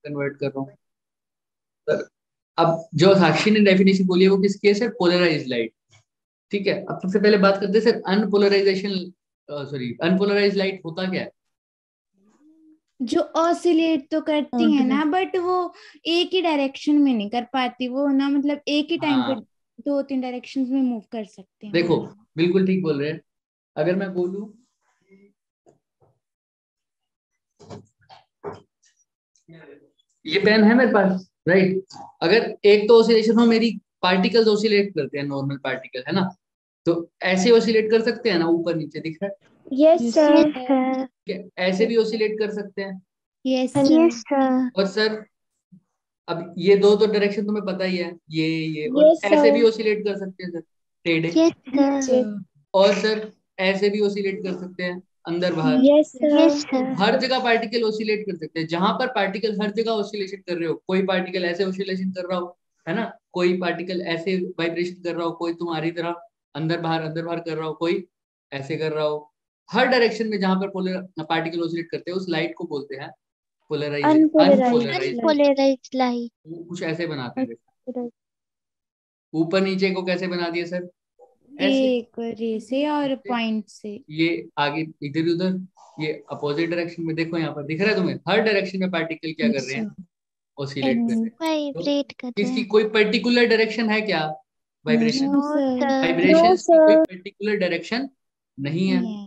Convert कर रहा हूँ। तो अब जो साक्षी ने डेफिनेशन बोली है वो किसकी है सर? Polarise light. ठीक है, अब सबसे पहले बात करते हैं सर अनपोलराइजेशन, सॉरी अनपोलराइज लाइट होता क्या है? जो ऑसिलेट तो करती है ना, बट वो एक ही डायरेक्शन में नहीं कर पाती वो ना, मतलब एक ही टाइम पे हाँ 2-3 डायरेक्शंस में मूव कर सकते हैं देखो, वो। बिल्कुल ठीक बोल रहे हैं। अगर मैं बोलूं ये पेन है मेरे पास, राइट, अगर एक तो ऑसिलेशन हो मेरी, पार्टिकल्स ऑसिलेट करते हैं, नॉर्मल पार्टिकल है ना, तो ऐसे ऑसिलेट कर सकते हैं ना, ऊपर नीचे दिख रहा है? Yes sir. क्या ऐसे भी ऑसिलेट कर सकते हैं? Yes yes sir. और सर अब ये दो तो डायरेक्शन तुम्हें पता ही है, ये और यस ऐसे भी सर। ऑसिलेट कर सकते हैं सर, टेढ़े। Yes sir. और सर ऐसे भी ऑसिलेट कर सकते हैं, अंदर बाहर। Yes sir. तो हर जगह पार्टिकल ऑसिलेट कर सकते हैं, जहां पर पार्टिकल हर जगह ऑसिलेशन कर रहे हो, कोई पार्टिकल ऐसे ऑसिलेशन कर रहा हो, है ना, कोई पार्टिकल ऐसे वाइब्रेशन कर रहा हो, कोई तुम्हारी तरह अंदर बाहर कर रहा हो, कोई ऐसे कर रहा हो, हर डायरेक्शन में जहां पर पोलर पार्टिकल ऑसिलेट करते हैं उस लाइट को बोलते हैं polarise, unpolarised unpolarise. Polarised light. वो कुछ ऐसे बनाते हैं, ऊपर नीचे को कैसे बना दिया सर? ऐसे। एक रे से और पॉइंट से। ये आगे इधर उधर, ये अपोजिट डायरेक्शन में, देखो यहाँ पर दिख रहा है तुम्हें, हर डायरेक्शन में पार्टिकल क्या कर रहे हैं? ऑसिलेट कर रहे हैं। तो वाइब्रेट कर रहे किसकी हैं। कोई पर्टिकुलर डायरेक्शन है क्या? Vibration, no no sir. Sir. Vibrations की कोई पर्टिकुलर डायरेक्शन नहीं है। नहीं है।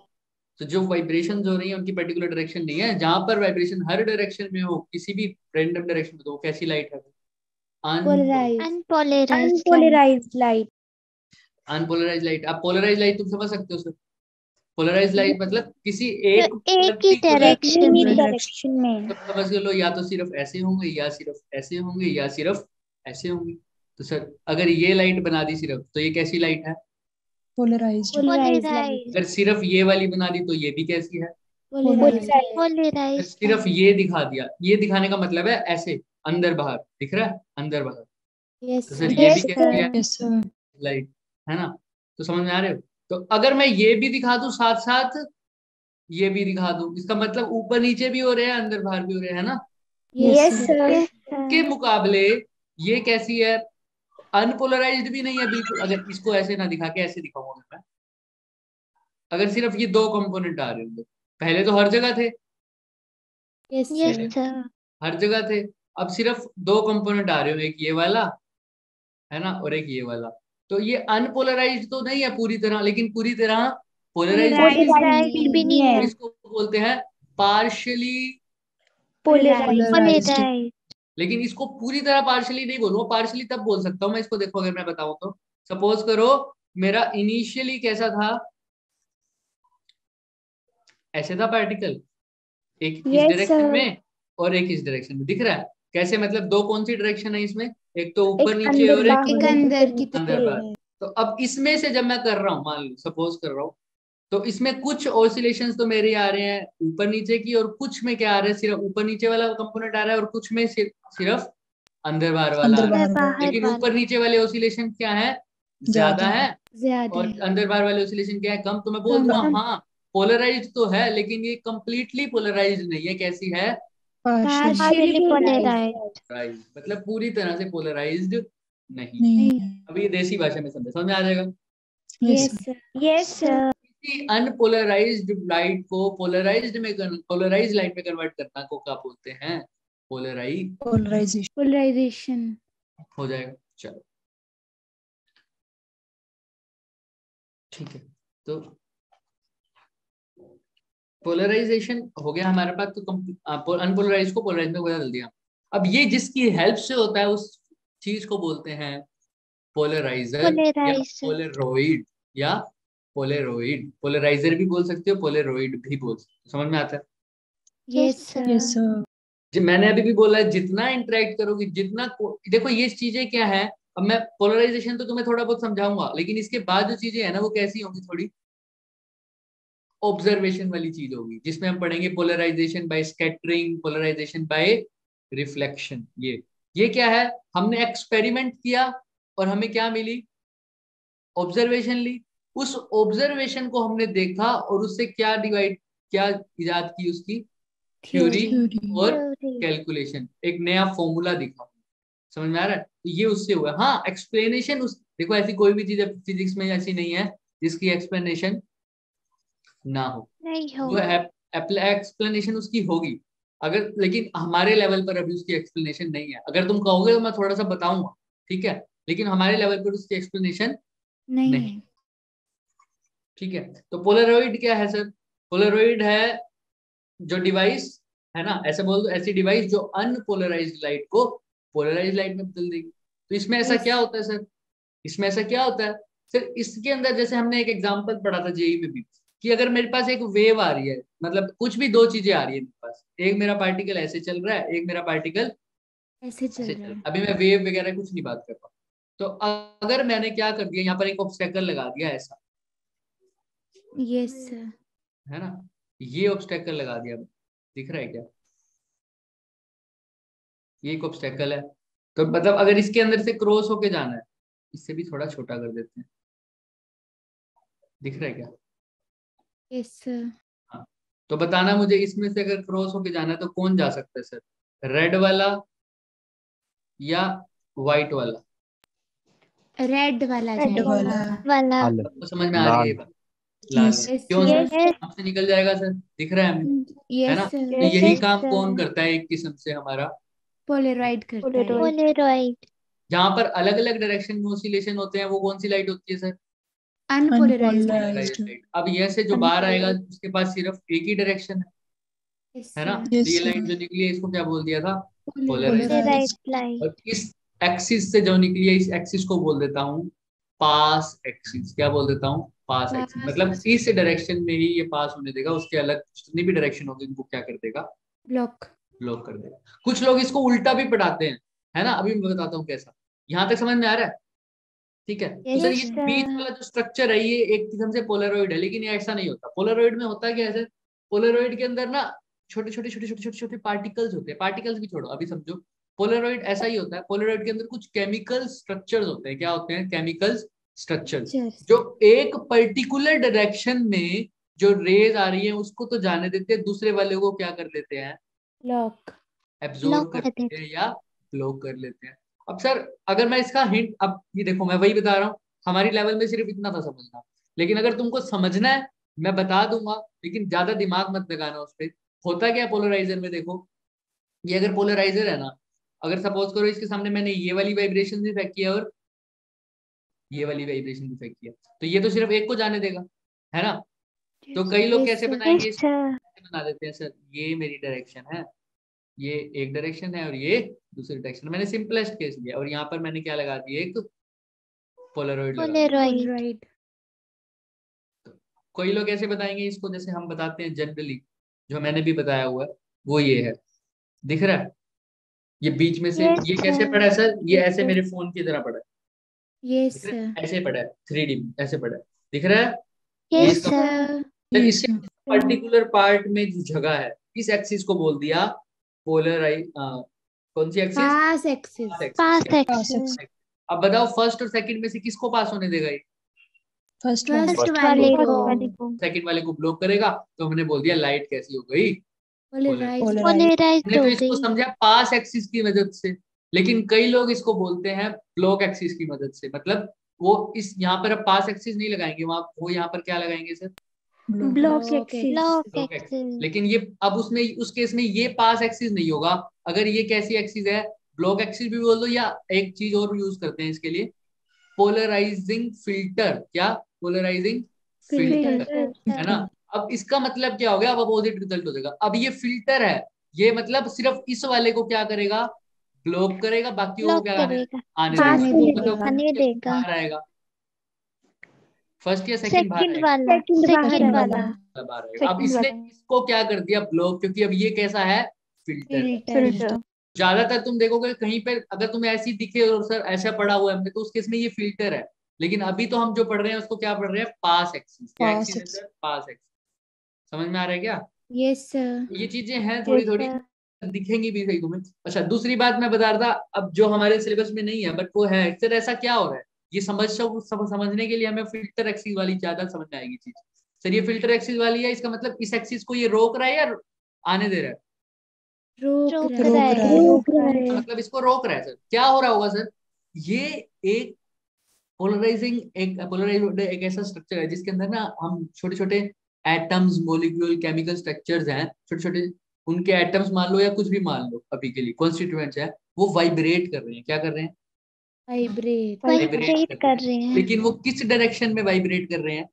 तो जो वाइब्रेशन हो रही है उनकी पर्टिकुलर डायरेक्शन नहीं है, जहां पर वाइब्रेशन हर डायरेक्शन में हो, किसी भी रैंडम डायरेक्शन में, तो वो कैसी लाइट है? Polarise. Unpolarised light. Unpolarised light. Unpolarise light. आप पोलराइज लाइट तुम समझ सकते हो सर? पोलराइज लाइट मतलब किसी जो एक एक ही पर्टिकुलर, डायरेक्शन में। डायरेक्शन में। तो समझ के लो, या तो सिर्फ ऐसे होंगे, या सिर्फ ऐसे होंगे, या सिर्फ ऐसे होंगे। तो सर अगर ये लाइट बना दी सिर्फ, तो ये कैसी लाइट है? Polarised light. पोलराइज्ड। अगर सिर्फ ये वाली बना दी तो ये भी कैसी है? पोलराइज्ड। अगर पोलराइज्ड सिर्फ लाइट। ये दिखा दिया, ये दिखाने का मतलब है ऐसे अंदर बाहर दिख रहा है, अंदर बाहर, यस तो सर सर। ये भी कैसी है? लाइट, है ना? तो समझ में आ रहे हो? तो अगर मैं ये भी दिखा दूं साथ साथ, ये भी दिखा दूं, इसका मतलब ऊपर नीचे भी हो रहे हैं, अंदर बाहर भी हो रहे हैं ना। Yes yes sir. के सर। मुकाबले ये कैसी है? अनपोलराइज्ड भी नहीं है बिल्कुल। अगर इसको ऐसे ना दिखा के ऐसे दिखाऊंगा मैं, अगर सिर्फ ये दो कंपोनेंट आ रहे होंगे, पहले तो हर जगह थे, यस यस पहले सर। सर। हर जगह थे, अब सिर्फ दो कंपोनेंट आ रहे हो, एक ये वाला, है ना, और एक ये वाला। तो ये अनपोलराइज्ड तो नहीं है पूरी तरह, लेकिन पूरी तरह पोलराइज्ड भी पोलराइज्ड नहीं पोलराइज्ड भी नहीं है। है। इसको बोलते हैं पार्शली पोलराइज्ड। पोलराइज्ड। लेकिन इसको पूरी तरह पार्शली नहीं बोलूंगा, पार्शली तब बोल सकता हूँ मैं इसको। देखो अगर मैं बताऊं तो, सपोज करो मेरा इनिशियली कैसा था, ऐसे था पार्टिकल, एक इस यस डायरेक्शन सर। में और एक इस डायरेक्शन में, दिख रहा है कैसे? मतलब दो कौन सी डायरेक्शन है इसमें? एक तो ऊपर एक नीचे अंदर और एक एक बाहर। अंदर की अंदर तरफ बाहर। है। तो अब इसमें से जब मैं कर रहा हूँ, मान लो सपोज कर रहा हूँ, तो इसमें कुछ ऑसिलेशंस तो मेरे आ रहे हैं ऊपर नीचे की, और कुछ में क्या आ रहा है, सिर्फ ऊपर नीचे वाला कंपोनेंट आ रहा है, और कुछ में सिर्फ अंदर बाहर वाला आ रहा अंदर है। बाहर लेकिन ऊपर वाला। नीचे वाले ऑसिलेशन क्या है? ज्यादा है। ज्यादा और है। अंदर बाहर वाले ऑसिलेशन क्या है? कम। तो मैं बोल कम। दूंगा हाँ पोलराइज तो है, लेकिन ये कंप्लीटली पोलराइज नहीं है। कैसी है? Partially partially polarised. Polarised. Polarise मतलब पूरी तरह से पोलराइज्ड नहीं। नहीं। अब ये देसी भाषा में समझ में आ जाएगा। Yes sir. Yes sir. किसी अनपोलराइज्ड लाइट को पोलराइज्ड में, पोलराइज लाइट में कन्वर्ट करना को क्या बोलते हैं? Polarise polarisation. हो जाएगा। चलो ठीक है, तो पोलराइजेशन हो गया हमारे पास। तो अनपोलराइज को पोलराइज में बदल दिया। अब ये जिसकी हेल्प से होता है उस चीज को बोलते हैं पोलराइजर, या पोलराइजर। पोलरोइड, या पोलरोइड। पोलराइजर भी बोल सकते हो, पोलरोइड भी बोल सकते हो। समझ में आता है? Yes yes sir. सर। जो मैंने अभी भी बोला है, जितना इंटरेक्ट करोगे, जितना देखो ये चीजें क्या है। अब मैं पोलराइजेशन तो तुम्हें थोड़ा बहुत समझाऊंगा, लेकिन इसके बाद जो चीजें है ना वो कैसी होंगी, थोड़ी ऑब्जर्वेशन वाली चीज होगी, जिसमें हम पढ़ेंगे polarization by scattering, polarisation by reflection. ये क्या है? हमने एक्सपेरिमेंट किया और हमें क्या मिली? ऑब्जर्वेशन ली। उस ऑब्जर्वेशन को हमने देखा और उससे क्या डिवाइड, क्या इजाद की उसकी? Theory theory. और Theory. कैलकुलेशन, एक नया फॉर्मूला दिखा, समझ में आ रहा है? तो ये उससे हुआ। हाँ एक्सप्लेनेशन उस, देखो ऐसी कोई भी चीज फिजिक्स में ऐसी नहीं है जिसकी एक्सप्लेनेशन ना हो, नहीं हो। वो एक्सप्लेनेशन उसकी होगी अगर, लेकिन हमारे लेवल पर अभी उसकी एक्सप्लेनेशन नहीं है। अगर तुम कहोगे तो मैं थोड़ा सा बताऊंगा, ठीक है, लेकिन हमारे लेवल पर उसकी एक्सप्लेनेशन नहीं नहीं, है। ठीक है। तो पोलराइड क्या है सर? पोलराइड है जो डिवाइस, है ना, ऐसे बोल दो, ऐसी डिवाइस जो अनपोलराइज्ड लाइट को पोलराइज्ड लाइट में बदल देगी। तो इसमें ऐसा Yes. क्या होता है सर? इसमें ऐसा क्या होता है सर? इसके अंदर जैसे हमने एक एग्जांपल पढ़ा था जेई में भी, कि अगर मेरे पास एक वेव आ रही है, मतलब कुछ भी दो चीजें आ रही है मेरे पास, एक मेरा पार्टिकल ऐसे चल रहा है, एक मेरा पार्टिकल ऐसे चल ऐसे रहा चल रहा है। है। अभी मैं वेव वगैरह कुछ नहीं बात कर रहा, तो अगर मैंने क्या कर दिया, यहाँ पर एक ऑब्स्टेकल लगा दिया ऐसा, यस सर। है ना, ये ऑब्स्टेकल लगा दिया, दिख रहा है क्या? ये एक ऑब्स्टेकल है, तो मतलब अगर इसके अंदर से क्रॉस होके जाना है, इससे भी थोड़ा छोटा कर देते हैं, दिख रहा है क्या? Yes sir. हाँ, तो बताना मुझे, इसमें से अगर क्रॉस होके जाना है तो कौन जा सकता है सर? रेड वाला या व्हाइट वाला? रेड वाला Red जाएगा। वाला. तो समझ में आ रही है ये बात? लाल Yes. वाला क्यों सर? Yes. आराम से निकल जाएगा सर, दिख रहा है हमें, है यस ना? सर। तो यही Yes, काम sir. कौन करता है एक किस्म से हमारा, पोलराइड करता है। Polaroid. जहां पर अलग अलग डायरेक्शन में ऑसिलेशन होते हैं, वो कौन सी लाइट होती है सर? अनपोलराइज्ड। Polarized light। अब ये से जो बाहर आएगा उसके पास सिर्फ एक ही डायरेक्शन यस है ना, सर। तो ये लाइट जो निकली है इसको क्या बोल दिया था? पोलराइज्ड। पोलराइज्ड। Polarized light. और इस एक्सिस से जो निकली है, इस एक्सिस को बोल देता हूँ पास एक्सिस। क्या बोल देता हूँ? पास एक्सिस। मतलब इस डायरेक्शन में ही ये पास होने देगा, उसके अलग जितनी भी डायरेक्शन होगी इनको क्या कर देगा? ब्लॉक। ब्लॉक कर देगा। कुछ लोग इसको उल्टा भी पढ़ाते हैं, है ना, अभी मैं बताता हूँ कैसा। यहाँ तक समझ में आ रहा है? ठीक है। तो Yes, सर ये sir. बीच sir. वाला जो स्ट्रक्चर है ये एक किस्म से पोलराइड है, लेकिन ये ऐसा नहीं होता। पोलराइड में होता क्या है सर? पोलराइड के अंदर ना छोटे छोटे छोटे छोटे छोटे छोटे पार्टिकल्स होते हैं। पार्टिकल्स भी छोड़ो, अभी समझो, पोलराइड ऐसा ही होता है। पोलराइड के अंदर कुछ केमिकल स्ट्रक्चर्स होते हैं। क्या होते हैं? Chemical structures, Yes. जो एक पर्टिकुलर डायरेक्शन में जो रेज आ रही है उसको तो जाने देते हैं, दूसरे वाले को क्या कर देते हैं? ब्लॉक। एब्जॉर्ब Lock कर कर लेते देते. हैं या ब्लॉक कर लेते हैं। अब सर अगर मैं इसका हिंट, अब ये देखो मैं वही बता रहा हूँ, हमारी लेवल में सिर्फ इतना था समझना, लेकिन अगर तुमको समझना है मैं बता दूंगा, लेकिन ज्यादा दिमाग मत लगाना उस पर। होता क्या है पोलराइजर में, देखो ये अगर पोलराइजर है ना, अगर सपोज करो इसके सामने मैंने ये वाली वाइब्रेशन भी फेंक किया और ये वाली वाइब्रेशन भी फेंक किया, तो ये तो सिर्फ एक को जाने देगा, है ना? तो कई लोग Yes, कैसे sir. बनाएंगे Yes, इसको? sir. ऐसे बना देते हैं सर, ये मेरी डायरेक्शन है, ये एक डायरेक्शन है और ये दूसरी डायरेक्शन। मैंने सिंपलेस्ट केस लिया और यहाँ पर मैंने क्या लगा दिया? एक पोलराइड लगा दिया। Polaroid. Polaroid. कोई लोग ऐसे बताएंगे इसको, जैसे हम बताते हैं जनरली, जो मैंने भी बताया हुआ है वो ये है, दिख रहा है? ये बीच में से Yes, ये कैसे sir. पड़ा है सर? ये Yes, ऐसे sir. मेरे फोन की तरह पड़ा है, Yes, दिख रहा sir. है? ऐसे पड़ा है, 3D में ऐसे पड़ा है, दिख रहा है? ये Yes, इसका sir. Sir. तो इससे पर्टिकुलर पार्ट में जो जगह है, इस एक्सिस को बोल दिया पोलराइज। कौन सी axis? Pass axis. Pass axis. axis. अब बताओ फर्स्ट और सेकंड में से किसको पास होने देगा ये? फर्स्ट First वाले वाले को को. सेकंड वाले को ब्लॉक करेगा। तो हमने बोल दिया लाइट कैसी हो गई? पोलराइज्ड। Polarized हमने तो हो इसको गई. समझा पास एक्सिस की मदद से, लेकिन कई लोग इसको बोलते हैं ब्लॉक एक्सिस की मदद से। मतलब वो इस यहाँ पर अब पास एक्सिस नहीं लगाएंगे, वहां वो यहाँ पर क्या लगाएंगे sir? Block axis. Block block axis. axis. लेकिन ये अब उसमें उस केस में ये पास एक्सिस नहीं होगा। अगर ये कैसी एक्सिस है? ब्लॉक एक्सिस भी बोल दो, या एक चीज और यूज करते हैं इसके लिए, पोलराइजिंग फिल्टर। क्या? Polarising filter, filter. है ना? अब इसका मतलब क्या हो गया? अब अपोजिट रिजल्ट हो जाएगा। अब ये फिल्टर है, ये मतलब सिर्फ इस वाले को क्या करेगा? ब्लॉक करेगा, बाकी को Block क्या आने करेगा. आने Pass देगा। आने मतलब आने देगा. बाहर आएगा, फर्स्ट या सेकंड बाहर Second आएगा? वाला. Second वाला. बाहर आएगा। अब इसने इसको क्या कर दिया? ब्लॉक, क्योंकि अब ये कैसा है? फिल्टर है। फिल्टर। ज्यादातर तुम देखोगे कहीं पे अगर तुम्हें ऐसी दिखे और सर ऐसा पढ़ा हुआ है हमने, तो उस केस में ये फिल्टर है। लेकिन अभी तो हम जो पढ़ रहे हैं उसको क्या पढ़ रहे हैं? पास एक्सिस। क्या एक्सिस है सर? पास एक्सिस। समझ में आ रहा है क्या? Yes sir. ये चीजें हैं थोड़ी थोड़ी, दिखेंगी भी सही तुम्हें। अच्छा दूसरी बात मैं बता रहा था, अब जो हमारे सिलेबस में नहीं है बट वो है, सर ऐसा क्या हो रहा है? ये समझने के लिए हमें फिल्टर एक्सिस वाली ज्यादा समझ में आएगी चीज। सर ये फिल्टर एक्सिस वाली है, इसका मतलब इस एक्सिस को ये रोक रहा है या आने दे रहा है? रोक रोक रहा रहा है। है। रोक रहा है। मतलब इसको रोक रहा है सर। क्या हो रहा होगा सर, ये एक पोलराइज्ड एक ऐसा स्ट्रक्चर है जिसके अंदर ना हम छोटे छोटे एटम्स, मॉलिक्यूल, केमिकल स्ट्रक्चर्स हैं, छोटे छोटे उनके एटम्स मान लो या कुछ भी मान लो, अभी के लिए कॉन्स्टिट्यूएंट्स है, वो वाइब्रेट कर रहे हैं। क्या कर रहे हैं? वाइब्रेट। वाइब्रेट कर रहे हैं। लेकिन वो किस डायरेक्शन में वाइब्रेट कर रहे हैं?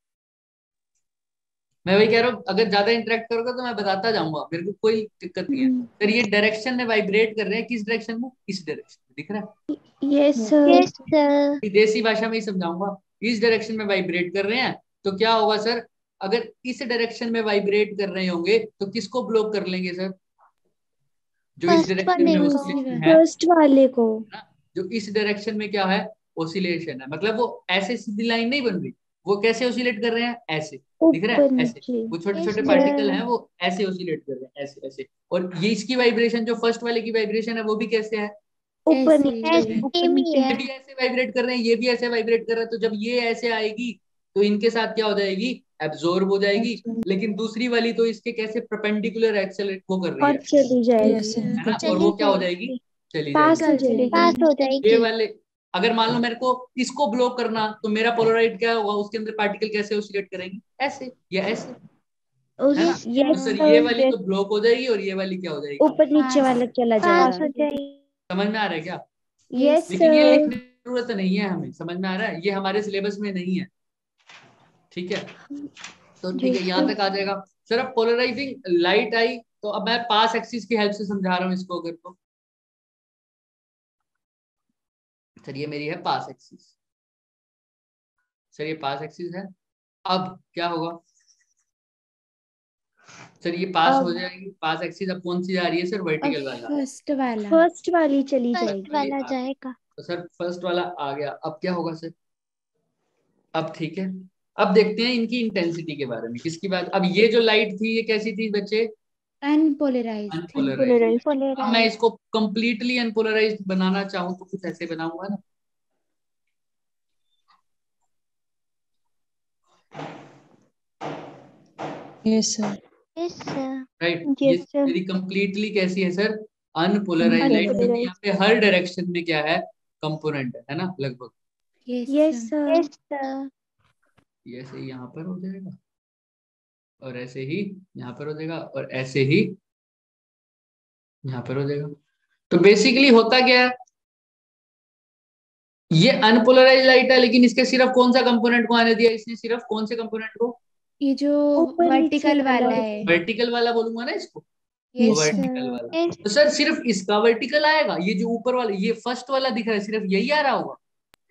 मैं वही कह रहा हूँ, अगर ज्यादा इंटरेक्ट करोगे तो मैं बताता जाऊंगा, मेरे को कोई दिक्कत नहीं है। सर ये डायरेक्शन में वाइब्रेट कर रहे हैं, किस डायरेक्शन में? इस डायरेक्शन में, दिख रहा है? Yes sir. Yes sir. देसी भाषा में ही समझाऊंगा। इस डायरेक्शन में वाइब्रेट कर रहे हैं, तो क्या होगा सर, अगर इस डायरेक्शन में वाइब्रेट कर रहे होंगे तो किसको ब्लॉक कर लेंगे सर? जो इस फर्स्ट डायरेक्शन वाले में को। ऑसिलेशन है फर्स्ट वाले को। ना, जो इस डायरेक्शन में क्या है, ऑसिलेशन है, मतलब वो ऐसे सीधी लाइन नहीं बन रही, वो कैसे ऑसिलेट कर रहे हैं? ऐसे, दिख रहा ऊपर है? ऐसे नीचे। वो छोटे यस छोटे सर। पार्टिकल हैं, वो ऐसे ऑसिलेट कर रहे हैं, ऐसे ऐसे। और ये इसकी वाइब्रेशन, जो फर्स्ट वाले की वाइब्रेशन है, वो भी कैसे है? ऊपर ऐसे नीचे। ऊपर सेम ही नीचे। है। ये भी ऐसे वाइब्रेट कर रहे हैं, ये भी ऐसे वाइब्रेट कर रहे हैं, तो जब ये ऐसे आएगी तो इनके साथ क्या हो जाएगी? एब्जॉर्ब हो जाएगी। अच्छा। लेकिन दूसरी वाली तो इसके कैसे परपेंडिकुलर एक्सेलरेट वो कर रही और चली जाएगी। है ना, और चली वो क्या हो जाएगी। जाएगी? चली पास हो जाएगी। जाएगी। पास हो ये जाएगी। वाले, अगर मान लो मेरे को इसको ब्लॉक करना, तो मेरा पोलराइड क्या होगा, उसके अंदर पार्टिकल कैसे ऑसिलेट करेंगे? ऐसे या ऐसे, उस है ना? यस तो यस सर सर। ये सर। वाली तो ब्लॉक हो जाएगी और ये वाली क्या हो जाएगी? ऊपर नीचे पास वाला चला पास जाएगा। हो जाएगी। समझ में आ रहा है क्या? यस लेकिन ये सर। लिखने की जरूरत नहीं है हमें, समझ में आ रहा है? ये हमारे सिलेबस में नहीं है, ठीक है? तो ठीक है, यस यहाँ सर। तक आ जाएगा। सर अब पोलराइजिंग लाइट आई, तो अब मैं पास एक्सिस की हेल्प से समझा रहा हूँ इसको। अगर तो सर ये मेरी है पास एक्सिस, सर ये पास एक्सिस है। अब क्या होगा सर, ये पास हो अब जाएगी पास एक्सिस। अब कौन सी जा रही है सर? अब वर्टिकल वाला। फर्स्ट वाला। फर्स्ट वाली चली फर्स्ट जाएगी। वाला जाएगा। तो सर फर्स्ट वाला आ गया। अब क्या होगा सर? अब ठीक है, अब देखते हैं इनकी इंटेंसिटी के बारे में। किसकी बात? अब ये जो लाइट थी, ये कैसी थी बच्चे? अनपोलराइज्ड थी। अनपोलराइज्ड। अब मैं पोलराइज। इसको कंप्लीटली अनपोलराइज्ड बनाना चाहूँ तो कुछ ऐसे बनाऊंगा ना, yes sir. Yes sir. Right? ये यस सर। मेरी कंप्लीटली कैसी है सर? अनपोलराइज्ड लाइट, क्योंकि यहाँ पे हर डायरेक्शन में क्या है? कंपोनेंट है ना, लगभग। Yes yes sir. Sir. Yes sir. ये ऐसे ही यहाँ पर हो जाएगा, और ऐसे ही यहाँ पर हो जाएगा, और ऐसे ही यहाँ पर हो जाएगा। तो बेसिकली होता क्या है, ये अनपोलराइज लाइट है, लेकिन इसके सिर्फ कौन सा कंपोनेंट को आने दिया इसने? सिर्फ कौन से कंपोनेंट को? ये जो ऊपर नीचे वर्टिकल वाला वाला। है। वर्टिकल वाला बोलूंगा ना इसको, यस वर्टिकल सर। वाला। यस। तो सर सिर्फ इसका वर्टिकल आएगा? ये जो ऊपर वाला, ये फर्स्ट वाला दिख रहा है, सिर्फ यही आ रहा होगा?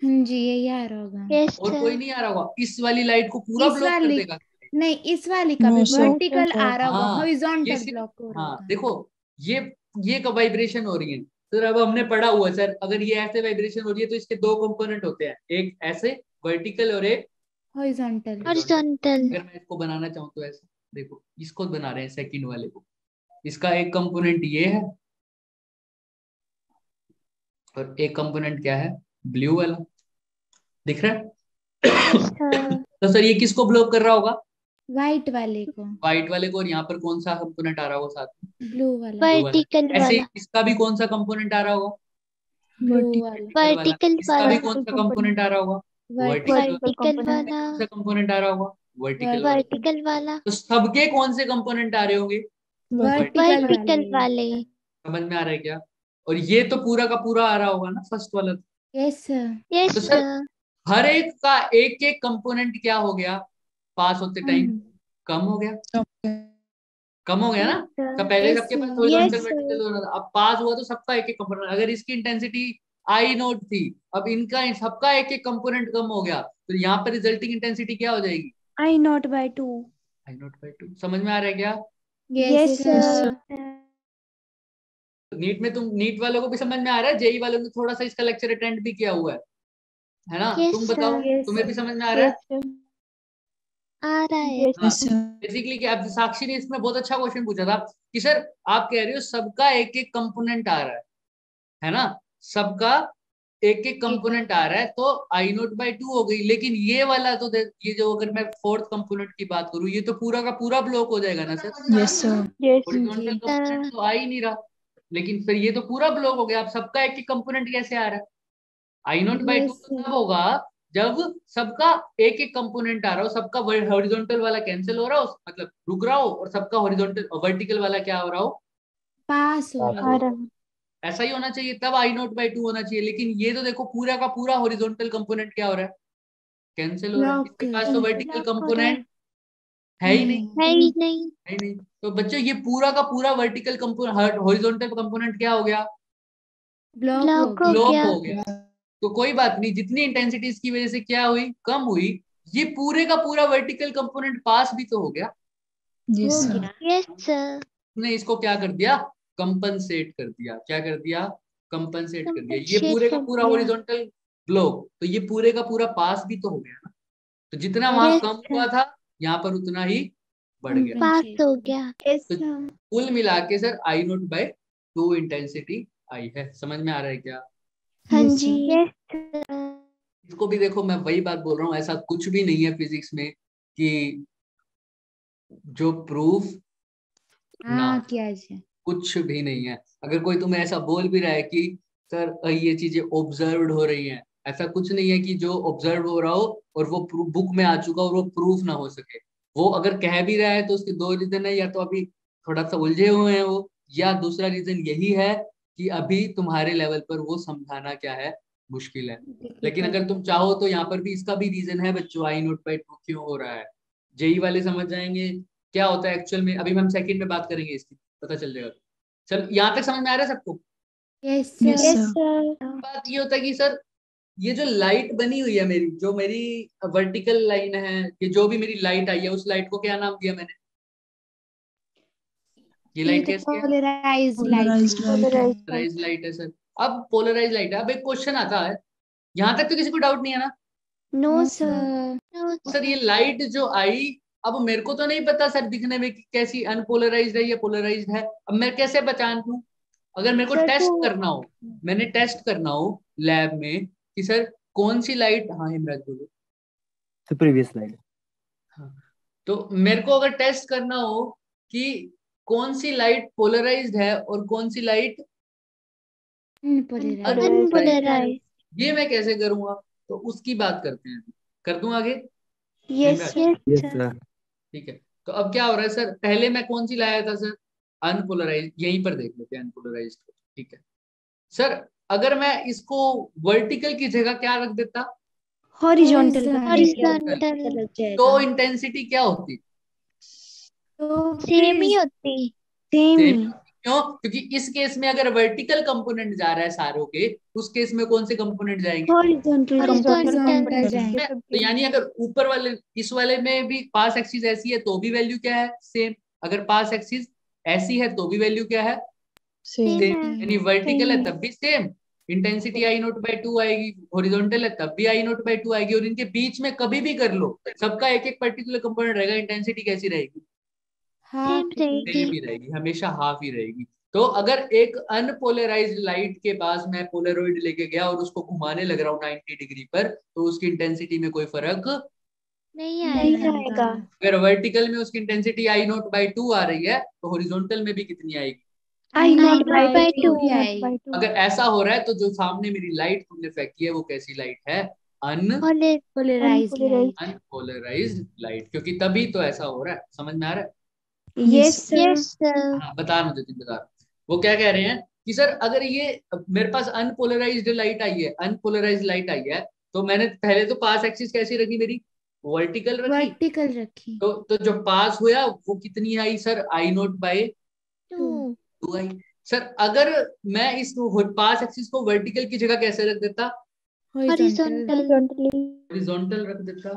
हाँ जी, यही आ रहा होगा। यस और कोई सर। नहीं आ रहा होगा? इस वाली लाइट को पूरा इस ब्लॉक कर वाली देगा? नहीं, इस वाली का भी No, sir. वर्टिकल आ रहा होगा, हाँ, ये हॉरिजॉन्टल सिर्फ, ब्लॉक हो रहा हाँ होगा। देखो, ये कब वाइब्रेशन हो रही है सर? अब हमने पढ़ा हुआ सर, अगर ये ऐसे वाइब्रेशन हो रही है तो इसके दो कंपोनेंट होते हैं, एक ऐसे वर्टिकल और एक हॉरिजॉन्टल। हॉरिजॉन्टल। अगर मैं इसको बनाना चाहूँ तो ऐसे, देखो इसको बना रहे हैं सेकंड वाले को, इसका एक कंपोनेंट ये है और एक कंपोनेंट क्या है? ब्लू वाला, दिख रहा है? Yes sir. तो सर ये किसको ब्लॉक कर रहा होगा? व्हाइट वाले को। व्हाइट वाले को। और यहाँ पर कौन सा कंपोनेंट आ रहा होगा साथ में? ब्लू वाला। ब्लू वाला। वर्टिकल ऐसे वाला। इसका भी कौन सा कंपोनेंट आ रहा होगा? ब्लू वाला। वर्टिकल इसका भी वाला। कौन सा कंपोनेंट आ रहा होगा? वर्टिकल। वर्टिकल वाला। कौन सा कंपोनेंट आ रहा होगा? वर्टिकल वाला। वर्टिकल वाला। तो सबके कौन से कंपोनेंट आ रहे होंगे? वर्टिकल वर्टिकल वाले। वाले। समझ में आ रहा है क्या? और ये तो पूरा का पूरा आ रहा होगा ना फर्स्ट वाला। Yes sir. यस तो सर सर। हर एक का एक एक कंपोनेंट क्या हो गया? पास होते टाइम कम हो गया, कम हो गया ना? तो पहले Yes, सबके पास sir. Horizontal Yes, sir. Vertical हो रहा था, अब पास हुआ तो सबका एक एक कंपोनेंट। अगर इसकी इंटेंसिटी आई नोट थी, अब इनका सबका एक एक कंपोनेंट कम हो गया, तो यहाँ पर रिजल्टिंग इंटेंसिटी क्या हो जाएगी? I0/2. I naught by 2। समझ में आ रहा है क्या? Yes, sir. नीट में तुम, नीट वालों को भी समझ में आ रहा है, जेई वालों ने थोड़ा सा इसका लेक्चर अटेंड भी किया हुआ है ना? Yes, तुम बताओ, sir. Yes, तुम्हें भी sir. समझ में आ रहा है? Yes, sir. आ रहा है। Yes, हाँ, sir. बेसिकली कि अब साक्षी ने इसमें बहुत अच्छा क्वेश्चन पूछा था कि सर आप कह रहे हो सबका एक एक कंपोनेंट आ रहा है ना? सबका एक एक कंपोनेंट आ रहा है, तो आई नोट बाई 2 हो गई। लेकिन ये वाला तो ये जो, अगर मैं फोर्थ कंपोनेंट की बात करूं, ये तो पूरा का पूरा ब्लॉक हो जाएगा ना sir? Yes, sir. Yes. Horizontal component तो आ ही नहीं रहा। लेकिन फिर ये तो पूरा ब्लॉक हो गया, अब सबका एक एक कंपोनेंट कैसे आ रहा है? आई नॉट बाई टू Yes, तो sir. तब होगा जब सबका एक एक कंपोनेंट आ रहा हो, सबका हॉरिजॉन्टल वाला कैंसिल हो रहा हो, मतलब रुक रहा हो, और सबका हॉरिजॉन्टल वर्टिकल वाला क्या हो रहा हो, पास हो पास रहा हो है. रहा हो। ऐसा ही होना चाहिए, तब आई नॉट बाई टू होना चाहिए। लेकिन ये तो देखो पूरा का पूरा हॉरिजॉन्टल कंपोनेंट क्या हो रहा है, कैंसिल हो रहा है। ब्लॉक इसके पास तो वर्टिकल block हो रहा है। कंपोनेंट है ही नहीं, है ही नहीं। है ही नहीं। तो बच्चों ये पूरा का पूरा वर्टिकल कंपोनेंट हॉरिजॉन्टल कंपोनेंट क्या हो गया, ब्लॉक हो ब्लॉक हो गया. ब्लॉक गया। हो गया। तो कोई बात नहीं, जितनी इंटेंसिटी इसकी वजह से क्या हुई, कम हुई, ये पूरे का पूरा वर्टिकल कंपोनेंट पास भी तो हो गया। हो Yes, sir. गया. Yes sir. ने इसको क्या कर दिया, कंपनसेट कर दिया। क्या कर दिया, कंपनसेट कर दिया। ये कंपनसेट पूरे का कर पूरा दिया। हॉरिजॉन्टल ब्लॉक, तो ये पूरे का पूरा पास भी तो हो गया ना। तो जितना वहां Yes, कम sir. हुआ था, यहाँ पर उतना ही बढ़ गया। पास Compensate. हो गया। Yes, तो sir. कुल मिला के sir I not by two intensity I है। समझ में आ रहा है क्या? हाँ Yes, जी। sir. Yes sir. इसको भी देखो, मैं वही बात बोल रहा हूँ, ऐसा कुछ भी नहीं है फिजिक्स में कि जो प्रूफ ना, हाँ किया जाए. कुछ भी नहीं है। अगर कोई तुम्हें ऐसा बोल भी रहा है कि सर ये चीजें ऑब्जर्व्ड हो रही हैं, ऐसा कुछ नहीं है कि जो ऑब्जर्व हो रहा हो और वो बुक में आ चुका हो और वो प्रूफ ना हो सके। वो अगर कह भी रहा है तो उसके दो रीजन है, या तो अभी थोड़ा सा उलझे हुए हैं वो, या दूसरा रीजन यही है कि अभी तुम्हारे लेवल पर वो समझाना क्या है, मुश्किल है। लेकिन अगर तुम चाहो तो यहाँ पर भी इसका भी रीजन है बच्चों, आई नोट बाई टू क्यों हो रहा है। जेई वाले समझ जाएंगे क्या होता है एक्चुअल में, अभी हम सेकंड में बात करेंगे इसकी, पता चल जाएगा। चल यहाँ तक समझ में आ रहा है सबको? Yes Yes, sir. Yes sir. Sir. बात ये होता है कि सर ये जो लाइट बनी हुई है मेरी, जो मेरी वर्टिकल लाइन है, ये जो भी मेरी लाइट आई है, उस लाइट को क्या नाम दिया मैंने, ये ये लाइट तो कैसी है, पोलराइज्ड लाइट Polarized है. light है. पोलराइज लाइट है सर। अब पोलराइज लाइट है, अब एक क्वेश्चन आता है, यहाँ तक तो किसी को डाउट नहीं है ना? No no sir. Sir. No sir ये लाइट जो आई, अब मेरे को तो नहीं पता सर दिखने में कि कैसी अनपोलराइज्ड है या पोलराइज्ड है, अब मैं कैसे पहचान लूं? अगर मेरे को सर टेस्ट तो करना हो, मैंने टेस्ट करना हो लैब में कि सर कौन सी लाइट, हाँ हिमराज बोलो। तो प्रीवियस स्लाइड। हाँ, तो मेरे को अगर टेस्ट करना हो कि कौन सी लाइट पोलराइज्ड है और कौन सी लाइट अनपोलराइज्ड. अनपोलराइज। ये मैं कैसे करूंगा, तो उसकी बात करते हैं। कर दूं आगे yes Himraj? Yes yes sir. Sir. ठीक है। तो अब क्या हो रहा है सर, पहले मैं कौन सी लाया था सर, अनपोलराइज, यहीं पर देख लेते हैं अनपोलराइज। ठीक है सर, अगर मैं इसको वर्टिकल की जगह क्या रख देता, Horizontal हॉरिजॉन्टल। तो इंटेंसिटी क्या होती, तो सेम ही फिर होती। Same same. ही. क्यों? क्योंकि इस केस में अगर वर्टिकल कंपोनेंट जा रहा है सारों के, उस केस में कौन से कंपोनेंट जाएंगे, Horizontal हॉरिजॉन्टल। horizontal जाएंगे. तो यानी अगर ऊपर वाले इस वाले में भी पास एक्सिस ऐसी है तो भी वैल्यू क्या है, सेम। अगर पास एक्सिस ऐसी है तो भी वैल्यू क्या है, Same. सेम। है। यानी वर्टिकल है Same तब भी same, intensity I naught by to आएगी, हॉरिजॉन्टल है तब भी आई नोट बाई टू आएगी, और इनके बीच में कभी भी कर लो सबका एक एक पर्टिकुलर कंपोनेंट रहेगा, इंटेंसिटी कैसी रहेगी, हाफ सेम रहेगी। सेम ही रहेगी, हमेशा हाफ ही रहेगी। तो अगर एक अनपोलराइज्ड लाइट के पास मैं पोलरॉइड लेके गया और उसको घुमाने लग रहा हूँ 90 डिग्री पर, तो उसकी इंटेंसिटी में कोई फर्क। नहीं नहीं आएगा। आएगा. अगर वर्टिकल में उसकी intensity I naught by two आ रही है, तो हॉरिजॉन्टल में भी कितनी आएगी। I I not not by two two. ही आएगी. अगर ऐसा हो रहा है तो जो सामने मेरी लाइट तुमने फेंकी है वो कैसी लाइट है, पोलराइज्ड लाइट. अनपोलराइज्ड लाइट, क्योंकि तभी तो ऐसा हो रहा है। समझ में आ रहा है? Yes, sir. Yes sir. हाँ बता मुझे, तुम बता। वो क्या कह रहे हैं कि सर अगर ये मेरे पास अनपोलराइज्ड लाइट आई है, अनपोलराइज्ड लाइट आई है, तो मैंने पहले तो पास एक्सिस कैसी रखी मेरी, वर्टिकल रखी। वर्टिकल रखी. तो जो पास हुआ वो कितनी आई sir, I naught by two. Two I. Sir अगर मैं इस पास एक्सिस को वर्टिकल की जगह कैसे रख देता, हॉरिजॉन्टल. हॉरिजॉन्टल। हॉरिजॉन्टल रख देता,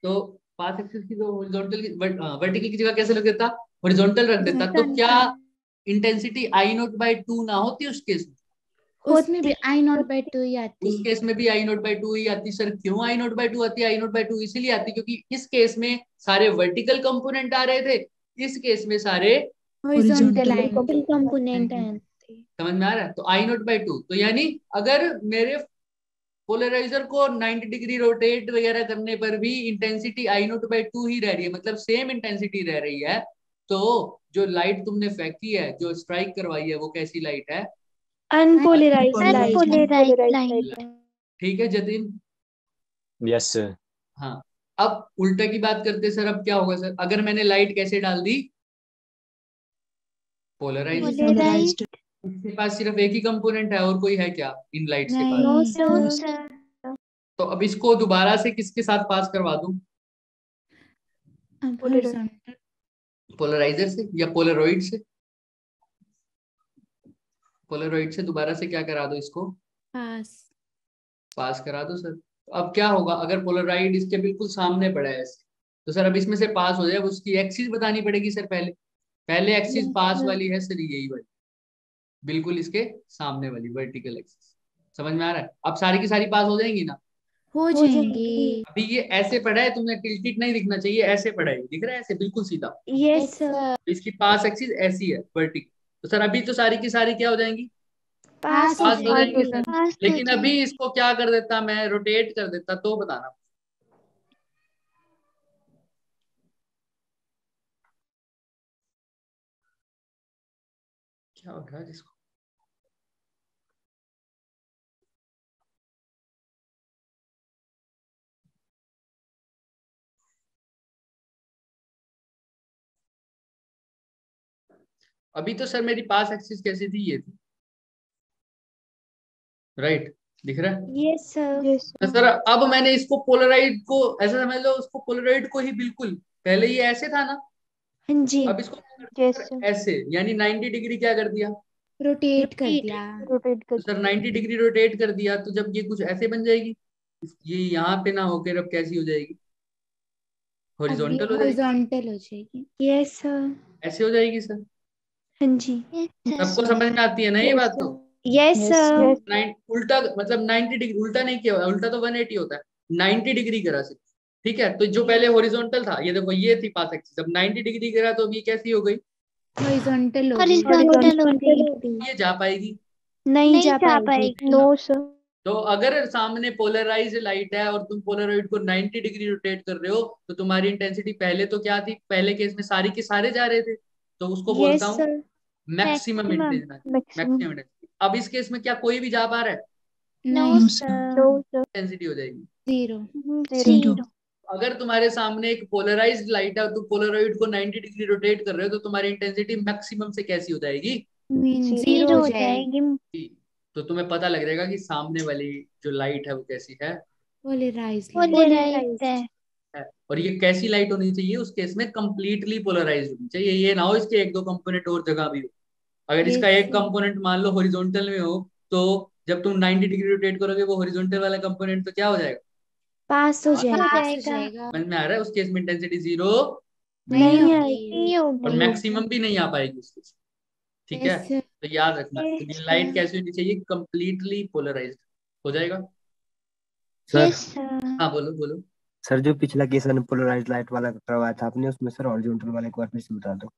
तो पास एक्सिस की जो हॉरिजॉन्टल की वर्टिकल की जगह कैसे रख देता, हॉरिजॉन्टल रख देता, तो क्या intensity I naught by to ना होती उस केस में? उसमें भी आई नॉट बाई टू ही आती. उस केस में भी आई नोट बाय टू ही आती। सर क्यों आई नोट बाय टू आती है? आई नोट बाय टू इसीलिए आती क्योंकि इस केस में सारे वर्टिकल कंपोनेंट आ रहे थे, इस केस में सारे हॉरिजॉन्टल Horizontal आएंगे. कंपोनेंट है। समझ में आ रहा है? तो आई नोट बाय टू, तो यानी अगर मेरे पोलराइजर को 90 डिग्री रोटेट वगैरह करने पर भी intensity I naught by two ही रह रही है, मतलब सेम इंटेंसिटी रह रही है, तो जो लाइट तुमने फेंकी है, जो स्ट्राइक करवाई है, वो कैसी लाइट है? Unpolarised light. अनपोलराइज्ड लाइट है। ठीक है जतिन? Yes sir. हाँ। अब उल्टा की बात करते सर, अब क्या होगा सर अगर मैंने लाइट कैसे डाल दी? पोलराइज। पोलराइज्ड। इसके पास सिर्फ एक ही कंपोनेंट है, और कोई है क्या इन लाइट्स के पास? नो नहीं सर। तो अब इसको दोबारा से किसके साथ पास करवा दूं? horizontal पोलराइजर से या पोलरॉइड से? पोलरॉइड से दोबारा से क्या करा दो इसको? पास करा दो सर। तो अब क्या होगा अगर पोलराइड इसके बिल्कुल सामने पड़ा है ऐसे, तो सर अब इसमें से पास हो जाए, उसकी एक्सिस बतानी पड़ेगी सर। पहले पहले एक्सिस पास वाली है सर, यही वाली, बिल्कुल इसके सामने वाली वर्टिकल एक्सिस। समझ में आ रहा है? अब सारी की सारी पास हो जाएंगी ना? हो जाएंगी। अभी ये ऐसे पड़ा है, तुमने टिल्टेड नहीं दिखना चाहिए, ऐसे पड़ा है, दिख रहा है ऐसे बिल्कुल सीधा। Yes sir. तो इसकी पास एक्सिस ऐसी है वर्टिकल, तो सर अभी तो सारी की सारी क्या हो जाएंगी? पास हो पास हो जाएंगी जाएंगी। सर। लेकिन अभी इसको क्या कर देता मैं, रोटेट कर देता, तो बताना। क्या हो रहा है इसको? अभी तो सर मेरी पास एक्सिस कैसी थी? ये थी, राइट? दिख रहा है? Yes sir. तो सर अब मैंने इसको पोलराइड को ऐसा समझ लो, उसको पोलराइड को ही बिल्कुल, पहले ये ऐसे था ना, हाँ जी। अब इसको क्या कर दिया सर? ऐसे, यानी 90 डिग्री क्या कर दिया? रोटेट कर दिया। रोटेट तो सर 90 डिग्री रोटेट कर दिया, तो जब ये कुछ ऐसे बन जाएगी, ये यहाँ पे ना होकर अब कैसी हो जाएगी? हॉरिजॉन्टल हो जाएगी। हॉरिजॉन्टल हो जाएगी। Yes sir. ऐसे हो जाएगी सर। हाँ जी। सबको समझ में आती है ना ये बात? तो यस सर। उल्टा मतलब 90 डिग्री, उल्टा नहीं किया हुआ, उल्टा तो 180 होता है, 90 डिग्री करा सिर्फ। ठीक है, तो जो पहले हॉरिजॉन्टल था, ये देखो ये थी पास एक्सिस, अब 90 डिग्री करा तो अब ये कैसी हो गई? हॉरिजॉन्टल हो गई। हॉरिजॉन्टल ये जा पाएगी? नहीं जा जा पाएगी। पाएगी। No sir. तो अगर सामने पोलराइज लाइट है और तुम पोलराइड को 90 डिग्री रोटेट कर रहे हो, तो तुम्हारी इंटेंसिटी पहले तो क्या थी? पहले केस में सारी के सारे जा रहे थे, तो उसको बोलता यस हूँ सर। Maximum maximum. इंटेंसिटी। अब इस केस में क्या कोई भी जा पा रहा है? नो नहीं सर। No sir. इंटेंसिटी हो जाएगी जीरो। जीरो। अगर तुम्हारे सामने एक पोलराइज्ड लाइट है और तुम पोलराइड को 90 डिग्री रोटेट कर रहे हो, तो तुम्हारी इंटेंसिटी मैक्सिमम से कैसी हो जाएगी? जीरो जीरो हो हो जाएगी। जाएगी। तो तुम्हें पता लग जाएगा कि सामने वाली जो लाइट है वो कैसी है। पोलराइज्ड पोलराइज्ड है। और ये कैसी लाइट होनी चाहिए उस केस में? कंप्लीटली पोलराइज्ड होनी चाहिए। ये ना हो इसके एक दो कंपोनेंट और जगह भी हो। अगर इसका Yes, एक कंपोनेंट मान लो हॉरिजॉन्टल में हो, तो जब तुम 90 डिग्री रोटेट करोगे वो हॉरिजॉन्टल वाला कंपोनेंट तो क्या हो जाएगा? पास हो हो जाएगा। जाएगा। समझ में आ रहा है? उस केस में इंटेंसिटी जीरो नहीं नहीं होगी। नहीं और होगी। मैक्सिमम भी नहीं आ पाएगी उस केस में। ठीक है, Yes, तो याद रखना, तो ये लाइट कैसी होनी चाहिए? कंप्लीटली पोलराइज्ड हो जाएगा। Sir yes sir. हाँ बोलो बोलो। सर जो पिछला केस पोलराइज्ड लाइट वाला करवाया था आपने, उसमें सर हॉरिजॉन्टल वाला एक बार फिर से बता दो।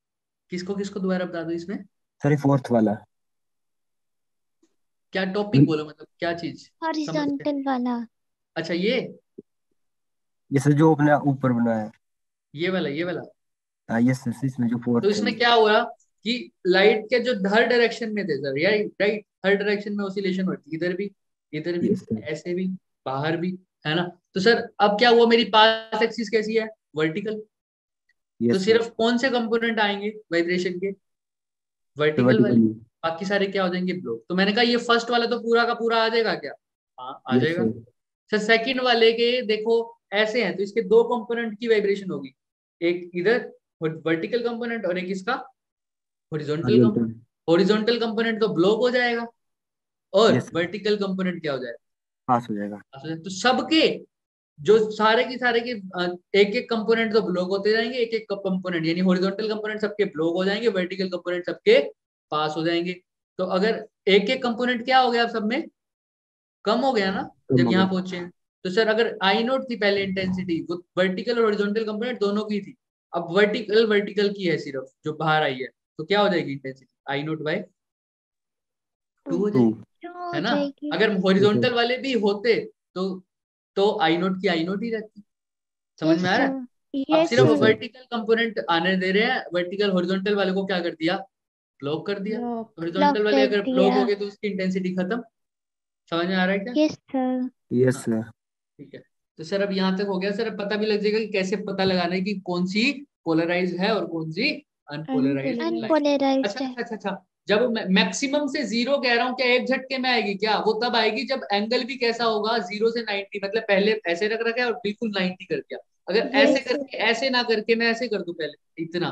किसको किसको दोबारा बता दो इसमें? सर ये फोर्थ वाला। क्या टॉपिक बोलो, मतलब क्या चीज? समझ गए? हॉरिजॉन्टल वाला। अच्छा ये सर जो अपने ऊपर बना है। ये वाला। हाँ यस सर, इसमें जो तो फोर्थ है। इसमें क्या हुआ कि लाइट के जो हर डायरेक्शन में थे सर, राइट राइट, हर डायरेक्शन में ऑसिलेशन होती, इधर भी यस सर। ऐसे भी, बाहर भी, है ना? तो सर अब क्या हुआ, मेरी पास एक्सिस कैसी है? वर्टिकल। तो यस सर। सिर्फ कौन से कंपोनेंट आएंगे वाइब्रेशन के? वर्टिकल वाले। वर्टिकली। बाकी सारे क्या हो जाएंगे? ब्लॉक। तो मैंने कहा ये फर्स्ट वाला तो पूरा का पूरा आ जाएगा क्या? हाँ आ यस जाएगा। सर। सर सेकंड वाले के देखो ऐसे हैं, तो इसके दो कंपोनेंट की वाइब्रेशन होगी, एक इधर वर्टिकल कंपोनेंट और एक इसका horizontal horizontal. Component. Horizontal component तो ब्लॉक हो जाएगा और यस सर। वर्टिकल कंपोनेंट क्या हो जाएगा? पास हो जाएगा। पास हो जाएगा। तो सबके जो सारे की सारे के एक एक कंपोनेंट तो ब्लॉक होते जाएंगे, एक एक कंपोनेंट यानी हॉरिजॉन्टल कंपोनेंट सबके ब्लॉक हो जाएंगे, वर्टिकल कंपोनेंट सबके पास हो जाएंगे। तो अगर एक एक कंपोनेंट क्या हो गया, अब सब में कम हो गया ना कम जब हो यहाँ गया। पहुंचे हैं। तो सर अगर आई नोट थी पहले इंटेंसिटी, वो वर्टिकल और हॉरिजॉन्टल कंपोनेंट दोनों की थी, अब वर्टिकल वर्टिकल की है सिर्फ जो बाहर आई है, तो क्या हो जाएगी इंटेंसिटी? आई नोट बाय 2 हो टू। जाएगी, हो है ना? जाएगी। अगर हॉरिजॉन्टल वाले भी होते तो आई नोट की आई नोट ही रहती। समझ यस में आ रहा है? सर। अब Yes, सिर्फ sir. वर्टिकल कंपोनेंट आने दे रहे हैं, वर्टिकल हॉरिजॉन्टल वाले को क्या कर दिया, ब्लॉक कर दिया। Block. हॉरिजॉन्टल वाले कर अगर ब्लॉक दिया। हो गए तो उसकी इंटेंसिटी खत्म। समझ में आ रहा है क्या? Yes sir. यस हाँ सर। ठीक है। तो सर अब यहाँ तक हो गया सर, अब पता भी लग जाएगा कि कैसे पता लगाना है कि कौन सी पोलराइज है और कौन सी अनपोलराइज लाइट। अनपोलराइज्ड अच्छा है। अच्छा अच्छा अच्छा, जब मैक्सिमम से जीरो कह रहा हूँ, क्या एक झटके में आएगी क्या? वो तब आएगी जब एंगल भी कैसा होगा, 0 से 90, मतलब पहले ऐसे रख रखा है और बिल्कुल 90 कर दिया। अगर ऐसे Yes, करके ऐसे ना करके मैं ऐसे कर दूं पहले इतना,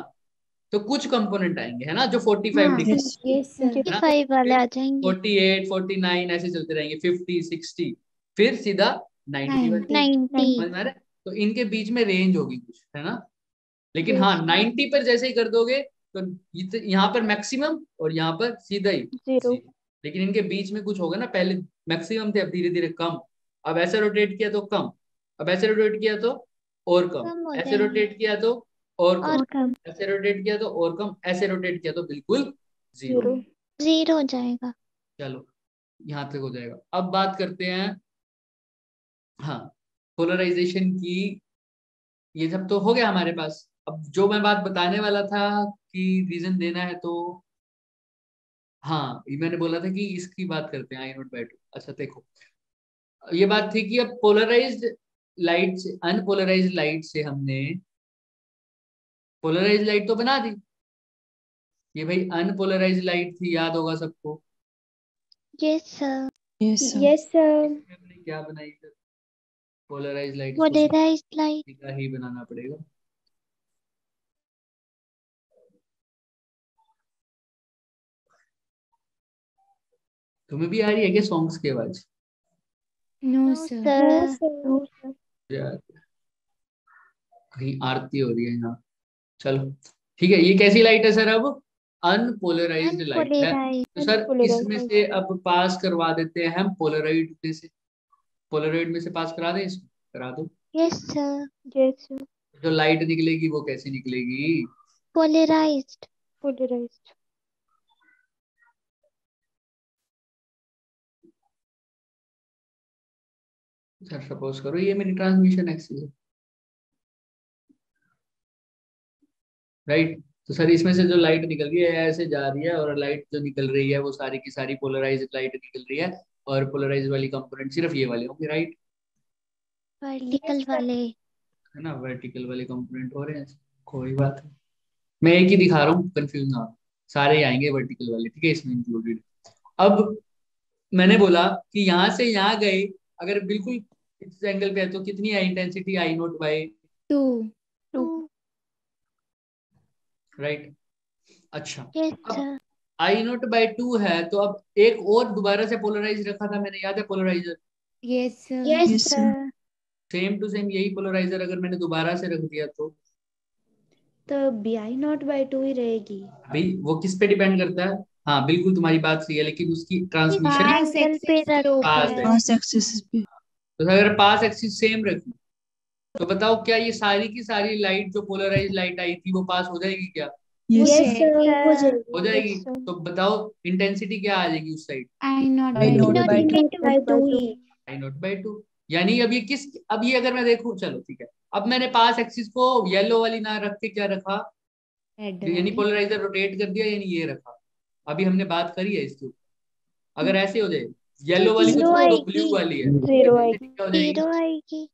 तो कुछ कंपोनेंट आएंगे है ना, जो 45 हाँ डिग्री yes sir. है ना, 55 वाले फिर आ जाएंगे। 48 49 ऐसे चलते रहेंगे, 50 60, फिर सीधा 90 वाले। 90। समझ में आ रहा है? तो इनके बीच में रेंज होगी कुछ, है ना। लेकिन Yes. हाँ 90 पर जैसे ही कर दोगे तो यहाँ पर मैक्सिमम और यहाँ पर सीधा ही Zero. zero। लेकिन इनके बीच में कुछ होगा ना, पहले मैक्सिमम थे अब धीरे धीरे कम, अब ऐसे रोटेट किया तो कम, अब ऐसे रोटेट किया तो और कम, कम हो ऐसे जाएंगे। रोटेट किया तो और कम, और Come. ऐसे रोटेट किया तो और कम, ऐसे रोटेट किया तो बिल्कुल जीरो। Zero. 0 हो जाएगा। चलो यहाँ तक हो जाएगा। अब बात करते हैं हाँ पोलराइजेशन की। ये सब तो हो गया हमारे पास। अब जो मैं बात बताने वाला था कि रीजन देना है, तो हाँ ये मैंने बोला था कि इसकी बात करते हैं, आई नोट बाय टू। अच्छा देखो, ये बात थी कि अब पोलराइज्ड लाइट से अनपोलराइज्ड लाइट से हमने पोलराइज्ड लाइट तो बना दी। ये भाई अनपोलराइज्ड लाइट थी, याद होगा सबको। Yes sir. Yes, sir. इसमें हमने क्या बनाई सर, पोलराइज्ड लाइट को पोलराइज्ड लाइट। सीधा ही बनाना पड़ेगा। तुम्हें भी आ रही है क्या सॉन्ग्स की आवाज? No no sir. No, sir. sir. No, sir. यार कहीं आरती हो रही है यहाँ। चलो ठीक है, ये कैसी लाइट है सर? अब अनपोलराइज्ड लाइट है। अनपोलराइज्ड। तो सर Polarized. इसमें से अब पास करवा देते हैं हम पोलराइड में से, पोलराइड में से पास करा दें, इसमें करा दो। Yes sir. Yes, sir. जो लाइट निकलेगी वो कैसे निकलेगी? पोलराइज्ड। Polarized. सर सपोज करो ये मेरी ट्रांसमिशन एक्सिस है, राइट। तो सर इसमें से जो लाइट निकल रही है ऐसे जा रही है, और लाइट जो निकल रही है वो सारी की सारी पोलराइज्ड लाइट निकल रही है, और पोलराइज्ड वाली कंपोनेंट सिर्फ ये वाले होंगे, राइट। वर्टिकल वाले। है ना, वर्टिकल वाले कंपोनेंट हो रहे हैं, कोई बात नहीं। मैं एक ही दिखा रहा हूँ, कंफ्यूज ना हो, सारे ही आएंगे वर्टिकल वाले, ठीक है, इसमें इंक्लूडेड। अब मैंने बोला कि यहाँ से यहाँ गए, अगर बिल्कुल इस एंगल पे है तो कितनी है intensity, I naught by 2. 2। Right. अच्छा यस अब सर। आई नोट बाय 2 है, तो अब एक और दोबारा से पोलराइज रखा था मैंने, याद है polariser? Yes sir. Yes, sir. Same to same यही पोलराइजर अगर मैंने दोबारा से रख दिया तो bi0/2 ही रहेगी. भाई वो किस पे डिपेंड करता है? हाँ बिल्कुल तुम्हारी बात सही है, लेकिन उसकी ट्रांसमिशन पास एंगल पे एक्सिस के रखा पास है। है। पास एक्सिस पे। तो अगर पास एक्सिस सेम रखी तो बताओ क्या ये सारी की सारी लाइट जो पोलराइज लाइट आई थी वो पास हो जाएगी क्या? Yes Yes, sir. हो जाएगी. हो जाएगी। Yes, sir. तो बताओ इंटेंसिटी क्या आ जाएगी उस side? I0/2. I0/2 he. I naught by 2। यानी अब ये किस, अब ये अगर मैं देखूं, चलो ठीक है, अब मैंने पास एक्सिस को येलो वाली ना रख के क्या रखा, Red यानी वाली. पोलराइजर रोटेट कर दिया, यानी ये रखा। अभी हमने बात करी है इसके ऊपर। अगर ऐसे हो जाए, येलो वाली को zero छोड़ दो, आएगी। ब्लू वाली है, Zero intensity क्या हो जाएगी? 0 आएगी।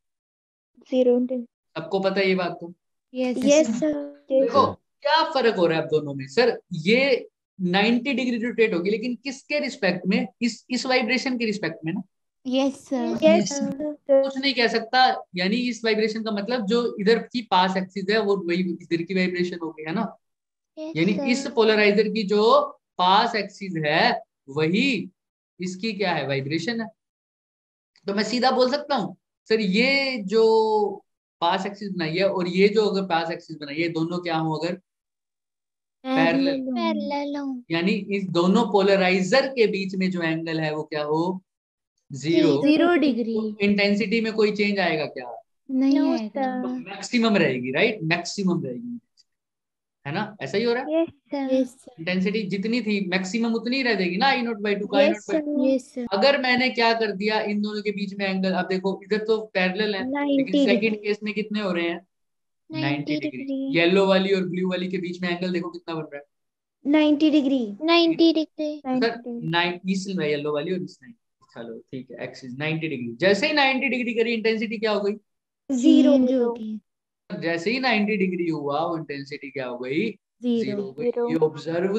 Zero intensity. सबको पता है ये बात तो? Yes Yes, sir. sir. Yes. देखो क्या फर्क हो रहा है अब दोनों में सर, ये 90 डिग्री रोटेट होगी, लेकिन किसके रिस्पेक्ट में? इस वाइब्रेशन के रिस्पेक्ट में ना। Yes sir. Yes, sir. sir. कुछ नहीं कह सकता, यानी इस वाइब्रेशन का मतलब जो इधर की पास एक्सिस है वो वही इधर की वाइब्रेशन होगी, है ना। यस यानी सर। इस पोलराइजर की जो पास एक्सिस है वही इसकी क्या है, वाइब्रेशन है। तो मैं सीधा बोल सकता हूँ सर ये जो पास एक्सिस बनाई है और ये जो अगर पास एक्सिस बनाई है, दोनों क्या हो अगर पैरेलल, पैरेलल हूँ। यानी इस दोनों पोलराइजर के बीच में जो एंगल है वो क्या हो, 0। 0 डिग्री. तो इंटेंसिटी में कोई चेंज आएगा क्या? नहीं No, आएगा. तो sir. मैक्सिमम रहेगी, राइट, मैक्सिमम रहेगी, है ना, ऐसा ही हो रहा है। Yes sir. Yes sir. Intensity जितनी थी मैक्सिमम उतनी ही रह जाएगी ना, आई नोट बाय 2 का I Yes, not by sir. 2। Yes sir. अगर मैंने क्या कर दिया, इन दोनों के बीच में एंगल, अब देखो इधर तो पैरेलल है, लेकिन 90 सेकंड degree. केस में कितने हो रहे हैं, 90 डिग्री। येलो वाली और ब्लू वाली के बीच में एंगल देखो कितना बन रहा है, 90 डिग्री। 90 डिग्री। सर 9 इस येलो वाली और इस 90। चलो ठीक है, एक्सिस 90 डिग्री। जैसे ही 90 डिग्री करी इंटेंसिटी क्या हो गई, जीरो चेंज होगी, जैसे ही 90 डिग्री हुआ वो इंटेंसिटी क्या हो गई, जीरो। हो गई। ये ऑब्जर्व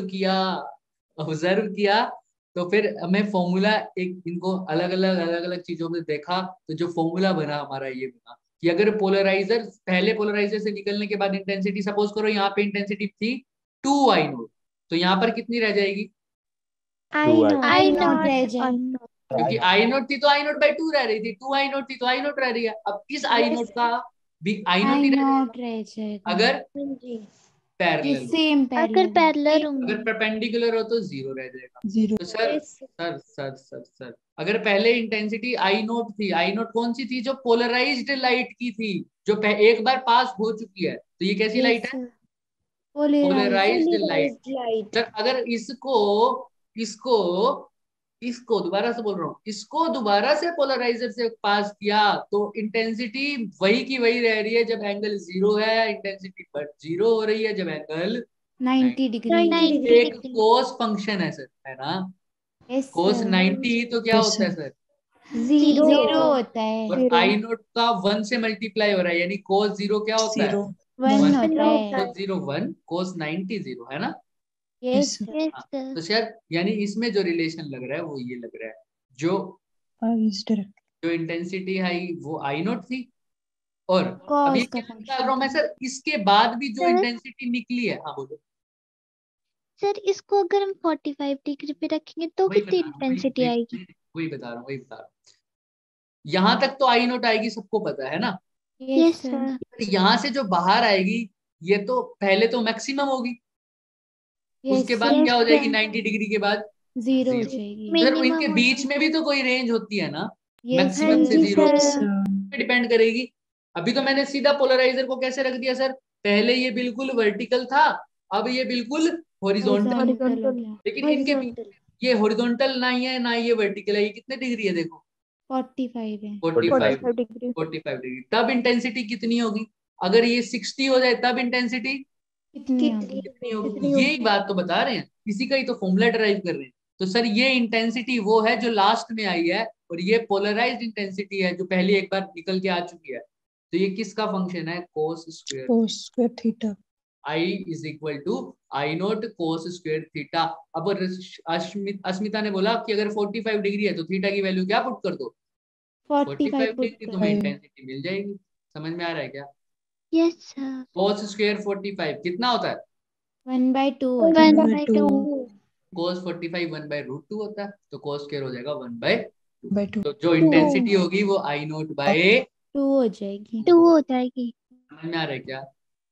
किया तो फिर हमें फॉर्मूला एक इनको अलग अलग चीजों में देखा, तो जो फॉर्मूला बना हमारा ये बना कि अगर पोलराइजर पहले पोलराइजर से निकलने के बाद इंटेंसिटी सपोज करो यहाँ पे इंटेंसिटी थी 2I0, तो यहाँ पर कितनी रह जाएगी, आई नॉट रह जाएगी, क्योंकि I0 थी तो I0/2 रह रही थी, 2I0 थी तो I0 रह रही है। अब इस I0 का भी I0 ही रह नॉट जाएगा रह जाएगा अगर जी। पैरेलल हो। सेम अगर पैरेलल अगर होंगे परपेंडिकुलर हो तो 0 रह जाएगा। जीरो। तो सर अगर पहले इंटेंसिटी I0 थी, I0 कौन सी थी, जो पोलराइज्ड लाइट की थी, जो एक बार पास हो चुकी है, तो ये कैसी लाइट है, पोलराइज्ड लाइट। सर अगर इसको दोबारा से बोल रहा हूँ, इसको दोबारा से पोलराइजर से पास किया तो इंटेंसिटी वही की वही रह रही है जब एंगल 0 है, इंटेंसिटी बट 0 हो रही है जब एंगल 90 डिग्री। 90 एक डिग्री। कोस फंक्शन है सर, है ना, यस कोस 90 तो क्या Yes, होता है sir. सर, जीरो होता है, और I0 का 1 से मल्टीप्लाई हो रहा है, यानी कोस 0 क्या होता है, जीरो। 1 1 होता है। कोस 0 1, कोस 90 0, है ना। यस Yes, यस हाँ, सर। तो सर यानी इसमें जो रिलेशन लग रहा है वो ये लग रहा है, जो is direct. जो इंटेंसिटी है वो I0 थी, और अब ये कॉस का क्या फंक्शन निकाल रहा हूँ मैं सर, इसके बाद भी जो सर? इंटेंसिटी निकली है, हाँ बोलो। सर इसको अगर हम 45 डिग्री पे रखेंगे तो वही कितनी बता रहा हूँ, इंटेंसिटी आएगी? वही बता रहा हूँ। यहाँ तक तो I0 आएगी, सबको पता है ना। Yes sir. यहाँ से जो बाहर आएगी ये तो पहले तो मैक्सिमम होगी, उसके बाद Yes, क्या हो जाएगी sir. 90 डिग्री के बाद जीरो हो zero। जाएगी। सर Minimum इनके हो बीच में भी तो कोई रेंज होती है ना, Yes, मैक्सिमम से जी 0 सर। पे डिपेंड करेगी। अभी तो मैंने सीधा पोलराइजर को कैसे रख दिया सर, पहले ये बिल्कुल वर्टिकल था, अब ये बिल्कुल हॉरिजॉन्टल, हॉरिजॉन्टल हो गया, लेकिन इनके बीच ये हॉरिजॉन्टल नहीं है ना ये वर्टिकल है, ये कितने डिग्री है देखो, 45 है। 45 डिग्री। 45 डिग्री। तब इंटेंसिटी कितनी होगी, अगर ये 60 हो जाए तब इंटेंसिटी कितनी होगी? कितनी होगी, यही बात तो बता रहे हैं, इसी का ही तो फॉर्मूला ड्राइव कर रहे हैं। तो सर ये इंटेंसिटी वो है जो लास्ट में आई है, और ये पोलराइज्ड इंटेंसिटी है जो पहले एक बार निकल के आ चुकी है। तो ये किसका फंक्शन है, cos square, Cos square theta. I is equal to I0 cos square theta. अब अस्मिता ने बोला कि अगर 45 डिग्री है तो थीटा की वैल्यू क्या पुट कर दो, 45 पुट डिग्री, तुम्हें इंटेंसिटी मिल जाएगी। समझ में आ रहा है क्या, यस सर। कोस स्क्वायर 45 कितना होता है, 1/2 1/2. कोस 45 1/√2 होता है, तो कोस स्क्वायर हो जाएगा 1/2। By 2. तो जो इंटेंसिटी होगी वो I0/2 2 हो जाएगी। 2 हो जाएगी। समझ में आ रहा है क्या।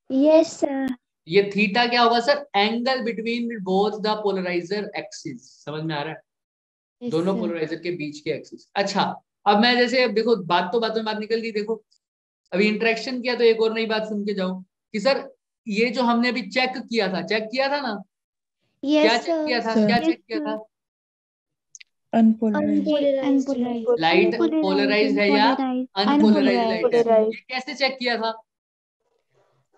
Yes sir. ये थीटा क्या होगा sir, angle between both the polariser axis. समझ में आ रहा है, Yes, दोनों sir. पोलराइजर के बीच के एक्सिस। अच्छा अब मैं जैसे, अब देखो बात तो बातों में बात निकल गई, देखो अभी इंटरेक्शन किया तो एक और नई बात सुन के जाओ कि सर ये जो हमने अभी चेक किया था ना, क्या यस चेक किया था, sir. क्या चेक किया था, Unpolarized. Unpolarized. लाइट पोलराइज्ड है या अनपोलराइज्ड लाइट है, Unpolarized. ये कैसे चेक किया था,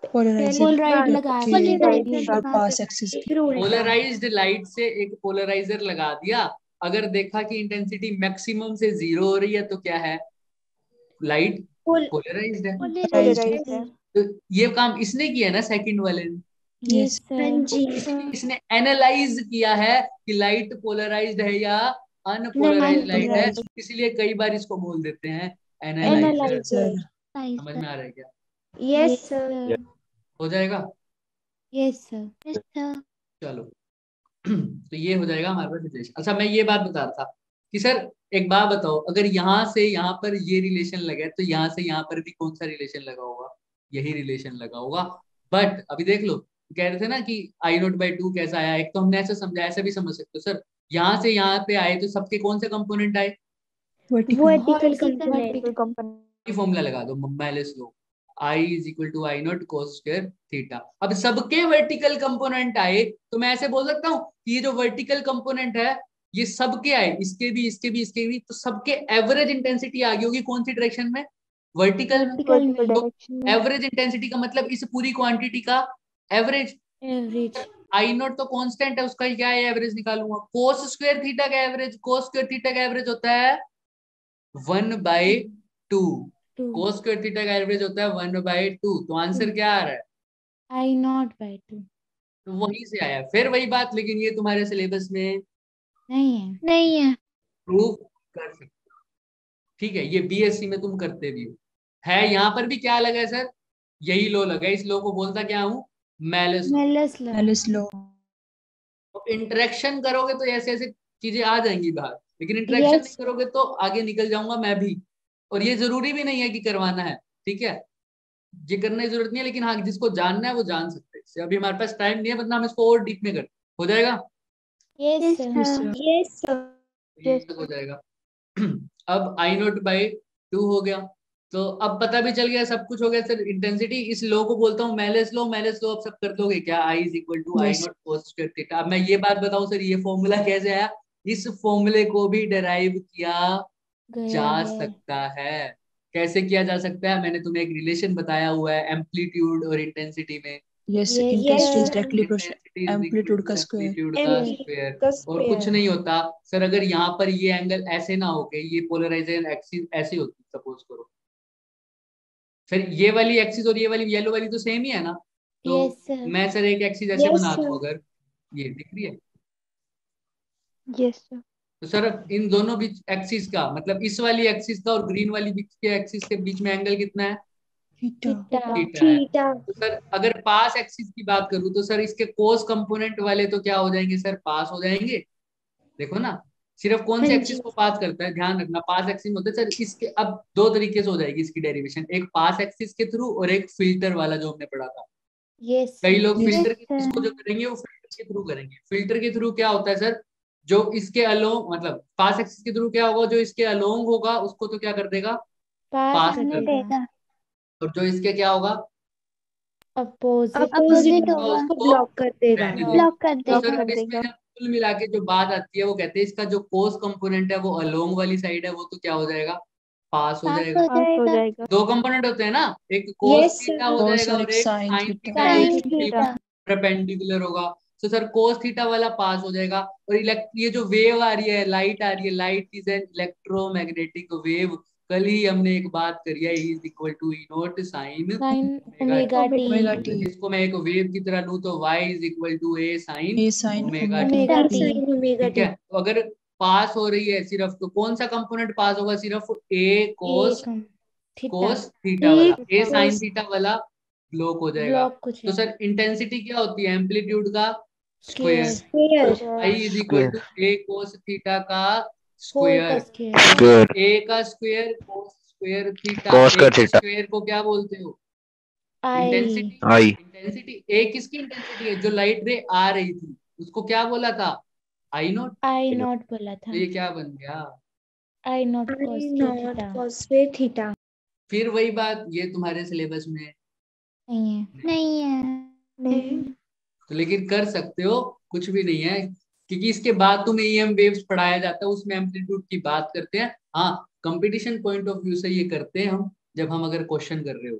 Polarized. पोलराइड लगा कि Polarized पास एक्सिस की. पोलराइज्ड लाइट से एक पोलराइजर लगा दिया, अगर देखा कि इंटेंसिटी मैक्सिमम से 0 हो रही है तो क्या है, लाइट पोलराइज्ड है। Polarized है। तो ये काम इसने किया ना, सेकंड वाले ने, Yes, sir. इसने एनालाइज किया है कि लाइट पोलराइज्ड है या अनपोलराइज्ड लाइट है, इसलिए कई बार इसको बोल देते हैं एनालाइजर। Sir. समझ में आ रहा है क्या, यस Yes, सर। sir. हो जाएगा, Yes, sir. Yes sir. चलो तो ये हो जाएगा हमारे पास रिलेशन। अच्छा मैं ये बात बता रहा था कि सर एक बात बताओ, अगर यहाँ से यहाँ पर ये रिलेशन लगा है तो यहाँ से यहाँ पर भी कौन सा रिलेशन लगा होगा, यही रिलेशन लगा होगा। बट अभी देख लो, कह रहे थे ना कि I0/2 कैसा आया, एक तो हमने ऐसा समझा, ऐसा भी समझ सकते हो सर, यहाँ से यहाँ पे आए तो सबके कौन से कंपोनेंट आए, वर्टिकल Vertical. कंपोनेंट। फॉर्मूला लगा दो पहले slow, I is equal to I0 cos square theta. अब सबके वर्टिकल कंपोनेंट आए तो मैं ऐसे बोल सकता हूँ कि ये जो वर्टिकल कंपोनेंट है ये सबके आए, इसके भी, इसके भी, इसके भी, तो सबके एवरेज इंटेंसिटी आ गई होगी कौन सी डायरेक्शन में, वर्टिकल में। वर्टिकल में तो डायरेक्शन में एवरेज इंटेंसिटी का मतलब इस पूरी क्वांटिटी का एवरेज। एवरेज आई नॉट तो कांस्टेंट है, उसका क्या है एवरेज निकालूंगा। कोस स्क्वायर थीटा का एवरेज, कोस स्क्वायर थीटा का एवरेज होता है 1/2। 2 कोस स्क्वायर थीटा का एवरेज होता है 1/2। तो आंसर क्या आ रहा है? I0/2 तो वहीं से आया, फिर वही बात, लेकिन ये तुम्हारे सिलेबस में नहीं है। नहीं है। प्रूव कर सकते हो। ठीक है, ये बीएससी में तुम करते भी हो। है यहाँ पर भी क्या लगा है सर? यही लो लगा है। इस लो को बोलता क्या हूँ? Malice. Malus law. Alice law. तो इंटरेक्शन करोगे तो ऐसे ऐसे चीजें आ जाएंगी बाहर, लेकिन इंटरेक्शन Yes. नहीं करोगे तो आगे निकल जाऊंगा मैं भी। और ये जरूरी भी नहीं है कि करवाना है, ठीक है, ये करने की जरूरत नहीं है, लेकिन हाँ जिसको जानना है वो जान सकते हैं। इससे अभी हमारे पास टाइम नहीं है, वरना हम इसको और डीप में करते। हो जाएगा? Yes Yes, sir. Yes, sir. sir. Yes, sir. ये तक हो जाएगा। अब I0/2 हो गया, तो अब पता भी चल गया, सब कुछ हो गया सर। इंटेंसिटी, इस लो को बोलता हूँ मैलेस लो। मैलेस लो अब सब कर दोगे क्या? I = Yes. I0 cos square theta. अब मैं ये बात बताऊं सर, ये फॉर्मूला कैसे आया? इस फॉर्मूले को भी डिराइव किया गया जा है। सकता है। कैसे किया जा सकता है? मैंने तुम्हें एक रिलेशन बताया हुआ है एम्पलीट्यूड और इंटेंसिटी में। Yes, Yes, intensity is sir. directly intensity is equal amplitude to का square. एम्पलीट्यूड का स्क्वायर। का और कुछ square. नहीं होता सर, अगर यहाँ पर ये एंगल ऐसे ना होके ये पोलराइजेशन एक्सिस ऐसी होती, सपोज करो, फिर ये वाली एक्सिस और ये वाली येलो वाली तो सेम ही है ना। तो यस सर। मैं सर एक एक्सिस ऐसे Yes, बना दूं, sir. अगर ये दिख रही है, Yes, sir. तो सर इन दोनों बीच एक्सिस का मतलब इस वाली एक्सिस का और ग्रीन वाली बीच के एक्सिस के बीच में एंगल कितना है? Theta. थीटा। थीटा है। Theta. तो सर अगर पास एक्सिस की बात करूं तो सर इसके कोस कंपोनेंट वाले तो क्या हो जाएंगे सर? पास हो जाएंगे। देखो ना, सिर्फ कौन से हाँ एक्सिस जी। को पास करता है, ध्यान रखना, पास एक्सिस होते हैं सर इसके। अब दो तरीके से हो जाएगी इसकी डेरिवेशन, एक पास एक्सिस के थ्रू और एक फिल्टर वाला जो हमने पढ़ा था। यस कई लोग Yes. Filter Yes, sir. इसको जो करेंगे वो फिल्टर के थ्रू करेंगे। फिल्टर के थ्रू क्या होता है सर? जो इसके अलोंग, मतलब पास एक्सिस के थ्रू क्या होगा, जो इसके अलोंग होगा उसको तो क्या कर देगा? पास पास कर कर आने देगा। देगा। देगा। और जो इसके क्या होगा? अपोजिट Opposite होगा होगा। उसको ब्लॉक कर देगा. रहने देगा। ब्लॉक कर तो देगा। सर इसमें जब कुल मिला के जो बात आती है वो कहते हैं इसका जो कोस कंपोनेंट है वो अलोंग वाली साइड है, वो तो क्या हो जाएगा? पास हो पास जाएगा। हो पास हो जाएगा। जाएगा. दो कंपोनेंट होते हैं ना, एक कोस Yes, थीटा sir. हो Cos जाएगा और और एक एक sin sine theta. Theta, Sin एक theta. परपेंडिकुलर होगा। तो सर कोस थीटा वाला पास हो जाएगा। और ये जो वेव आ रही है, लाइट आ रही है, light is an electromagnetic wave. कल ही हमने एक बात करी है, is equal to E naught sine sine omega omega t. Omega टी। t. इसको मैं एक वेव की तरह लूं तो y is equal to a sine A sin omega t. Omega t. Sin omega ठीक t. है, तो अगर पास हो रही है सिर्फ, तो कौन सा कंपोनेंट पास होगा? सिर्फ ए कोस, एक थीटा कोस थीटा वाला। ए साइन थीटा वाला ब्लॉक हो जाएगा। ब्लॉक कुछ तो है। सर इंटेंसिटी क्या होती है? एम्पलीट्यूड का स्क्वायर स्क्वायर। Square. तो I is equal to A cos theta का 4 का स्क्वायर। स्क्वायर। ए का square cos square theta. cos A का के थीटा स्क्वायर को क्या बोलते हो? आई इंटेंसिटी। आई इंटेंसिटी ए किसकी इंटेंसिटी है? जो लाइट रे आ रही थी उसको क्या बोला था? आई नॉट। आई नॉट बोला तो था। ये क्या बन गया? I naught I cos not theta. cos square theta. फिर वही बात, ये तुम्हारे सिलेबस में नहीं है। नहीं है। नहीं. तो लेकिन कर सकते हो, कुछ भी नहीं है, क्योंकि इसके बाद तुम्हें ईएम वेव्स पढ़ाया जाता है, उसमें एम्पलीट्यूड की बात करते हैं। हाँ, कंपटीशन पॉइंट ऑफ व्यू से ये करते हैं हम, जब हम अगर क्वेश्चन कर रहे हो।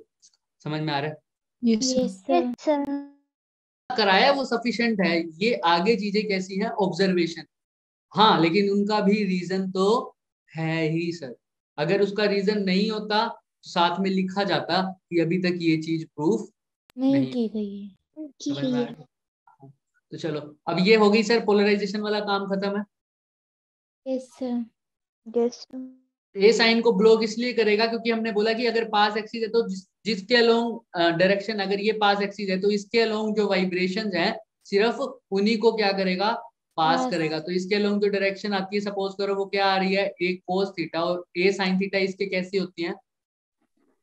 समझ में आ रहा है? Yes, sir. Yes sir. Yes, sir. कराया वो सफिशिएंट है। ये आगे चीजें कैसी हैं? ऑब्जर्वेशन। हाँ, लेकिन उनका भी रीजन तो है ही सर। अगर उसका रीजन नहीं होता तो साथ में लिखा जाता कि अभी तक ये चीज प्रूफ नहीं नहीं। की गई है। समझ में आ रहा है? तो चलो, अब ये हो गई सर, पोलराइजेशन वाला काम खत्म है। Yes sir. Yes, sir. ए साइन को ब्लॉक इसलिए करेगा क्योंकि हमने बोला कि अगर पास एक्सिस है तो जिसके अलोंग डायरेक्शन, अगर ये पास एक्सिस है तो इसके अलोंग जो वाइब्रेशंस हैं सिर्फ उन्हीं को क्या करेगा? पास पास। करेगा। तो इसके अलोंग जो डायरेक्शन आती है, सपोज करो वो क्या आ रही है? ए कोस थीटा और ए साइन थीटा, इसके कैसी होती हैं?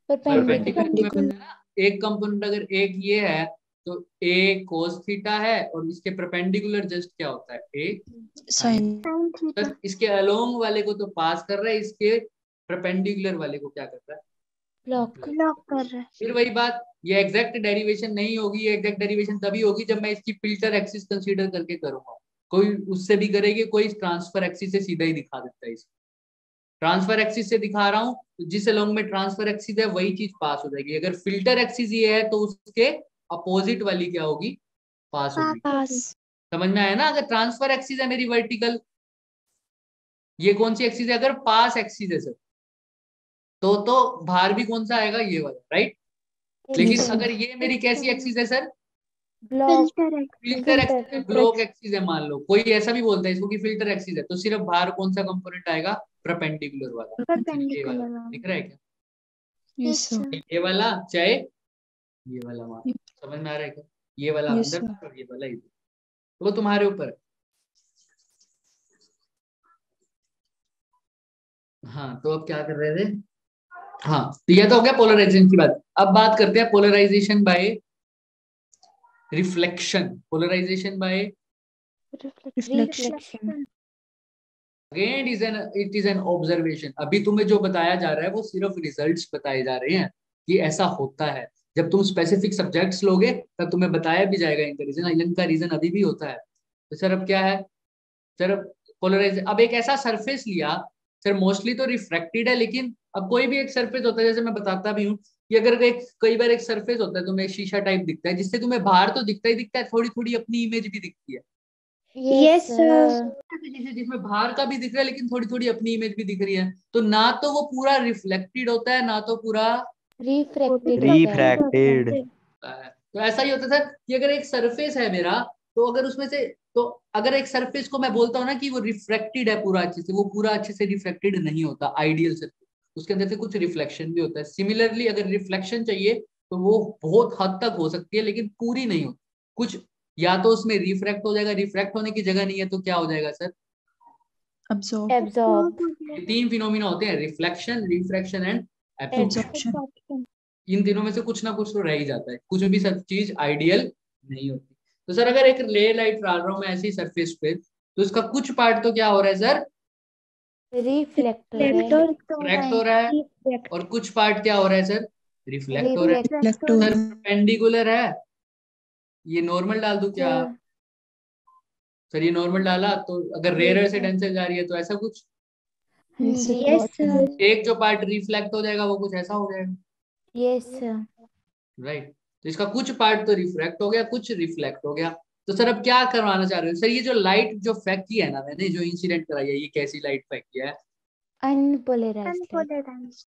परपेंडिकुलर। Perpendicular. एक कंपोनेंट अगर एक ये है तो ए कोस थीटा है, और इसके परपेंडिकुलर जस्ट क्या होता है? ए Sin. Sin theta. तो इसके अलोंग वाले को तो पास कर रहा है, इसके परपेंडिकुलर वाले को क्या कर रहा है? ब्लॉक। Block कर रहा है। फिर वही बात, ये एग्जैक्ट डेरिवेशन नहीं होगी। ये एग्जैक्ट डेरिवेशन तभी होगी जब मैं इसकी फिल्टर एक्सिस कंसीडर करके करूंगा। कोई उससे भी करेगी, कोई ट्रांसफर एक्सिस से सीधा ही दिखा देता है इसको। ट्रांसफर एक्सिस से दिखा रहा हूँ तो जिस अलोंग में ट्रांसफर एक्सिस है वही चीज पास हो जाएगी। अगर फिल्टर एक्सिस ये है तो उसके अपोजिट वाली क्या होगी, पास होगी। पास। समझ में आया ना। अगर ट्रांसफर एक्सिस है मेरी वर्टिकल, ये कौन सी एक्सिस है, अगर पास एक्सिस है सर तो भार भी कौन सा आएगा, ये वाला, राइट। लेकिन Yes, sir. अगर ये मेरी कैसी एक्सिस है सर, ब्लॉक फिल्टर एक्सिस है, ब्लॉक एक्सिस है, मान लो कोई ऐसा भी बोलता है इसको कि फिल्टर एक्सिस है, तो सिर्फ भार कौन सा कंपोनेंट आएगा, परपेंडिकुलर वाला। ये वाला दिख रहा है क्या, Yes, sir. ये वाला चाहे ये वाला, मान समझ में आ रहा है क्या, ये वाला Yes, अंदर sir. और ये वाला इधर, तो वो तुम्हारे ऊपर है। हाँ तो अब क्या कर रहे थे, हाँ तो यह तो हो गया पोलराइजेशन की बात। अब बात करते हैं polarisation by reflection. Polarization by Reflection. Again it is an observation. अभी तुम्हें जो बताया जा रहा है वो सिर्फ रिजल्ट्स बताए जा रहे हैं कि ऐसा होता है। जब तुम स्पेसिफिक सब्जेक्ट्स लोगे तब तुम्हें बताया भी जाएगा इनका रीजन, इनका रीजन अभी भी होता है। तो सर अब क्या है, सर पोलराइज, अब एक ऐसा सरफेस लिया सर, मोस्टली तो रिफ्रैक्टेड है, लेकिन अब कोई भी एक सरफेस होता है, जैसे मैं बताता भी हूँ कि अगर एक कई बार एक सरफेस होता है तुम्हें एक शीशा टाइप दिखता है, जिससे तुम्हें बाहर तो दिखता ही दिखता है, थोड़ी थोड़ी अपनी इमेज भी दिखती है। यस सर जिसमें बाहर का भी दिख रहा है लेकिन थोड़ी थोड़ी अपनी इमेज भी दिख रही है, तो ना तो वो पूरा रिफ्लेक्टेड होता है ना तो पूरा रिफ्रैक्टेड। तो ऐसा ही होता था कि अगर एक सरफेस है मेरा, तो अगर उसमें से, तो अगर एक सरफेस को मैं बोलता हूँ ना कि वो रिफ्लेक्टेड है पूरा अच्छे से, वो पूरा अच्छे से रिफ्लेक्टेड नहीं होता। आइडियल सरफेस उसके अंदर से कुछ रिफ्लेक्शन भी होता है। सिमिलरली अगर रिफ्लेक्शन चाहिए तो वो बहुत हद तक हो सकती है लेकिन पूरी नहीं होती। कुछ या तो उसमें रिफ्रैक्ट हो जाएगा, रिफ्रैक्ट होने की जगह नहीं है तो क्या हो जाएगा सर, Absorb. एब्जॉर्ब ये तीन फिनोमिना होते हैं, reflection, refraction and absorption. Absorption. इन तीनों में से कुछ ना कुछ तो रह ही जाता है, कुछ भी सब चीज आइडियल नहीं होती। तो सर अगर एक ले लाइट डाल रहा हूँ मैं ऐसी सरफेस पे, तो इसका कुछ पार्ट तो क्या हो रहा है सर, रिफ्रैक्ट हो रहा है, और कुछ पार्ट क्या हो रहा है सर, रिफ्लेक्ट हो रहा है। Reflect हो सर रहा है. परपेंडिकुलर है, ये नॉर्मल डाल दूं क्या सर, ये नॉर्मल डाला तो अगर रेयर से डेंसर जा रही है तो ऐसा कुछ, Yes, sir. यस सर एक जो पार्ट रिफ्लेक्ट हो जाएगा वो कुछ ऐसा हो जाएगा, यस सर राइट। तो इसका कुछ पार्ट तो रिफ्लेक्ट हो गया, कुछ रिफ्लेक्ट हो गया। तो सर अब क्या करवाना चाह रहे हो सर, ये जो लाइट जो फेंक की है ना मैंने, जो इंसिडेंट कराई है, ये कैसी लाइट फेंक किया है, अनपोलराइज्ड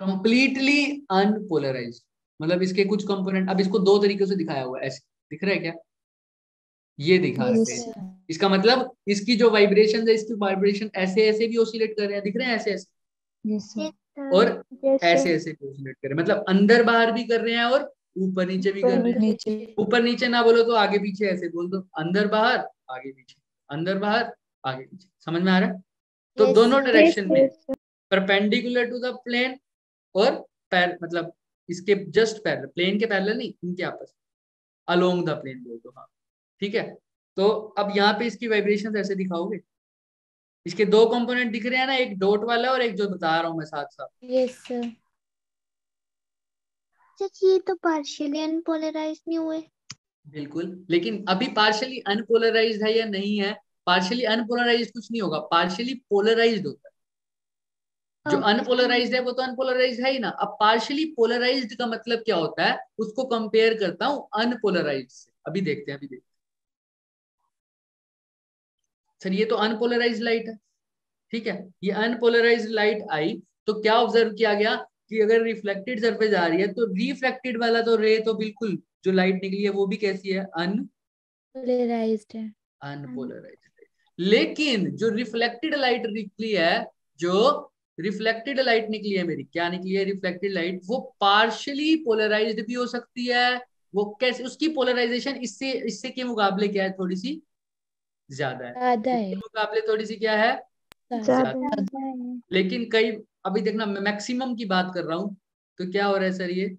कंप्लीटली अनपोलराइज्ड। मतलब इसके कुछ कंपोनेंट, अब इसको दो तरीकों से दिखाया हुआ है, ऐसे दिख रहा है क्या, ये दिखा Yes, रखे हैं। इसका मतलब इसकी जो वाइब्रेशन है, इसकी वाइब्रेशन ऐसे ऐसे भी ऑसिलेट कर रहे हैं, दिख रहे हैं ऐसे ऐसे, Yes, sir. और ऐसे ऐसे भी ऑसिलेट कर रहे हैं, मतलब अंदर बाहर भी कर रहे हैं और ऊपर नीचे भी कर रहे हैं। नीचे. ऊपर नीचे ना बोलो तो आगे पीछे ऐसे बोल दो, अंदर बाहर आगे पीछे, अंदर बाहर आगे पीछे। समझ में आ रहा है। तो Yes, दोनों sir. डायरेक्शन में, परपेंडिकुलर टू द प्लेन और मतलब इसके जस्ट पैरेलल, प्लेन के पैरेलल नहीं, इनके आपस अलोंग द प्लेन बोल दो, हाँ ठीक है। तो अब यहाँ पे इसकी वाइब्रेशन ऐसे दिखाओगे, इसके दो कंपोनेंट दिख रहे हैं ना, एक डॉट वाला और एक जो बता रहा हूँ मैं साथ साथ। यस सर ये तो पार्शियली अनपोलराइज नहीं हुए। बिल्कुल, लेकिन अभी पार्शियली अनपोलराइज्ड है या नहीं है, पार्शियली अनपोलराइज्ड कुछ नहीं होगा, पार्शियली पोलराइज्ड होता है। जो अनपोलराइज्ड है वो तो अनपोलराइज्ड है ही ना। अब पार्शियली पोलराइज्ड का मतलब क्या होता है, उसको कंपेयर करता हूं अनपोलराइज्ड से। अभी देखते हैं, अभी देखते हैं। सर ये तो अनपोलराइज्ड लाइट है, ठीक है, ये अनपोलराइज्ड लाइट आई तो क्या ऑब्जर्व किया गया कि अगर रिफ्लेक्टेड सरफेस आ रही है तो रिफ्लेक्टेड वाला तो रे तो बिल्कुल जो लाइट निकली है वो भी कैसी है, पोलराइज्ड है अनपोलराइज्ड। लेकिन जो रिफ्लेक्टेड लाइट निकली है, जो रिफ्लेक्टेड लाइट निकली है मेरी, क्या निकली है रिफ्लेक्टेड लाइट, वो पार्शियली पोलराइज्ड भी हो सकती है। वो कैसे, उसकी पोलराइजेशन इससे इससे के मुकाबले क्या है, थोड़ी सी ज्यादा है, ज्यादा इसके है मुकाबले थोड़ी सी क्या है, ज्यादा। लेकिन कई, अभी देखना मैं मैक्सिमम की बात कर रहा हूँ, तो क्या हो रहा है सर, ये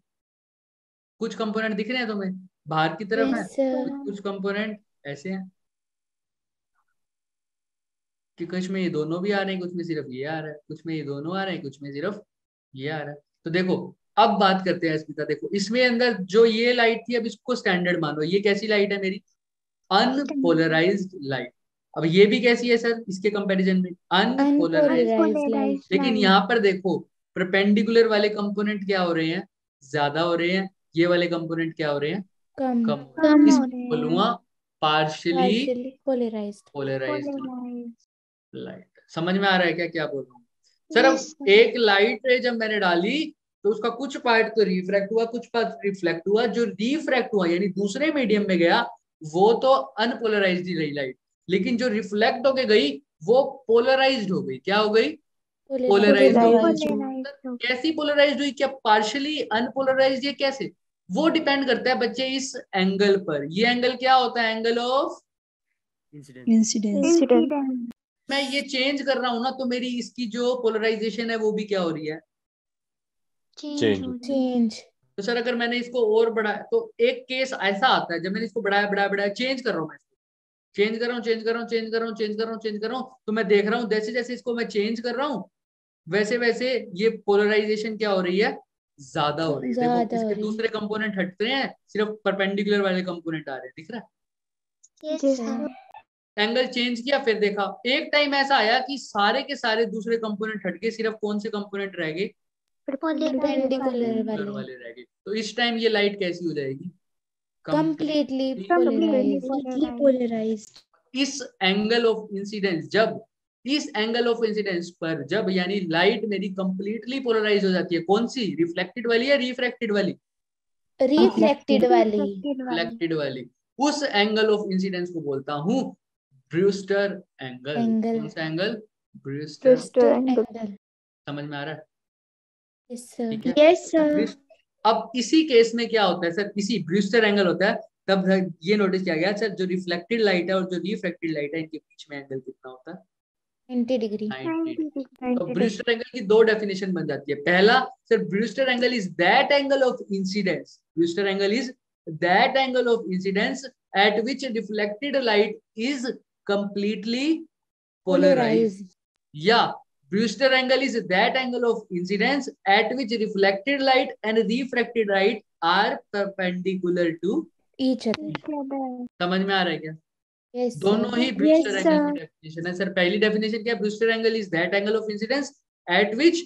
कुछ कंपोनेंट दिख रहे हैं तुम्हें बाहर की तरफ है, यस सर कुछ कंपोनेंट ऐसे हैं कि कुछ में ये दोनों भी आ रहे हैं, कुछ में सिर्फ ये आ रहा है, कुछ में ये दोनों आ रहे हैं, कुछ में सिर्फ ये आ रहा है। तो देखो अब बात करते हैं स्मिता, देखो इसमें अंदर जो ये लाइट थी, अब इसको स्टैंडर्ड मानो, ये कैसी लाइट है मेरी, अनपोलराइज्ड लाइट। अब ये भी कैसी है सर इसके कंपैरिजन में? अनपोलराइज्ड। Unpolarised light. लेकिन यहाँ पर देखो परपेंडिकुलर वाले कंपोनेंट क्या हो रहे हैं? ज्यादा हो रहे हैं। ये वाले कंपोनेंट क्या हो रहे हैं? कम। कम हो रहे हैं। कम इस हो रहे हैं। बोलूंगा partially partially polarised. Polarized Polarized. Light. समझ में आ रहा है क्या क्या बोल रहा हूँ सर? Yes, अब sir. एक लाइट रे जब मैंने डाली तो उसका कुछ पार्ट तो रिफ्रैक्ट हुआ, कुछ पार्ट रिफ्लेक्ट हुआ। जो रिफ्रैक्ट हुआ यानी दूसरे मीडियम में गया वो तो अनपोलराइज्ड ही रही लाइट, लेकिन जो रिफ्लेक्ट होके गई वो पोलराइज्ड हो गई। क्या हो गई? पोलराइज्ड हो गई। Polarized. कैसी पोलराइज्ड हुई? क्या पार्शियली अनपोलराइज्ड? ये कैसे? वो डिपेंड करता है बच्चे इस एंगल पर। ये एंगल क्या होता है? Angle of incident. Incidence. Incident. मैं ये चेंज कर रहा हूं ना तो मेरी इसकी जो पोलराइजेशन है वो भी क्या हो रही है? Change Change. हो रही है. चेंज। तो सर अगर मैंने इसको और बढ़ाया तो एक केस ऐसा आता है जब मैंने इसको बढ़ाया बढ़ाया बढ़ाया, चेंज कर रहा हूँ, मैं इसको चेंज कर रहा हूँ, चेंज कर रहा हूँ, चेंज कर रहा हूँ, चेंज कर रहा हूँ, चेंज कर रहा हूँ, तो मैं देख रहा हूँ जैसे जैसे इसको मैं चेंज कर रहा हूँ वैसे वैसे ये पोलराइजेशन क्या हो रही है? ज्यादा हो रही है। देखो ज्यादा हो इसके रही है। दूसरे कंपोनेंट हटते हैं, सिर्फ परपेंडिकुलर वाले कंपोनेंट आ रहे हैं। दिख रहा है? Yes, Yes, sir. Angle change किया, फिर देखा एक टाइम ऐसा आया कि सारे के सारे दूसरे कंपोनेंट हट गए, सिर्फ कौन से कंपोनेंट रह गए? परपेंडिकुलर परपेंडिकुलर वाले। वाले रह गए। तो इस टाइम ये लाइट कैसी हो जाएगी? Completely Completely polarized. इस एंगल ऑफ इंसिडेंस जब इस एंगल ऑफ इंसिडेंस पर जब यानी लाइट मेरी कंप्लीटली पोलराइज हो जाती है, कौन सी? रिफ्लेक्टेड वाली या रिफ्रैक्टेड वाली? रिफ्लेक्टेड वाली। रिफ्लेक्टेड वाली। उस एंगल ऑफ इंसिडेंस को बोलता हूँ ब्रूस्टर एंगल। एंगल। कौन सा एंगल? ब्रूस्टर। एंगल। समझ में आ रहा है? Yes sir. ठीक है। Yes, sir. अब इसी केस में क्या होता है सर? इसी ब्रूस्टर एंगल होता है तब ये नोटिस किया गया सर जो रिफ्लेक्टेड लाइट है और जो रिफ्रैक्टेड लाइट है इनके बीच में एंगल कितना होता है? 90 डिग्री। 90 डिग्री। तो ब्रूस्टर एंगल की दो डेफिनेशन बन जाती है। पहला sir Brewster angle is that angle of incidence. Brewster angle is that angle of incidence at which reflected light is completely polarized. या Brewster angle is that angle of incidence at which reflected light and refracted light are perpendicular to each other. समझ में आ रहा है क्या? Yes दोनों ही Yes, Brewster angle sir. की डेफिनेशन है सर। पहली डेफिनेशन क्या है? Brewster angle is that angle of incidence at which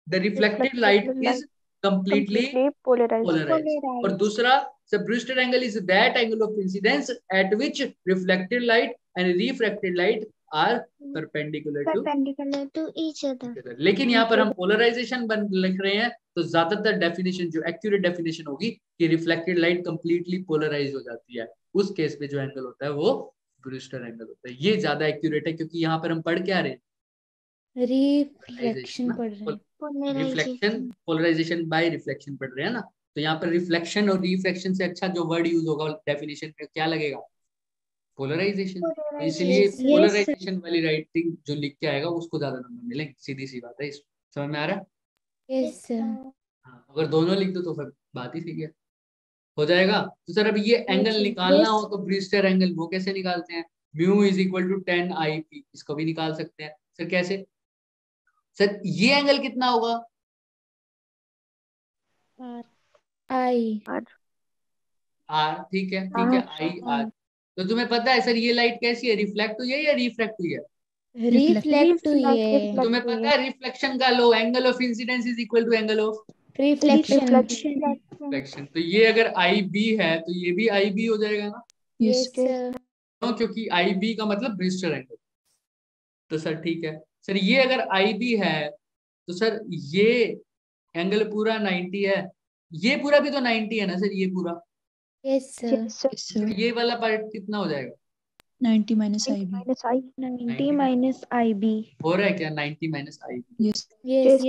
the reflected light is completely polarized. और दूसरा sir Brewster angle is that angle of incidence at which reflected light and refracted light are perpendicular to. Perpendicular to each other. लेकिन यहाँ पर हम polarisation लिख रहे हैं तो ज्यादातर डेफिनेशन जो एक्यूरेट डेफिनेशन होगी कि रिफ्लेक्टेड लाइट कंप्लीटली पोलराइज हो जाती है, उस केस में जो एंगल होता है वो ब्रूस्टर एंगल होता है। ये ज्यादा एक्यूरेट है क्योंकि यहाँ पर हम पढ़ क्या रहे हैं? रिफ्लेक्शन पढ़ रहे हैं। रिफ्लेक्शन, पोलराइजेशन बाय रिफ्लेक्शन पढ़ रहे हैं ना। तो यहाँ पर रिफ्लेक्शन और रिफ्लेक्शन से अच्छा जो वर्ड यूज होगा डेफिनेशन में क्या लगेगा? पोलराइजेशन। तो इसलिए Yes, yes, पोलराइजेशन वाली राइटिंग जो लिख के आएगा उसको ज्यादा नंबर मिलेंगे। सीधी सी बात है। इस समझ में आ रहा है? Yes sir. हाँ, अगर दोनों लिख दो तो फिर बात ही ठीक है, हो जाएगा। तो सर अब ये एंगल yes, निकालना हो तो ब्रूस्टर एंगल वो कैसे निकालते हैं? Mu is equal to 10 IP। इसको भी निकाल सकते हैं सर। कैसे सर? ये एंगल कितना होगा? आई। आर। ठीक है, ठीक है, आई आर। तो तुम्हें पता है सर ये लाइट कैसी है? रिफ्लेक्ट हुई है या रिफ्रैक्ट हुई है? रिफ्लेक्ट हुई है। तुम्हें पता है रिफ्लेक्शन का law angle of incidence is equal to angle of reflection. Reflection. तो ये अगर IB है तो ये भी IB हो जाएगा ना? Yes sir. क्योंकि IB का मतलब ब्रूस्टर एंगल। तो सर ठीक है सर, ये अगर IB है तो सर ये एंगल पूरा 90 है, ये पूरा भी तो 90 है ना सर? ये पूरा यस सर। Yes, sir. ये वाला पार्ट कितना हो जाएगा? 90 minus IB. 90 minus IB. हो रहा है क्या? 90 माइनस IB। Yes. यस।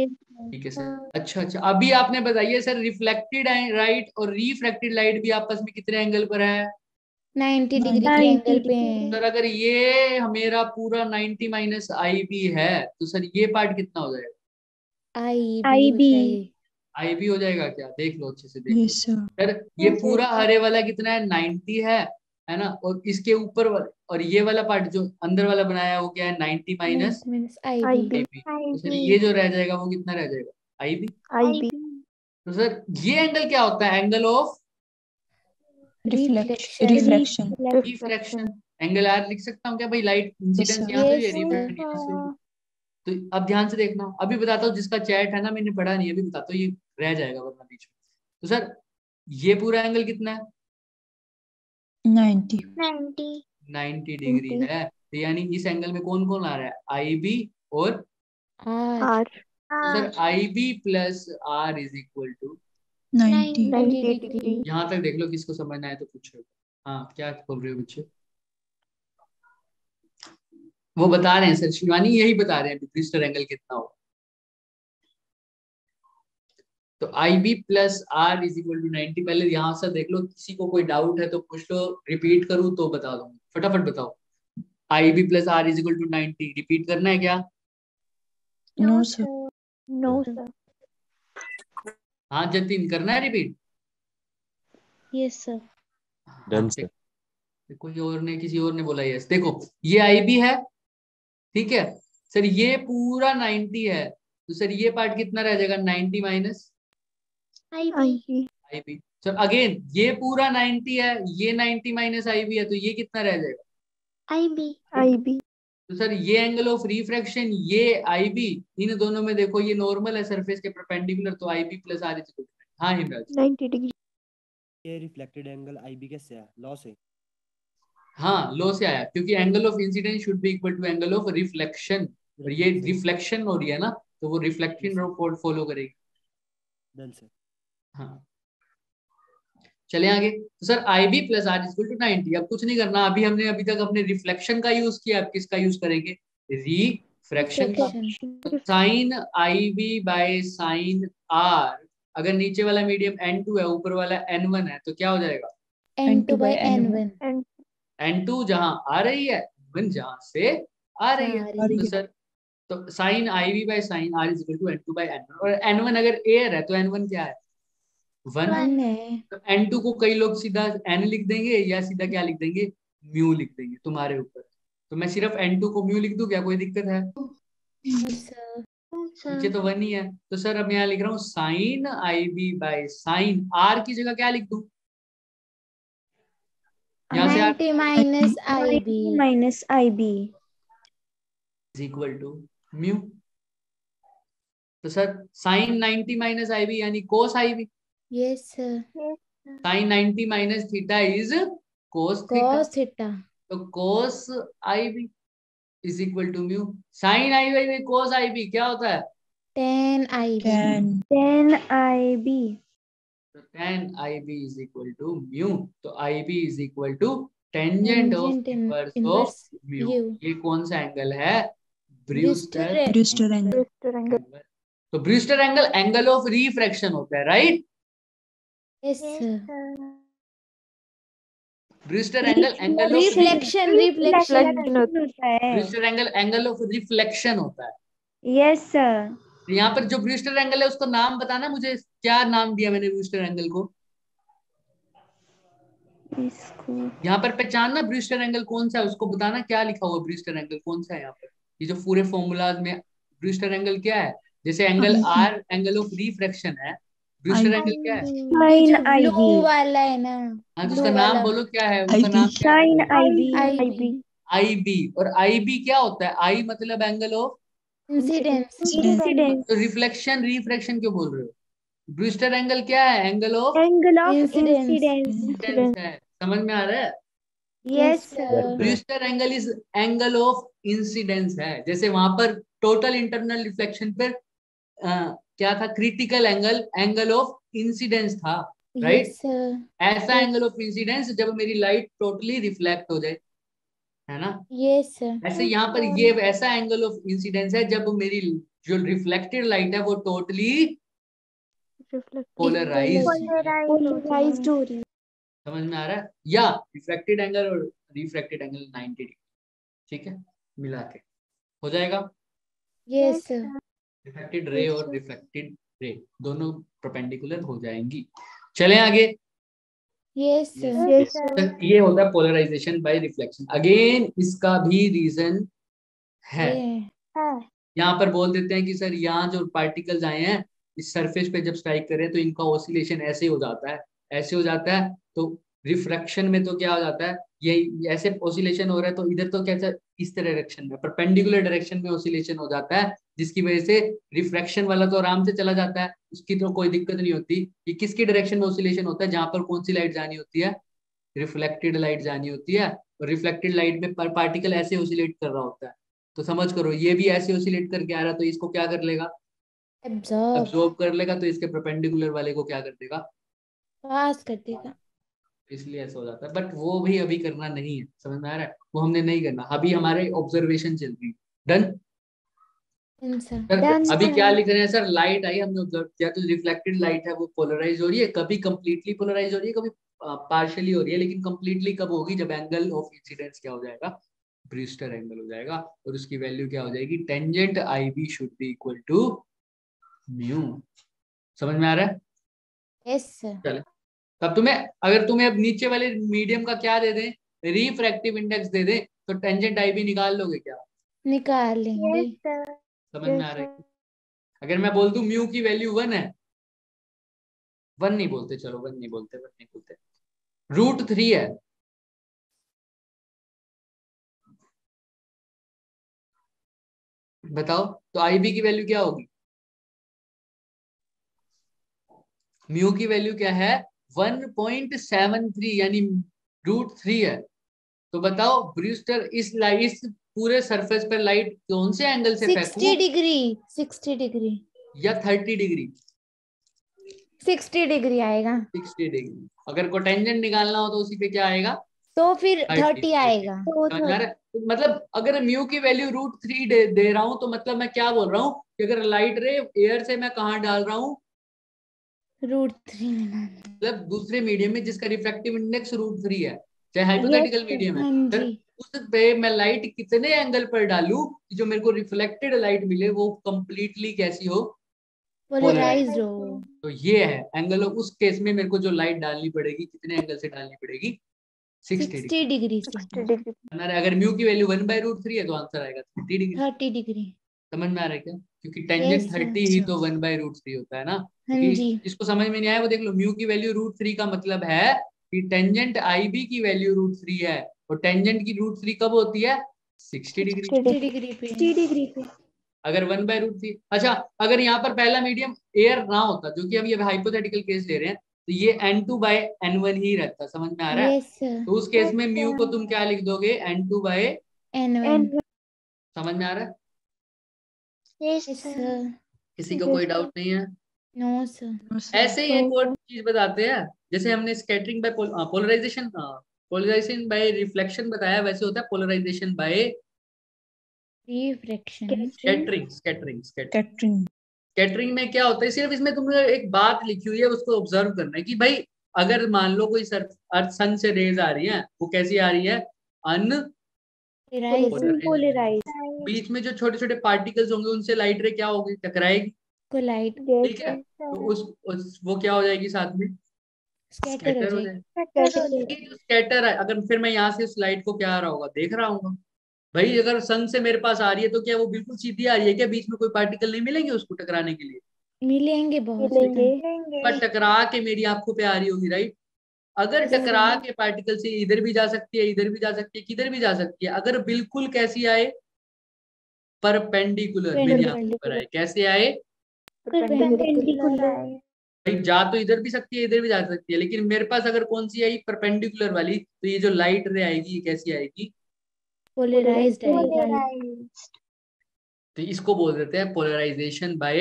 ठीक है सर। अच्छा अच्छा, अभी आपने बताइए सर रिफ्लेक्टेड लाइट और रिफ्रैक्टेड लाइट भी आपस में कितने एंगल पर है? 90 डिग्री के एंगल पे है। सर अगर ये मेरा पूरा 90 माइनस IB है तो सर ये पार्ट कितना हो जाएगा? IB हो जाएगा क्या? देख लो अच्छे से, देख लो Yes, sir. सर। ये पूरा हरे वाला कितना है? 90 है ना? और इसके ऊपर और ये वाला पार्ट जो अंदर वाला बनाया है वो क्या है? 90 माइनस IB। तो सर ये जो रह जाएगा वो कितना रह जाएगा? IB। तो सर ये एंगल क्या होता है? Angle of Reflection. Reflection. Angle R लिख सकता हूँ क्या भाई? Light incidence sir. यहाँ से हुई है, Yes, रिफ्लेक्शन यहाँ से हुई है। तो अब ध्यान से देखना, अभी बताता हूँ, जिसका चैट है ना मैंने पढ़ा नहीं, अभी बताता हूँ, ये रह जाएगा वरना बीच में। तो सर ये पूरा एंगल कितना है? 90. 90 90 डिग्री है। तो यानी इस एंगल में कौन कौन आ रहा है? आई बी और R. तो sir I B plus R is equal to 90. 90 degree. यहाँ तक देख लो, किसको समझना है तो पूछो। हाँ क्या बोल रहे हो बच्चे? वो बता रहे हैं सर, शिवानी यही बता रहे हैं ब्रिस्टर एंगल कितना हो। तो I B plus R is equal to 90। पहले यहाँ से देख लो, किसी को कोई डाउट है तो पूछ लो, रिपीट करूँ तो बता दूंगा, फटाफट बताओ। I B plus R is equal to 90, repeat करना है क्या? No, sir. No, sir. हाँ जतिन, करना है repeat? Yes sir. Done, sir. कोई और ने, किसी और ने बोला यस। देखो ये आई बी है, ठीक है सर, ये पूरा 90 है, तो सर ये पार्ट कितना रह जाएगा? 90 माइनस आई आई बी। सर अगेन ये पूरा 90 है, ये 90 माइनस आई बी है, तो ये कितना रह जाएगा? आई बी। तो सर ये एंगल ऑफ रिफ्रैक्शन, ये आई बी, इन दोनों में देखो ये नॉर्मल है सरफेस के परपेंडिकुलर, तो I B plus R is equal to. हाँ हिमराज। 90 degree. ये रिफ्लेक्टेड एंगल आईबी कैसे है? लॉ से? हाँ लो से आया, क्योंकि angle of incidence should be equal to angle of reflection, और ये रिफ्लेक्शन हो रही है ना, तो वो रिफ्लेक्शन रो फॉलो करेगी। Done sir. हाँ चले आगे। तो sir I B plus R equal to 90। अब कुछ नहीं करना, अभी हमने अभी तक अपने रिफ्लेक्शन का यूज किया, अब किसका यूज करेंगे? रिफ्रैक्शन का। Sine I B by sine R, अगर नीचे वाला मीडियम N2 है, ऊपर वाला N1 है, तो क्या हो जाएगा? N2 by N1. And N2 जहां आ रही है, N1 जहां से आ रही है। आ रही तो सर तो sine I B by sine R is equal to N2 by N1, और N1 अगर एयर है तो N1 क्या है? 1। 1 है. तो N2 को कई लोग सीधा N लिख देंगे, या सीधा क्या लिख देंगे? म्यू लिख देंगे, तुम्हारे ऊपर। तो मैं सिर्फ N2 को म्यू लिख दूं, क्या कोई दिक्कत है? Yes, sir. नीचे तो 1 ही है। तो सर अब यहाँ लिख रहा हूँ sine I B by sine R की जगह क्या लिख दूं? यहाँ से 90 minus IB. minus IB. Is equal to mu. तो sir sine 90 minus I B यानी cos I B. Yes, sir. Sine 90 minus theta is cos theta. Cos theta. तो cos I B is equal to mu. Sine I B cos I B क्या होता है? Tan IB. 10. 10 IB. तो tan IB is equal to mu. तो IB is equal to tangent of Tangent inverse of inverse mu. U. ये कौन सा angle है? Brewster Brewster Brewster angle. Brewster angle. Angle. तो Brewster angle angle of refraction होता है, right? Yes, sir. Brewster angle angle of Reflection. Reflection होता है. Brewster angle angle of reflection होता है। Yes, sir. तो यहाँ पर जो ब्रूस्टर एंगल है उसका नाम बताना मुझे, क्या नाम दिया मैंने ब्रूस्टर एंगल को? इसको यहाँ पर पहचानना ब्रूस्टर एंगल कौन सा है, उसको बताना क्या लिखा हुआ ब्रूस्टर एंगल कौन सा है। यहाँ पर ये जो पूरे फॉर्मूलाज में ब्रूस्टर एंगल क्या है? जैसे angle R angle of refraction है, ब्रूस्टर एंगल क्या है? ये जो Sin IB. blue वाला है ना. हाँ तो blue उसका नाम वाला. बोलो क्या है? उसका IB. नाम क्या है? Sin IB. IB. IB। और IB क्या होता है? I मतलब एंगल ऑफ, Incidence. Incidence. तो रिफ्लेक्शन रिफ्रैक्शन क्यों बोल रहे हो? ब्रूस्टर एंगल क्या है? Angle of Angle of Incidence. incidence. Incidence है। समझ में आ रहा है? Yes, sir. sir. Brewster angle is angle of incidence है। जैसे वहां पर टोटल इंटरनल रिफ्लेक्शन पर क्या था? Critical angle angle of incidence था, राइट? Yes, sir. ऐसा एंगल ऑफ इंसिडेंस जब मेरी लाइट टोटली रिफ्लेक्ट हो जाए, है ना? Yes, sir. ऐसे यहाँ पर ये ऐसा एंगल ऑफ इंसिडेंस है जब मेरी जो रिफ्लेक्टेड लाइट है वो टोटली पोलराइज। Polarized हो रही है. समझ में आ रहा है? या रिफ्लेक्टेड एंगल और रिफ्रैक्टेड एंगल 90 डिग्री, ठीक है, मिला के हो जाएगा। Yes, sir. रिफ्लेक्टेड रे और रिफ्लेक्टेड रे दोनों परपेंडिकुलर हो जाएंगी। चलें आगे। Yes, sir. Yes, sir. तो ये होता है पोलराइजेशन बाय रिफ्लेक्शन। अगेन इसका भी रीजन है। Yeah. यहाँ पर बोल देते हैं कि सर यहाँ जो पार्टिकल्स आए हैं इस सरफेस पे जब स्ट्राइक करें तो इनका ऑसिलेशन ऐसे हो जाता है, ऐसे हो जाता है। तो रिफ्रैक्शन में तो क्या हो जाता है? ये ऐसे ऑसिलेशन हो रहा है, तो इधर तो कैसा इस तरह डायरेक्शन में, परपेंडिकुलर डायरेक्शन में ऑसिलेशन हो जाता है, जिसकी वजह से रिफ्रैक्शन वाला तो आराम से चला जाता है, उसकी तो कोई दिक्कत नहीं होती। ये किसकी डायरेक्शन में ऑसिलेशन होता है, जहां पर कौन सी लाइट जानी होती है, रिफ्लेक्टेड लाइट जानी होती है, और रिफ्लेक्टेड लाइट में पार्टिकल ऐसे ऑसिलेट कर रहा होता है। तो समझ करो ये भी ऐसे ऑसिलेट करके आ रहा है, तो इसको क्या कर लेगा, एब्जॉर्ब अब्सॉर्ब कर लेगा, तो इसके परपेंडिकुलर वाले को क्या कर देगा, पास कर देगा। इसलिए ऐसा हो जाता है। बट वो भी अभी करना नहीं है, समझ में आ रहा है, वो हमने नहीं करना, अभी हमारे ऑब्जर्वेशन चल रही। डन सर सर, Done, अभी sir. क्या लिख रहे हैं सर, लाइट आई, हमने ऑब्जर्व किया, तो रिफ्लेक्टेड लाइट है वो पोलराइज हो रही है, कभी कंप्लीटली पोलराइज हो रही है, कभी पार्शियली हो रही है, लेकिन कंप्लीटली कब होगी, जब एंगल ऑफ इंसिडेंस क्या हो जाएगा, ब्रूस्टर एंगल हो जाएगा, और उसकी वैल्यू क्या हो जाएगी, tangent I B should be equal to mu. समझ में आ रहा है? Yes sir. चले, तब तुम्हें, अगर तुम्हें अब नीचे वाले मीडियम का क्या दे दें, रिफ्रैक्टिव इंडेक्स दे दें, तो टेंजेंट आई बी निकाल लोगे क्या? निकाल लेंगे। Yes, sir. समझ में Yes, आ रहा sir. है? अगर मैं बोल दूं म्यू की वैल्यू 1 है, 1 नहीं बोलते, चलो 1 नहीं बोलते, 1 नहीं बोलते, √3 है, बताओ तो आई बी की वैल्यू क्या होगी, म्यू की वैल्यू क्या है, 1.73 यानी √3 है। तो बताओ ब्रूस्टर इस पूरे सरफेस पर लाइट कौन से एंगल से 60 फेंकूं, डिग्री 60 डिग्री या 30 डिग्री? 60 डिग्री आएगा, 60 डिग्री। अगर कोटेंजेंट निकालना हो तो उसी पे क्या आएगा, तो फिर 30 30 आएगा। So, समझ में आ रहा है? तो मतलब अगर म्यू की वैल्यू √3 दे रहा हूं, तो मतलब मैं क्या बोल रहा हूँ कि अगर लाइट रे एयर से मैं कहाँ डाल रहा हूँ, √3 मतलब दूसरे मीडियम में जिसका रिफ्रैक्टिव इंडेक्स √3 है, चाहे हाइपोथेटिकल Yes, मीडियम है, हाँ फिर जी। उस पे मैं लाइट कितने एंगल पर डालूं कि जो मेरे को रिफ्लेक्टेड लाइट मिले वो कंप्लीटली कैसी हो, पोलराइज्ड हो। तो ये है एंगल। उस केस में मेरे को जो लाइट डालनी पड़ेगी, कितने एंगल से डालनी पड़ेगी, 60 डिग्री। 60 डिग्री से 60 degree. अगर म्यू की वैल्यू 1/√3 है, तो आंसर आएगा 30 डिग्री। 30 डिग्री। समझ में आ रहा है क्या? क्योंकि टेंजेंट Yes, 30 ही तो 1/√3 होता है ना। हाँ क्योंकि जी। जिसको समझ में नहीं आया वो देख लो, म्यू की वैल्यू √3 का मतलब है कि टेंजेंट आई बी की वैल्यू √3 है, और टेंजेंट की √3 कब होती है, 60 डिग्री। 60 डिग्री पे। 60 degree पे. अगर 1/√3, अच्छा अगर यहाँ पर पहला मीडियम एयर ना होता, जो कि हम ये हाइपोथेटिकल केस ले रहे हैं, तो ये N2/N1 ही रहता। समझ में आ रहा है? Yes sir. तो उस केस में म्यू को तुम क्या लिख दोगे, N2/, N1। समझ में आ रहा है? Yes, yes sir. सर। किसी को कोई डाउट नहीं है? No sir. No, sir. ऐसे ही एक और चीज बताते हैं, जैसे हमने scattering by polarization by reflection बताया, वैसे होता है polarization by refraction. Scattering. Catering. Scattering में क्या होता है, सिर्फ इसमें तुमने एक बात लिखी हुई है, उसको ऑब्जर्व करना है कि भाई अगर मान लो कोई अर्थ सन से रेज आ रही है, वो कैसी आ रही है, Polarized. बीच में जो छोटे छोटे पार्टिकल्स होंगे उनसे लाइट रे क्या होगी, टकराएगी, कोलाइड। Yes, ठीक है, Yes, तो sir. उस वो क्या हो जाएगी, साथ में स्कैटर हो स्कैटर हो जाएगी। जाएगी। sir. ये जो स्कैटर है, अगर फिर मैं यहाँ से उस लाइट को क्या आ रहा होगा, देख रहा हूँ भाई, अगर सन से मेरे पास आ रही है तो क्या वो बिल्कुल सीधी आ रही है क्या, बीच में कोई पार्टिकल नहीं मिलेंगे उसको टकराने के लिए, मिलेंगे बहुत मिलेंगे. ज्यादा। पर टकरा के मेरी आंखों पे आ रही होगी, राइट? अगर टकरा के पार्टिकल से इधर भी जा सकती है, इधर भी जा सकती है, किधर भी जा सकती है, अगर बिल्कुल कैसी आए, परपेंडिकुलर मेरी आंखों पर आए, कैसे आए, Perpendicular. भाई जा तो इधर भी सकती है, इधर भी जा सकती है, लेकिन मेरे पास अगर कौन सी आई, परपेंडिकुलर वाली, तो ये जो लाइट रे आएगी ये कैसी आएगी, पोलराइज्ड आएगी। Polarized. तो इसको बोल देते हैं पोलराइजेशन बाय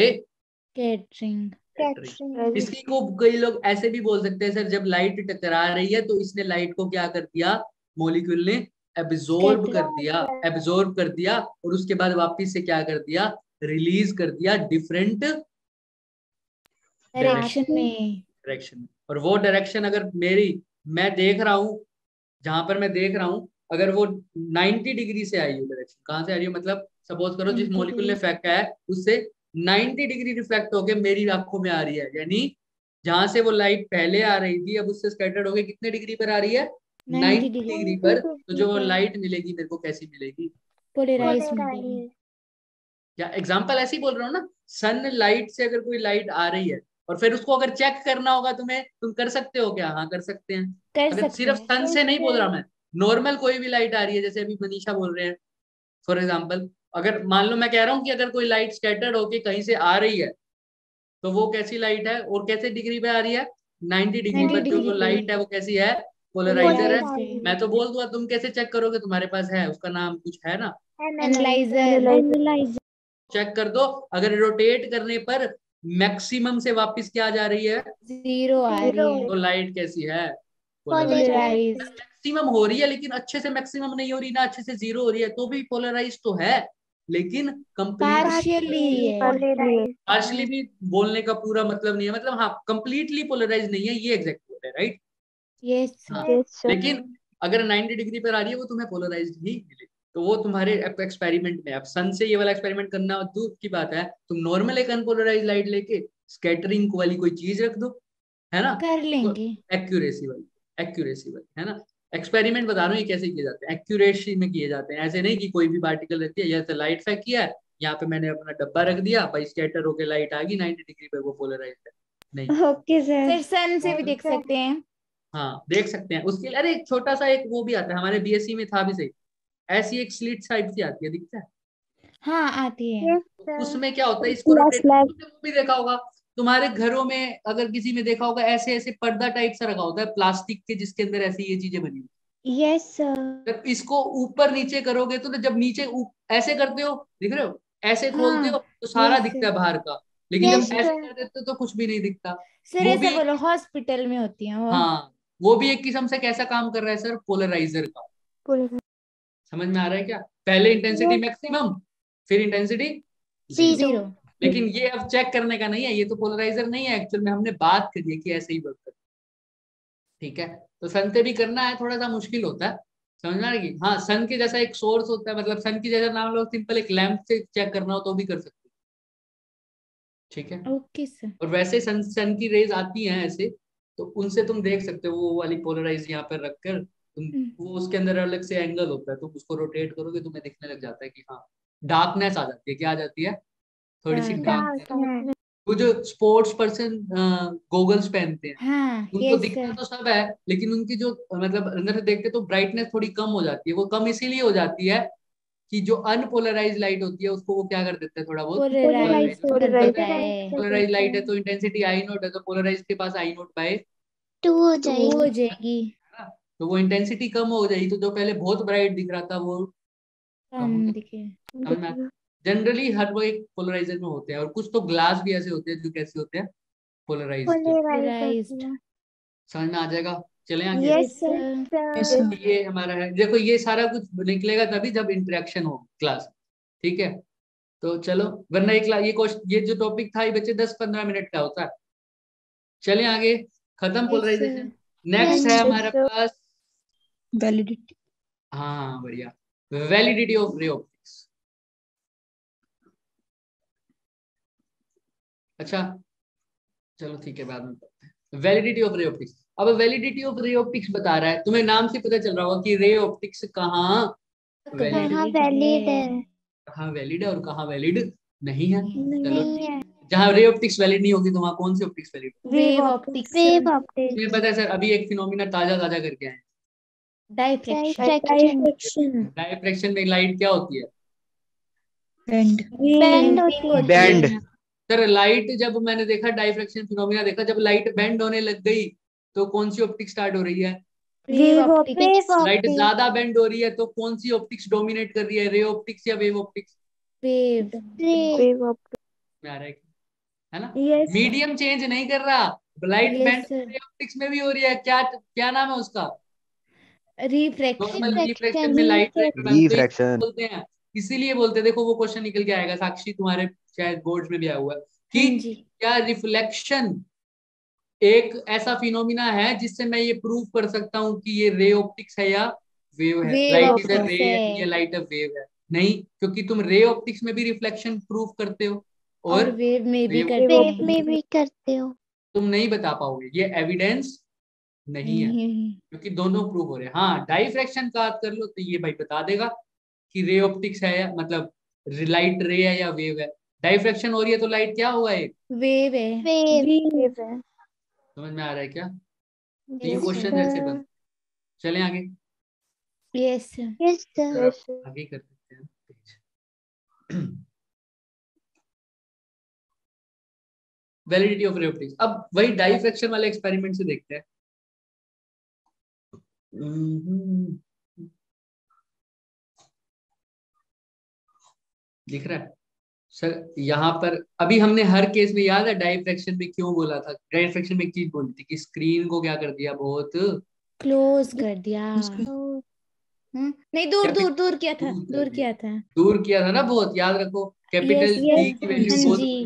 कैटरिंग। Catering. इसकी को कई लोग ऐसे भी बोल सकते हैं, सर जब लाइट टकरा रही है तो इसने लाइट को क्या कर दिया, मॉलिक्यूल ने एब्जॉर्ब कर दिया, और उसके बाद वापस से क्या कर दिया, रिलीज कर दिया डिफरेंट डायरेक्शन में। डायरेक्शन। और वो डायरेक्शन अगर मैं देख रहा हूँ, जहां पर मैं देख रहा हूँ, अगर वो 90 डिग्री से आई हो डायरेक्शन, कहाँ से आ रही है, मतलब सपोज करो जिस 90 मॉलिक्यूल ने फेंका है उससे 90 डिग्री रिफ्लेक्ट होके मेरी आंखों में आ रही है, यानी जहां से वो लाइट पहले आ रही थी अब उससे स्कैटर्ड होके कितने डिग्री पर आ रही है, 90 डिग्री पर। तो जो वो लाइट मिलेगी मेरे को कैसी मिलेगी, पोलराइज्ड मिलेगी। Polarized. या एग्जाम्पल ऐसे ही बोल रहा हूँ ना, सन लाइट से अगर कोई लाइट आ रही है और फिर उसको अगर चेक करना होगा तुम्हें, तुम कर सकते हो क्या, हाँ कर सकते हैं। कर अगर सकते सिर्फ हैं। सन से नहीं बोल रहा मैं, नॉर्मल कोई भी लाइट आ रही है, जैसे अभी मनीषा बोल रहे हैं फॉर एग्जाम्पल, अगर मान लो मैं कह रहा हूँ कि अगर कोई लाइट स्कैटर्ड होके कहीं से आ रही है तो वो कैसी लाइट है और कैसे डिग्री पे आ रही है, 90 डिग्री 90 पर। जो डिग्री पे लाइट है वो कैसी है, पोलराइजर है। पोलराइज्ड है। मैं तो बोल दूंगा, तुम कैसे चेक करोगे, तुम्हारे पास है उसका नाम कुछ है ना, एनालाइजर। एनालाइजर। चेक कर दो। अगर रोटेट करने पर मैक्सिमम से वापस क्या जा रही है, 0 आ रही है, तो लाइट कैसी है, पोलराइज्ड। मैक्सिमम हो रही है लेकिन अच्छे से मैक्सिमम नहीं हो रही ना अच्छे से जीरो हो रही है, तो भी पोलराइज तो है, लेकिन कंप्लीट पार्शियली है। पार्शली भी बोलने का पूरा मतलब नहीं है, मतलब हाँ कंप्लीटली पोलराइज नहीं है, ये एग्जैक्ट वर्ड है, राइट। यस हाँ, यस लेकिन अगर 90 डिग्री पर आ रही है वो तुम्हें पोलराइज्ड ही मिलेगी, तो वो तुम्हारे एक्सपेरिमेंट में। अब सन से ये वाला एक्सपेरिमेंट करना दूर की बात है, तुम नॉर्मल एक अनपोलराइज लाइट लेके स्कैटरिंग वाली कोई चीज रख दो, है ना, कर तो लेंगे। एक्यूरेसी वाली है ना। एक्सपेरिमेंट बता रहा हूँ ये कैसे किए जाते हैं, एक्यूरेसी में किए जाते हैं, ऐसे नहीं कि कोई भी पार्टिकल रखती है, जैसे लाइट फेंक किया है, यहाँ पे मैंने अपना डब्बा रख दिया भाई, स्कैटर होके लाइट आ गई 90 डिग्री पे, वो पोलराइज है नहीं। Okay sir. फिर सन से भी देख सकते हैं। हाँ देख सकते हैं उसके लिए। अरे एक छोटा सा एक वो भी आता है, हमारे बीएससी में था भी सही, ऐसी एक स्लिट टाइप की आती है, दिखता है। हाँ आती है। तो उसमें क्या होता है, इसको रोटेट, तुमने वो भी देखा होगा तुम्हारे घरों में, अगर किसी में देखा होगा, ऐसे ऐसे पर्दा टाइप सा रखा होता है प्लास्टिक के, जिसके अंदर ऐसी ये चीजें बनी हुई। Yes sir. जब इसको ऊपर नीचे करोगे तो जब नीचे ऐसे करते हो, दिख रहे हो, ऐसे खोलते हो हाँ तो सारा यस दिखता सर। है बाहर का, लेकिन यस जब ऐसे सर। कर देते हो तो कुछ भी नहीं दिखता। सर वो ऐसा भी बोलो, हॉस्पिटल में होती है वो। हाँ, वो भी एक किस्म से कैसा काम कर रहा है सर, पोलराइजर का। समझ में आ रहा है क्या, पहले इंटेंसिटी मैक्सिमम, फिर इंटेंसिटी जीरो। 0। लेकिन ये अब चेक करने का नहीं है, ये तो पोलराइजर नहीं है एक्चुअल में, हमने बात करी है कि ऐसे ही वर्क करता है, ठीक है। तो सन से भी करना है, थोड़ा सा मुश्किल होता है, समझ में आ रहा है कि हाँ सन के जैसा एक सोर्स होता है, मतलब सन की जैसा नाम लो, सिंपल एक लैंप से चेक करना हो तो भी कर सकते हो, ठीक है। Okay sir. और वैसे सन की रेज आती हैं ऐसे, तो उनसे तुम देख सकते हो, वो वाली पोलराइज यहाँ पर रखकर तुम, वो उसके अंदर अलग से एंगल होता है, तुम उसको रोटेट करोगे तुम्हें दिखने लग जाता है कि हाँ डार्कनेस आ जाती है, क्या आ जाती है, थोड़ी सी डार्कनेस। वो जो स्पोर्ट्स पर्सन गोगल्स पहनते हैं, हाँ उनको यस दिखता सर। तो सब है, लेकिन उनकी जो मतलब अंदर से देखते तो ब्राइटनेस थोड़ी कम हो जाती है। वो कम इसीलिए हो जाती है कि जो अनपोलराइज लाइट होती है उसको वो क्या कर देते हैं, थोड़ा बहुत पोलराइज पोलराइज कर देता है। पोलराइज लाइट है तो इंटेंसिटी आई नोट है, तो पोलराइज के पास आई नोट बाय 2 हो तो वो हो जाएगी। जाएगी, है ना, तो वो इंटेंसिटी कम हो जाएगी, तो जो पहले बहुत ब्राइट दिख रहा था वो कम हो कम जाएगा। दिखे। समझ में आया? जनरली हर वो एक पोलराइजर में होते हैं, और कुछ तो ग्लास भी ऐसे होते हैं जो कैसे होते हैं, पोलराइज्ड। पोलराइज्ड। समझ में आ जाएगा, चले आगे। Yes sir. Yes sir. ये हमारा है, देखो ये सारा कुछ निकलेगा तभी जब इंटरेक्शन हो क्लास, ठीक है। तो चलो, वरना एक ये क्वेश्चन, ये जो टॉपिक था ये बच्चे 10-15 मिनट का होता है। चले आगे, खत्म यस पोलराइजेशन। सर। नेक्स्ट है Yes, हमारे पास, वैलिडिटी। हाँ बढ़िया, वैलिडिटी ऑफ रे ऑप्टिक्स। अच्छा चलो ठीक है, बाद में पढ़ते हैं वैलिडिटी ऑफ रे ऑप्टिक्स। अब वैलिडिटी ऑफ रे ऑप्टिक्स बता रहा है, तुम्हें नाम से पता चल रहा होगा कि रे ऑप्टिक्स कहाँ वैलिड, कहाँ वैलिड है? कहाँ वैलिड है और कहाँ वैलिड नहीं है। चलो नहीं ठीक है। है, जहाँ रे ऑप्टिक्स वैलिड नहीं होगी तो वहाँ कौन सी optics valid? Wave optics. Wave optics. तुम्हें पता है सर, अभी एक फिनोमिना ताजा ताजा करके आए, डाइफ्रैक्शन। डायफ्रैक्शन में लाइट क्या होती है, बेंड। बेंड होती है। बैंड। सर लाइट जब मैंने देखा, डायफ्रैक्शन फिनोमिना देखा, जब लाइट बेंड होने लग गई तो कौन सी ऑप्टिक्स स्टार्ट हो रही है, wave optics. Wave light optics. ज्यादा बेंड हो रही है तो कौन सी ऑप्टिक्स डोमिनेट कर रही है, रे ऑप्टिक्स या वेव ऑप्टिक्स? वेव। में आ रहा है ना, यस मीडियम चेंज नहीं कर रहा, light bend yes sir. Ray optics में भी हो रही है, क्या क्या नाम है उसका, नॉर्मल रिफ्रैक्शन। रिफ्रैक्शन में लाइट रिफ्रैक्शन। बोलते हैं, इसीलिए बोलते हैं। देखो वो क्वेश्चन निकल के आएगा साक्षी, तुम्हारे शायद बोर्ड में भी आया हुआ है हाँ कि जी। क्या रिफ्लेक्शन एक ऐसा फिनोमिना है जिससे मैं ये प्रूव कर सकता हूँ कि ये रे ऑप्टिक्स है या वेव है, वेव लाइट इधर ऑप्टिक्स रे है है या लाइट वेव है। नहीं, क्योंकि तुम रे ऑप्टिक्स में भी रिफ्लेक्शन प्रूव करते हो और और वेव में भी वेव करते वेव हैं। में भी करते हो। तुम नहीं बता पाओगे, ये एविडेंस नहीं है, नहीं। क्योंकि दोनों प्रूव हो रहे हैं। हाँ डाइफ्रैक्शन का बात कर लो तो ये भाई बता देगा कि रे ऑप्टिक्स है या मतलब लाइट रे है या वेव है। डाइफ्रैक्शन हो रही है तो लाइट क्या होगा, एक वेव है। वेव। समझ में आ रहा है क्या? तीन यस क्वेश्चन सर। ऐसे बन, चलें आगे। Yes sir. Yes sir. Yes, sir. आगे कर सकते हैं page. Validity of ray optics. अब वही डाइफ्रैक्शन वाले एक्सपेरिमेंट से देखते हैं। दिख रहा है सर यहाँ पर? अभी हमने हर केस में, याद है डाइफ्रैक्शन में क्यों बोला था? डाइफ्रैक्शन में एक चीज बोली थी कि स्क्रीन को क्या कर दिया, बहुत क्लोज कर दिया। नहीं, दूर कैपिटल दूर दूर किया था, दूर कर दूर दिया। किया था। दूर किया था ना बहुत, याद रखो। कैपिटल यस टी यस की वैल्यू हाँ बहुत जी।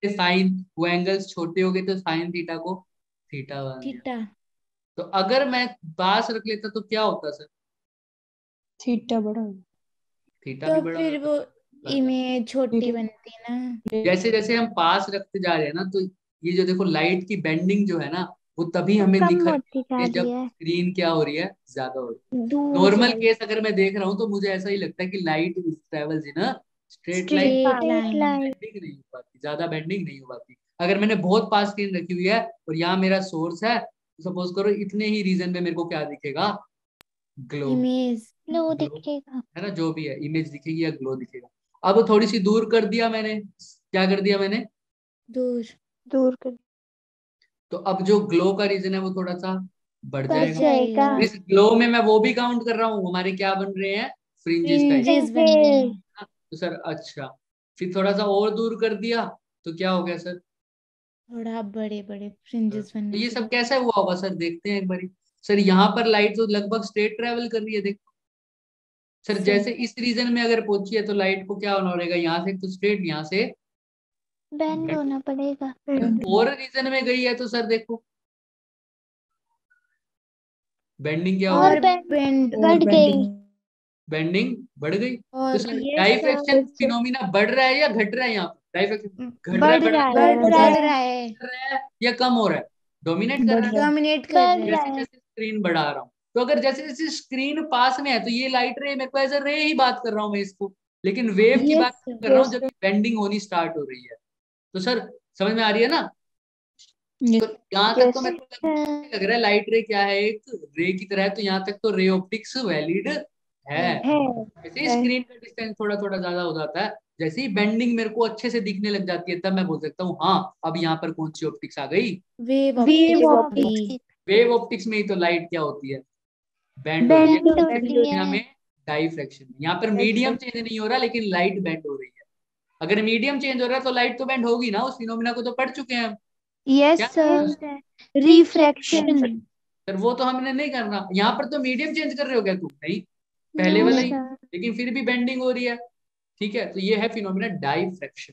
सर। साइन, वो एंगल्स छोटे हो गए तो साइन थीटा को थीटा बना दिया। थीटा। तो अगर मैं पास रख लेता तो क्या होता सर? थीटा बड़ा हो थीटा तो भी बड़ा फिर वो होता। इमेज छोटी बनती ना। जैसे जैसे हम पास रखते जा रहे हैं ना, तो ये जो देखो लाइट की बेंडिंग जो है ना, वो तभी वो हमें कम निखर होती जा है रही जब है, स्क्रीन क्या हो रही है, ज्यादा हो रही है। दूर जा नॉर्मल रही है। केस अगर मैं देख रहा हूँ तो मुझे ऐसा ही लगता है कि light travels in a straight line, straight straight line. Line. Bending नहीं हो पाती, ज्यादा बेंडिंग नहीं हो पाती। अगर मैंने बहुत पास स्क्रीन रखी हुई है और यहाँ मेरा सोर्स है, तो सपोज करो इतने ही रीजन में मेरे को क्या दिखेगा, ग्लो। इमेज। लो ग्लो दिखेगा। है ना, जो भी है इमेज दिखेगी या ग्लो दिखेगा। अब थोड़ी सी दूर कर दिया मैंने, क्या कर दिया मैंने, दूर। दूर कर तो अब जो ग्लो का रीजन है वो थोड़ा सा बढ़ बढ़ जाएगा। जाएगा। जाएगा। इस ग्लो में मैं वो भी काउंट कर रहा हूँ, हमारे क्या बन रहे हैं, फ्रिंजेस टाइप। फ्रिंजेस बन रहे हैं। तो सर अच्छा, फिर थोड़ा सा और दूर कर दिया तो क्या हो गया सर? थोड़ा बड़े बड़े फ्रिंजेस तो बनने ये शुरू सब हो कैसे हुआ होगा सर, देखते हैं एक बारी। सर यहाँ पर लाइट तो लगभग स्ट्रेट ट्रेवल कर रही है, देखो सर। गए। जैसे इस रीजन में अगर पहुंची है तो लाइट को क्या होना पड़ेगा, यहाँ से तो स्ट्रेट, यहाँ से बैंड होना पड़ेगा। और रीजन में गई है तो सर देखो बेंडिंग क्या हो और गई, बेंड। बढ़ गई। बेंडिंग बढ़ गई। तो और sir yes diffraction sir. Phenomena बढ़ रहा है या घट रहा है? यहाँ पर डाइफ्रैक्शन घट रहा है, बढ़ बढ़ रहा रहा है, है, बढ़ रहा बढ़ है। रहा है, कर रहा है या कम हो रहा है, डोमिनेट कर बढ़ रहा है? रहा है। डोमिनेट कर बढ़ रहा है। रहा जैसे है। जैसे स्क्रीन बढ़ा रहा हूँ, तो अगर जैसे जैसे स्क्रीन पास में है तो ये लाइट रे, मेरे को एज अ रे ही बात कर रहा हूँ मैं इसको, लेकिन वेव की बात यस कर रहा हूँ Yes, जब sir. बेंडिंग होनी स्टार्ट हो रही है। तो सर समझ में आ रही है ना? Yes. तो यहाँ तक तो Yes. मेरे को लग रहा है लाइट रे क्या है, एक रे की तरह है। तो यहाँ तक तो रे ऑप्टिक्स वैलिड है। है। जैसे ही है। स्क्रीन का डिस्टेंस थोड़ा थोड़ा ज्यादा हो जाता है, जैसे ही बेंडिंग मेरे को अच्छे से दिखने लग जाती है, तब मैं बोल सकता हूँ हाँ अब यहाँ पर कौन सी ऑप्टिक्स आ गई, वेव वेव ऑप्टिक्स ऑप्टिक्स। होगी। वेव ऑप्टिक्स में ही तो लाइट क्या होती है, बैंड होती है। बैंड Bend होती दुनिया है। में डाइफ्रैक्शन, यहाँ पर मीडियम चेंज नहीं हो रहा लेकिन लाइट बेंड हो रही है। अगर मीडियम चेंज हो रहा है तो लाइट तो बेंड होगी ना, उस फिनोमिना को तो पढ़ चुके हैं हम। यस क्या सर। रिफ्रैक्शन। सर वो तो हमने नहीं करना, यहाँ पर तो मीडियम चेंज कर रहे हो क्या तुम? नहीं, पहले नो वाला ही, सर। लेकिन फिर भी बेंडिंग हो रही है। ठीक है, तो ये है फिनोमिना डाइफ्रैक्शन।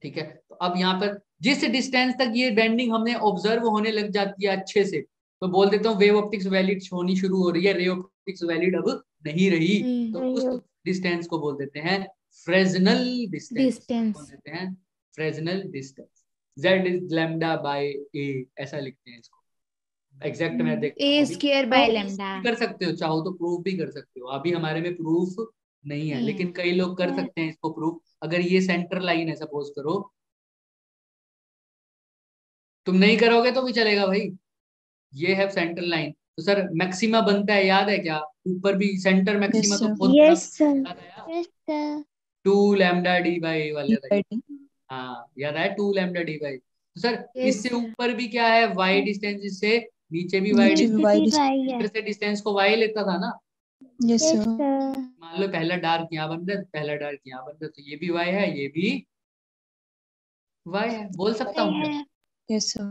ठीक है, तो अब यहाँ पर जिस डिस्टेंस तक ये बेंडिंग हमने ऑब्जर्व होने लग जाती है अच्छे से, तो बोल देता हूँ वेव ऑप्टिक्स वैलिड होनी शुरू हो रही है, रे ऑप्टिक्स वैलिड अब नहीं रही। तो नहीं उस हो- डिस्टेंस को बोल देते हैं फ्रेजनल डिस्टेंस, बोल डिस्टेंस। देते हैं Fresnel distance. Z is lambda by A, ऐसा लिखते हैं इसको। एग्जैक्ट मैं देखता हूँ ए अभी, स्क्वायर तो बाय proof लेमडा। भी कर सकते हो, चाहो तो प्रूफ भी कर सकते हो। अभी हमारे में प्रूफ नहीं है, लेकिन कई लोग कर सकते हैं इसको प्रूफ। अगर ये सेंटर लाइन है सपोज करो, तुम नहीं करोगे तो भी चलेगा भाई, ये है सेंटर लाइन। तो सर मैक्सिमा बनता है, याद है क्या? ऊपर भी सेंटर मैक्सिमा Yes, तो sir. बहुत बड़ा यस सर। याद आया, yes sir. 2 lambda D by वाले था ये। D. हाँ याद आया, 2 लैम्डा डी बाई। तो सर यस इससे सर। ऊपर भी क्या है, वाई डिस्टेंस, इससे नीचे भी वाई नीचे भी डिस्टेंस, नीचे Y भी distance. वाई है। इधर से डिस्टेंस को वाई लेता था ना। Yes, yes sir. सर। मान लो पहला डार्क यहाँ बन रहा है, पहला डार्क यहाँ बन रहा है, तो ये भी वाई है, ये भी वाई है, बोल सकता वाई हूँ क्या? है। Yes, sir.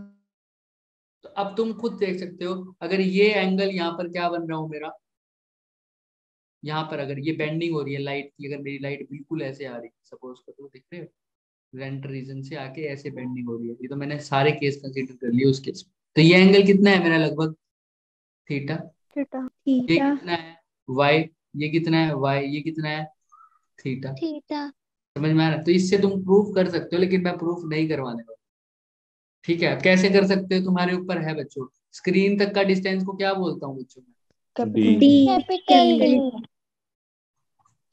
तो अब तुम खुद देख सकते हो, अगर ये एंगल यहाँ पर क्या बन रहा हूँ मेरा, यहाँ पर अगर ये बेंडिंग हो रही है लाइट की, अगर मेरी लाइट बिल्कुल ऐसे आ रही है सपोज करो, दिख रहे हो रेंट रीजन से आके ऐसे बेंडिंग हो रही है, ये तो मैंने सारे केस कंसीडर कर लिए उस केस में। तो ये एंगल कितना है मेरा, लगभग थीटा। थीटा. ये कितना है वाई, ये कितना है वाई, ये कितना है थीटा। थीटा। समझ में आ रहा है? तो इससे तुम प्रूफ कर सकते हो, लेकिन मैं प्रूफ नहीं करवाने वाला। ठीक है, कैसे कर सकते हो तुम्हारे ऊपर है बच्चों। स्क्रीन तक का डिस्टेंस को क्या बोलता हूँ बच्चों में? Capital D. Capital D.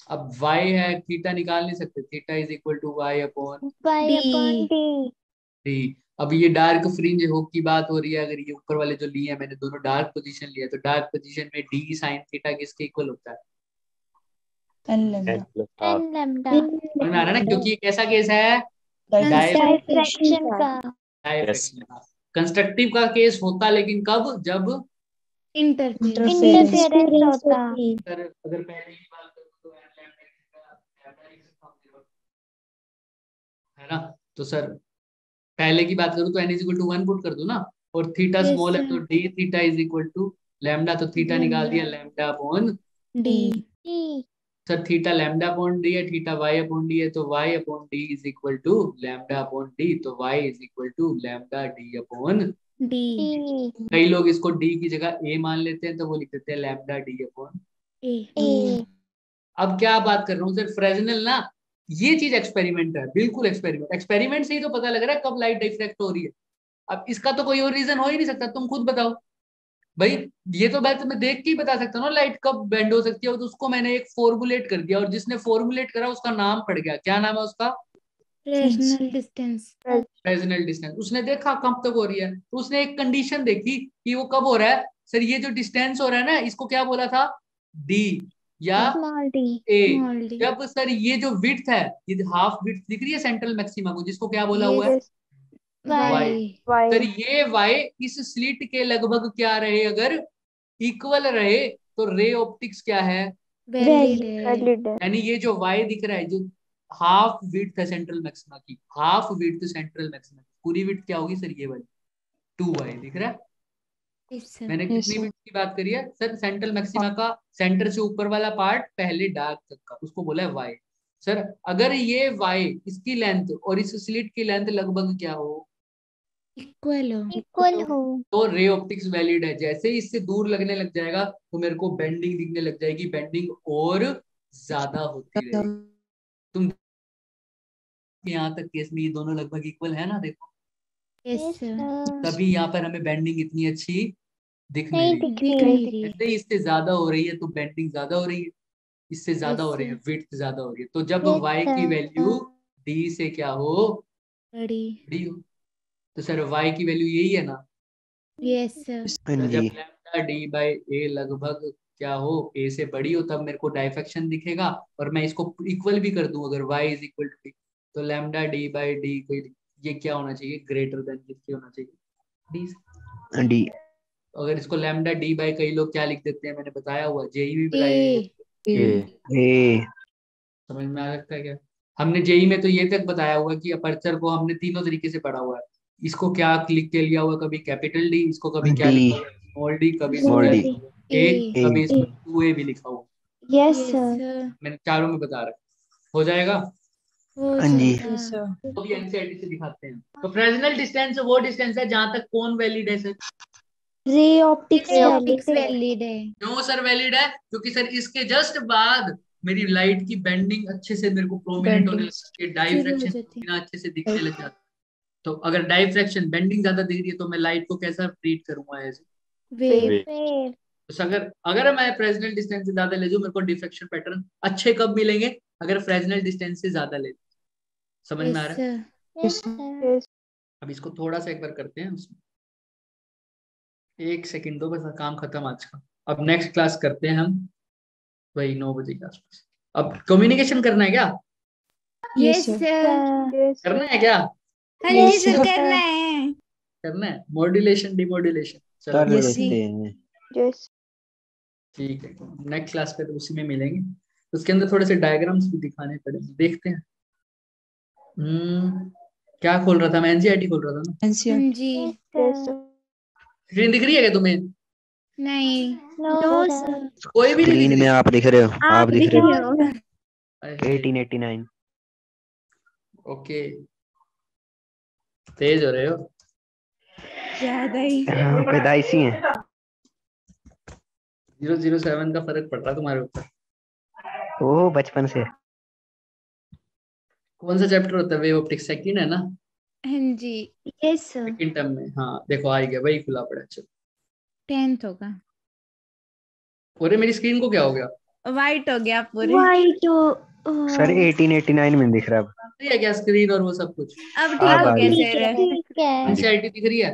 अब y है, थीटा निकाल नहीं सकते, theta is equal to y upon y D. Upon D. D. अब ये डार्क फ्रिंज हो की बात हो रही है, अगर ये ऊपर वाले जो लिए हैं मैंने दोनों डार्क पोजीशन लिया, तो डार्क पोजीशन में डी साइन थीटा किसके इक्वल होता है? N lambda. n lambda समझ में आ रहा है ना, क्योंकि ये कैसा केस है? डायफ्रैक्शन का। डायफ्रैक्शन का। कंस्ट्रक्टिव का केस होता लेकिन कब? जब इंटरफेरेंस इंटरफेरेंस होता। अगर पहले की बात करूं तो n है ना, तो सर पहले की बात करूं तो n is equal to 1 put कर दूं ना, और थीटा Yes, स्मॉल है sir. तो d theta is equal to lambda, तो थीटा निकाल दिया lambda upon D. Sir theta lambda upon D है, थीटा y अपॉन डी है, तो y upon D is equal to lambda upon D, तो y is equal to lambda D upon. D. कई लोग इसको d की जगह a मान लेते हैं, तो वो लिख देते हैं लैम्डा डी अपॉन। ए। अब क्या बात कर रहा हूँ सर, फ्रेजनल ना, ये चीज एक्सपेरिमेंट है, बिल्कुल एक्सपेरिमेंट। एक्सपेरिमेंट से ही तो पता लग रहा है कब लाइट डिफ्रैक्ट हो रही है। अब इसका तो कोई और रीजन हो ही नहीं सकता, तुम खुद बताओ भाई। ये तो बात मैं देख के ही बता सकता हूँ ना लाइट कब बेंड हो सकती है, तो उसको मैंने एक फॉर्मुलेट कर दिया, और जिसने फॉर्मुलेट करा उसका नाम पड़ गया। क्या नाम है उसका? Fresnel distance. Fresnel distance. उसने देखा कब तक हो रही है, तो उसने एक कंडीशन देखी कि वो कब हो रहा है। सर ये जो डिस्टेंस हो रहा है ना, इसको क्या बोला था? डी या स्मॉल डी। ए। जब सर ये जो विड्थ है, ये हाफ विड्थ दिख रही है सेंट्रल मैक्सिमा को, जिसको क्या बोला हुआ है? वाई। सर ये वाई इस स्लिट के लगभग क्या रहे, अगर इक्वल रहे, तो रे ऑप्टिक्स क्या है? वैलिड है। यानी ये जो वाई दिख रहा है, जो हाफ विड्थ है सेंट्रल मैक्सिमा की, हाफ विड्थ सेंट्रल मैक्सिमा की, पूरी विड्थ क्या होगी सर? ये वाली 2y दिख रहा है। Yes, sir. मैंने Yes, कितनी sir. विड्थ की बात करी है सर? सेंट्रल मैक्सिमा का सेंटर से ऊपर वाला पार्ट पहले डार्क तक का, उसको बोला है वाई। सर अगर ये वाई, इसकी लेंथ और इस स्लिट की लेंथ लगभग क्या हो? इक्वल हो। तो रे ऑप्टिक्स वैलिड है। जैसे ही इससे दूर लगने लग जाएगा तो मेरे को बेंडिंग दिखने लग जाएगी, बेंडिंग और ज्यादा होती रहेगी। तुम यहाँ तक केस में ये दोनों लगभग इक्वल है ना, देखो। Yes sir. तभी यहाँ पर हमें बेंडिंग इतनी अच्छी दिख नहीं नहीं दिख रही। रही। जैसे ही इससे ज्यादा हो रही है तो बेंडिंग ज्यादा हो रही है, इससे ज्यादा हो रही है विड्थ ज्यादा हो रही है। तो जब Yes, y की sir. वैल्यू d से क्या हो? बड़ी। बड़ी हो। तो सर y की वैल्यू यही है ना? Yes sir. हाँ तो जी। जब लैम्डा डी बाई ए लगभग क्या हो, a से बड़ी हो, तब मेरे को डाइफेक्शन दिखेगा। और मैं इसको इक्वल भी कर दूं, अगर y is equal to D, तो लैम्डा डी बाई डी को ये क्या होना चाहिए? ग्रेटर देन किसके होना चाहिए? डी। डी। अगर इसको लैम्डा डी बाई कई लोग क्या लिख देते हैं, मैंने बताया हुआ, जेई भी बताया। ए। समझ में आ सकता है क्या? हमने जेई में तो ये तक बताया हुआ कि अपर्चर को हमने तीनों तरीके से पढ़ा हुआ है। इसको क्या लिख के लिया हुआ, कभी कैपिटल डी, इसको कभी क्या डी। लिखा हुआ? स्मॉल डी, कभी Small d. ए, ए। कभी इसमें 2a भी लिखा हुआ। Yes, yes sir. सर। मैंने चारों में बता रखा। हो जाएगा? हो हाँ जी। जाएगा। Yes, sir. तो भी एनसीईआरटी से दिखाते हैं। तो फ्रेजनल डिस्टेंस वो डिस्टेंस है जहां तक कौन वैलिड है sir? Ray optics optics valid है। क्यों सर वैलिड है? क्योंकि सर इसके जस्ट बाद मेरी लाइट की बेंडिंग अच्छे से मेरे को प्रोमिनेंट होने लगती है, डाइफ्रैक्शन बिना अच्छे से दिखने लग जाता है। तो अगर डाइफ्रैक्शन बेंडिंग ज्यादा दिख रही है तो मैं लाइट को कैसा ट्रीट करूंगा? ऐसे। वेव। तो अगर मैं फ्रेजनल डिस्टेंस से ज्यादा ले जाऊं, मेरे को डिफ्रैक्शन पैटर्न अच्छे कब मिलेंगे? अगर फ्रेजनल डिस्टेंस से ज्यादा ले। समझ में आ रहा है? Yes, sir. अब इसको थोड़ा सा एक बार करते हैं उसमें, एक सेकंड दो बस, काम खत्म आज का। अब नेक्स्ट क्लास करते हैं हम वही 9 बजे के आसपास। अब कम्युनिकेशन करना है क्या? Yes sir. करना है क्या? हाँ जी सर, करना है। करना है मॉड्यूलेशन डिमॉड्यूलेशन। कर चलो लेते हैं। Yes. ठीक है, नेक्स्ट क्लास पे तो उसी में मिलेंगे। उसके अंदर थोड़े से डायग्राम्स भी दिखाने पड़ेंगे, देखते हैं। क्या खोल रहा था मैं? एनसीईआरटी खोल रहा था ना। NCERT. जी। Yes, sir. स्क्रीन दिख रही है क्या तुम्हें? नहीं। No, sir. कोई भी नहीं स्क्रीन दिख में रही? आप दिख रहे हो, आप दिख रहे हो। अरे, 1889। ओके, तेज हो रहे हो। ज्यादा ही। हाँ, पैदाइशी हैं। 007 का फर्क पड़ रहा तुम्हारे ऊपर। ओह, बचपन से। कौन सा चैप्टर होता है? वेव ऑप्टिक्स सेकंड है ना? हाँ जी। Yes, sir. सेकंड टर्म में। हाँ देखो आ ही गया, वही खुला पड़ा। चलो, 10th होगा। अरे मेरी स्क्रीन को क्या हो गया? वाइट हो गया पूरे। White. सर 1889 में दिख रहा है। नहीं है क्या स्क्रीन और वो सब कुछ? अब अब ठीक हो आ गया गई। सर। ठीक है। एनसीईआरटी दिख रही है?